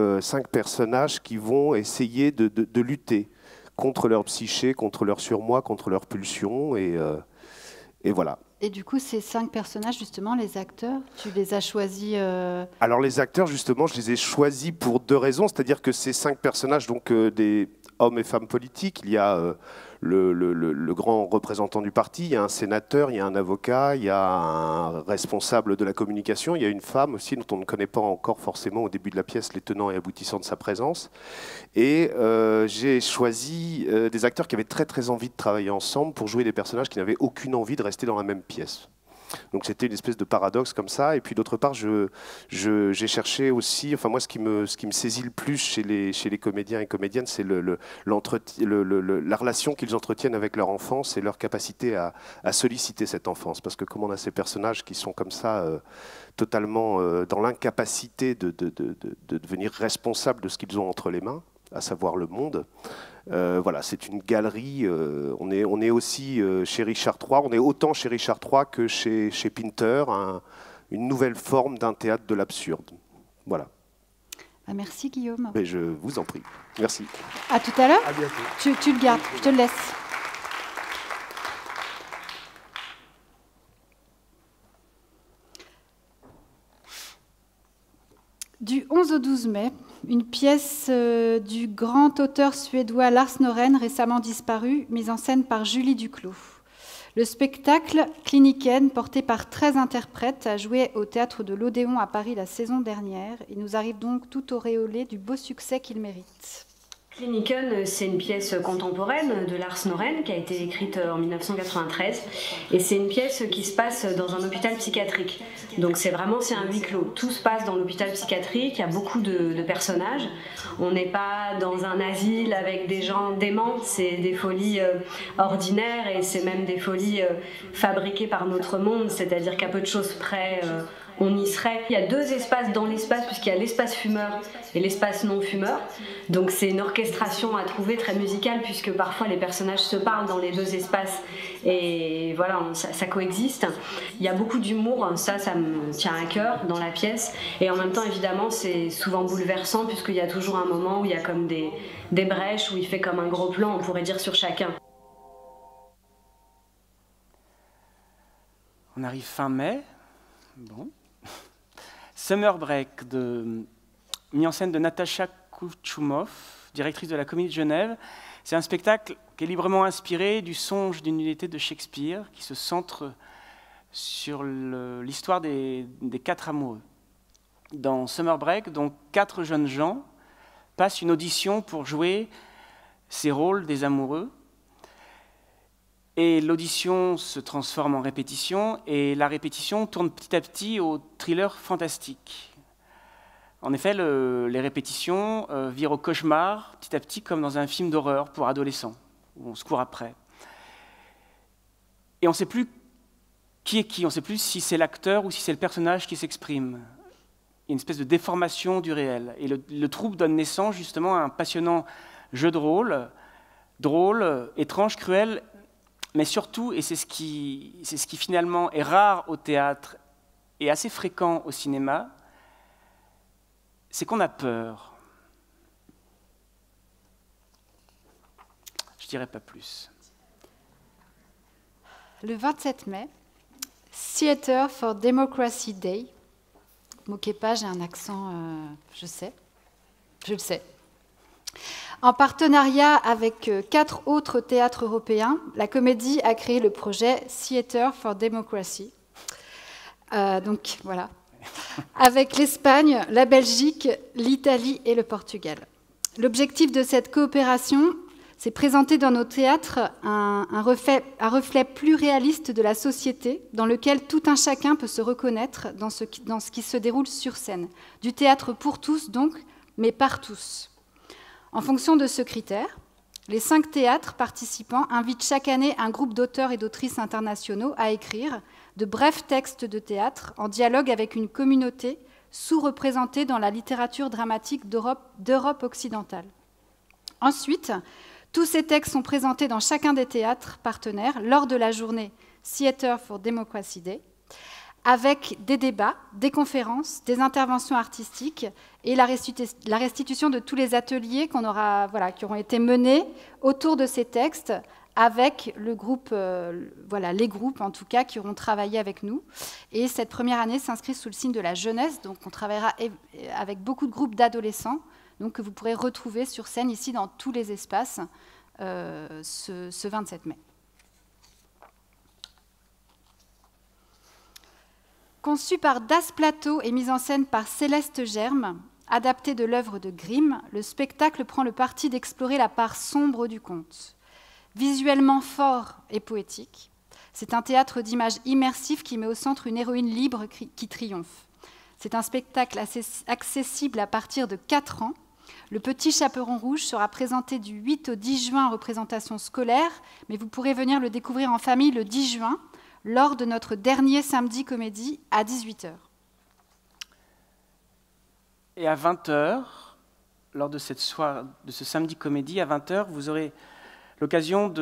O: personnages qui vont essayer de lutter contre leur psyché, contre leur surmoi, contre leur pulsion, et voilà.
A: Et du coup, ces 5 personnages, justement, les acteurs, tu les as choisis
O: Alors les acteurs, justement, je les ai choisis pour 2 raisons. C'est-à-dire que ces 5 personnages, donc des hommes et femmes politiques, il y a le grand représentant du parti, il y a un sénateur, il y a un avocat, il y a un responsable de la communication, il y a une femme aussi dont on ne connaît pas encore forcément au début de la pièce les tenants et aboutissants de sa présence. Et j'ai choisi des acteurs qui avaient très envie de travailler ensemble pour jouer des personnages qui n'avaient aucune envie de rester dans la même pièce. Donc c'était une espèce de paradoxe comme ça. Et puis d'autre part, j'ai cherché aussi, enfin moi ce qui me saisit le plus chez les comédiens et comédiennes, c'est la relation qu'ils entretiennent avec leur enfance et leur capacité à solliciter cette enfance. Parce que comme on a ces personnages qui sont comme ça, totalement dans l'incapacité de devenir responsables de ce qu'ils ont entre les mains, à savoir le monde. C'est une galerie. On est aussi chez Richard III. On est autant chez Richard III que chez Pinter, une nouvelle forme d'un théâtre de l'absurde. Voilà.
A: Merci Guillaume.
O: Mais je vous en prie. Merci.
A: À tout à l'heure.
O: À bientôt.
A: Tu le gardes, je te le laisse. Du 11 au 12 mai, une pièce du grand auteur suédois Lars Norén, récemment disparu, mise en scène par Julie Duclos. Le spectacle Kliniken, porté par 13 interprètes, a joué au théâtre de l'Odéon à Paris la saison dernière. Il nous arrive donc tout auréolé du beau succès qu'il mérite.
F: Kliniken, c'est une pièce contemporaine de Lars Norén qui a été écrite en 1993 et c'est une pièce qui se passe dans un hôpital psychiatrique. Donc c'est un huis clos. Tout se passe dans l'hôpital psychiatrique, il y a beaucoup de personnages. On n'est pas dans un asile avec des gens déments, c'est des folies ordinaires et c'est même des folies fabriquées par notre monde, c'est-à-dire qu'à peu de choses près, on y serait. Il y a 2 espaces dans l'espace, puisqu'il y a l'espace fumeur et l'espace non fumeur. Donc c'est une orchestration à trouver très musicale, puisque parfois les personnages se parlent dans les 2 espaces. Et voilà, ça coexiste. Il y a beaucoup d'humour, ça me tient à cœur dans la pièce. Et en même temps, évidemment, c'est souvent bouleversant, puisqu'il y a toujours un moment où il y a comme des brèches, où il fait comme un gros plan, on pourrait dire, sur chacun.
B: On arrive fin mai. Bon. Summer Break, mis en scène de Natacha Kouchoumov, directrice de la Comédie de Genève. C'est un spectacle qui est librement inspiré du songe d'une unité de Shakespeare, qui se centre sur l'histoire des 4 amoureux. Dans Summer Break, donc 4 jeunes gens passent une audition pour jouer ces rôles des amoureux. Et l'audition se transforme en répétition, et la répétition tourne petit à petit au thriller fantastique. En effet, les répétitions virent au cauchemar, petit à petit, comme dans un film d'horreur pour adolescents. où on se court après. Et on ne sait plus qui est qui, on ne sait plus si c'est l'acteur ou si c'est le personnage qui s'exprime. Il y a une espèce de déformation du réel. Et le trouble donne naissance justement à un passionnant jeu de rôle, drôle, étrange, cruel, mais surtout, et c'est ce qui finalement est rare au théâtre et assez fréquent au cinéma, c'est qu'on a peur. Je ne dirais pas plus.
A: Le 27 mai, Theatre for Democracy Day. Moquez pas, j'ai un accent, je le sais. En partenariat avec 4 autres théâtres européens, la Comédie a créé le projet Theatre for Democracy. Donc voilà, avec l'Espagne, la Belgique, l'Italie et le Portugal. L'objectif de cette coopération, c'est présenter dans nos théâtres un reflet plus réaliste de la société, dans lequel tout un chacun peut se reconnaître dans ce qui se déroule sur scène. Du théâtre pour tous donc, mais par tous. En fonction de ce critère, les 5 théâtres participants invitent chaque année un groupe d'auteurs et d'autrices internationaux à écrire de brefs textes de théâtre en dialogue avec une communauté sous-représentée dans la littérature dramatique d'Europe occidentale. Ensuite, tous ces textes sont présentés dans chacun des théâtres partenaires lors de la journée Theatre for Democracy Day, avec des débats, des conférences, des interventions artistiques et la restitution de tous les ateliers qui auront été menés autour de ces textes avec le groupe, les groupes en tout cas qui auront travaillé avec nous. Et cette première année s'inscrit sous le signe de la jeunesse, donc on travaillera avec beaucoup de groupes d'adolescents, donc que vous pourrez retrouver sur scène ici dans tous les espaces ce 27 mai. Conçu par Das Plateau et mis en scène par Céleste Germe, adapté de l'œuvre de Grimm, le spectacle prend le parti d'explorer la part sombre du conte. Visuellement fort et poétique, c'est un théâtre d'images immersif qui met au centre une héroïne libre qui triomphe. C'est un spectacle accessible à partir de 4 ans. Le Petit Chaperon Rouge sera présenté du 8 au 10 juin en représentation scolaire, mais vous pourrez venir le découvrir en famille le 10 juin, lors de notre dernier samedi comédie à 18h.
B: Et à 20h, lors de ce samedi comédie, à 20h, vous aurez l'occasion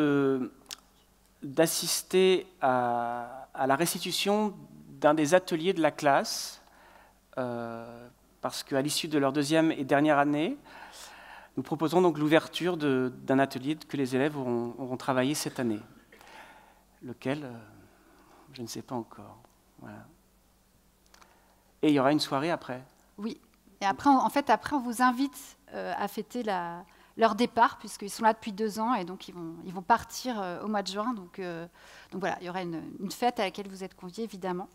B: d'assister à la restitution d'un des ateliers de la classe, parce qu'à l'issue de leur 2e et dernière année, nous proposons donc l'ouverture d'un atelier que les élèves auront travaillé cette année, lequel... je ne sais pas encore. Voilà. Et il y aura une soirée après.
A: Oui. Et après, on vous invite à fêter leur départ, puisqu'ils sont là depuis 2 ans, et donc ils vont partir au mois de juin. Donc voilà, il y aura une fête à laquelle vous êtes conviés, évidemment,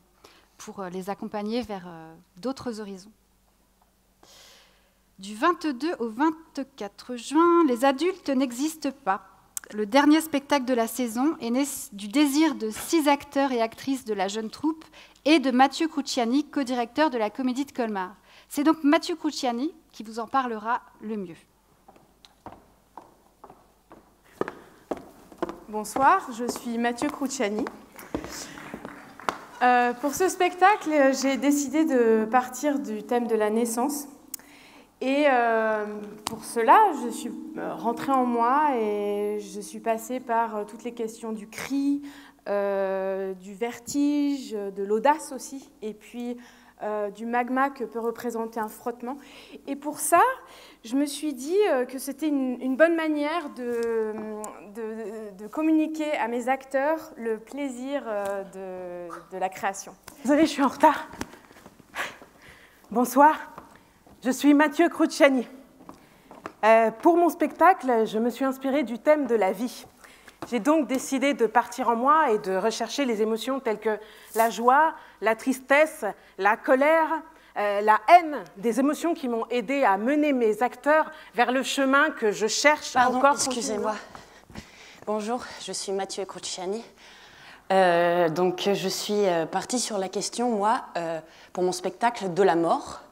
A: pour les accompagner vers d'autres horizons. Du 22 au 24 juin, les adultes n'existent pas. Le dernier spectacle de la saison est né du désir de 6 acteurs et actrices de la jeune troupe et de Mathieu Cruciani, co-directeur de la Comédie de Colmar. C'est donc Mathieu Cruciani qui vous en parlera le mieux.
Y: Bonsoir, je suis Mathieu Cruciani. Pour ce spectacle, j'ai décidé de partir du thème de la naissance. Et pour cela, je suis rentrée en moi et je suis passée par toutes les questions du cri, du vertige, de l'audace aussi, et puis du magma que peut représenter un frottement. Et pour ça, je me suis dit que c'était une bonne manière de communiquer à mes acteurs le plaisir de la création.
E: Désolée, je suis en retard. Bonsoir. Je suis Mathieu Cruciani. Pour mon spectacle, je me suis inspirée du thème de la vie. J'ai donc décidé de partir en moi et de rechercher les émotions telles que la joie, la tristesse, la colère, la haine, des émotions qui m'ont aidé à mener mes acteurs vers le chemin que je cherche encore.
P: Pardon, excusez-moi. Bonjour, je suis Mathieu Cruciani. Donc je suis partie sur la question, moi, pour mon spectacle de la mort.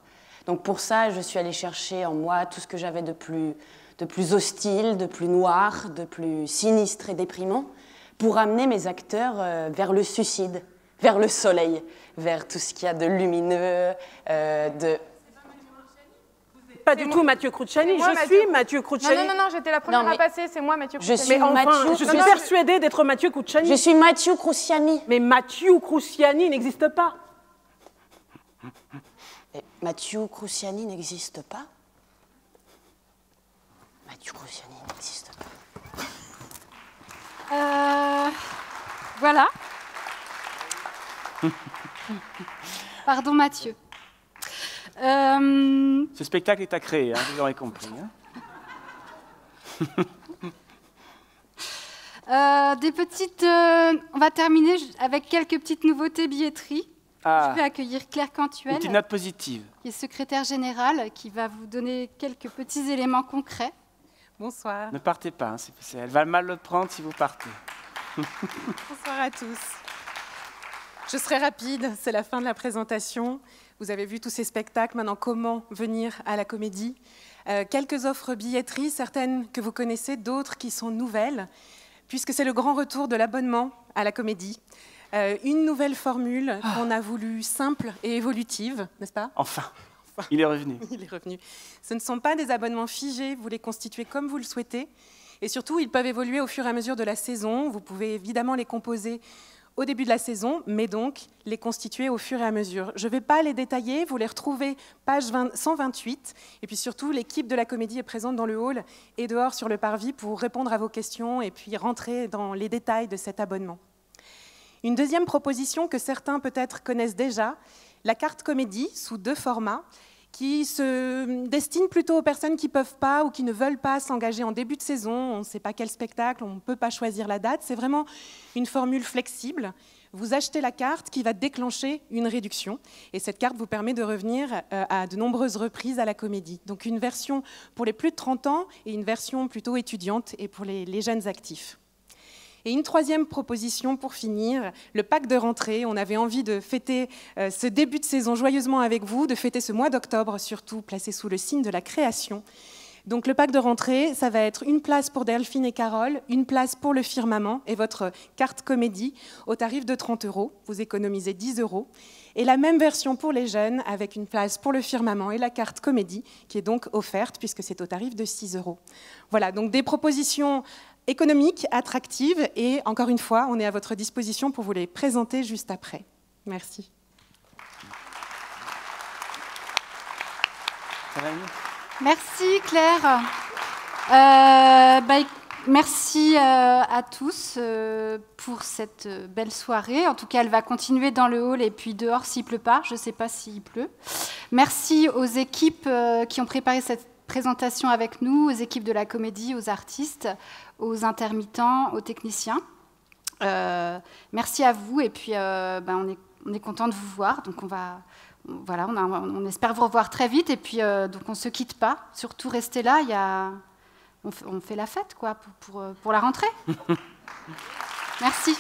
P: Donc pour ça, je suis allée chercher en moi tout ce que j'avais de plus de plus hostile, de plus noir, de plus sinistre et déprimant, pour amener mes acteurs vers le suicide, vers le soleil, vers tout ce qu'il y a de lumineux, de...
E: Pas du tout Mathieu Cruciani, je suis Mathieu Cruciani.
Q: Non, j'étais la première à passer, c'est moi Mathieu Cruciani.
E: Je suis persuadée d'être Mathieu Cruciani.
P: Je suis Mathieu Cruciani.
E: Mais Mathieu Cruciani n'existe pas.
P: Et Mathieu Cruciani n'existe pas? Mathieu Cruciani n'existe pas.
A: Voilà. Pardon Mathieu.
B: Ce spectacle est à créer, hein, vous l'aurez compris.
A: Des petites... on va terminer avec quelques petites nouveautés billetterie. Je vais accueillir Claire Cantuel,
B: une petite note positive,
A: qui est secrétaire générale, qui va vous donner quelques petits éléments concrets.
R: Bonsoir.
B: Ne partez pas, hein, elle va mal le prendre si vous partez.
R: Bonsoir à tous. Je serai rapide, c'est la fin de la présentation. Vous avez vu tous ces spectacles, maintenant comment venir à la Comédie. Quelques offres billetterie, certaines que vous connaissez, d'autres qui sont nouvelles, puisque c'est le grand retour de l'abonnement à la Comédie. Une nouvelle formule qu'on a voulu simple et évolutive, n'est-ce pas?
B: Enfin, il est revenu.
R: Il est revenu. Ce ne sont pas des abonnements figés, vous les constituez comme vous le souhaitez. Et surtout, ils peuvent évoluer au fur et à mesure de la saison. Vous pouvez évidemment les composer au début de la saison, mais donc les constituer au fur et à mesure. Je ne vais pas les détailler, vous les retrouvez page 128. Et puis surtout, l'équipe de la Comédie est présente dans le hall et dehors sur le parvis pour répondre à vos questions et puis rentrer dans les détails de cet abonnement. Une deuxième proposition que certains peut-être connaissent déjà, la carte Comédie sous 2 formats, qui se destine plutôt aux personnes qui ne peuvent pas ou qui ne veulent pas s'engager en début de saison. On ne sait pas quel spectacle, on ne peut pas choisir la date. C'est vraiment une formule flexible. Vous achetez la carte qui va déclencher une réduction. Et cette carte vous permet de revenir à de nombreuses reprises à la Comédie. Donc une version pour les plus de 30 ans et une version plutôt étudiante et pour les jeunes actifs. Et une troisième proposition pour finir, le pack de rentrée. On avait envie de fêter ce début de saison joyeusement avec vous, de fêter ce mois d'octobre surtout, placé sous le signe de la création. Donc le pack de rentrée, ça va être une place pour Delphine et Carole, une place pour le Firmament et votre carte Comédie au tarif de 30 €. Vous économisez 10 €. Et la même version pour les jeunes avec une place pour le Firmament et la carte Comédie qui est donc offerte puisque c'est au tarif de 6 €. Voilà, donc des propositions économiques, attractives et encore une fois, on est à votre disposition pour vous les présenter juste après. Merci.
A: Merci Claire. Merci à tous pour cette belle soirée. En tout cas, elle va continuer dans le hall et puis dehors s'il ne pleut pas. Je ne sais pas s'il pleut. Merci aux équipes qui ont préparé cette présentation avec nous, aux équipes de la Comédie, aux artistes, aux intermittents, aux techniciens. Merci à vous et puis on est content de vous voir. Donc on espère vous revoir très vite et puis donc on ne se quitte pas. Surtout restez là, on fait la fête quoi, pour la rentrée. Merci.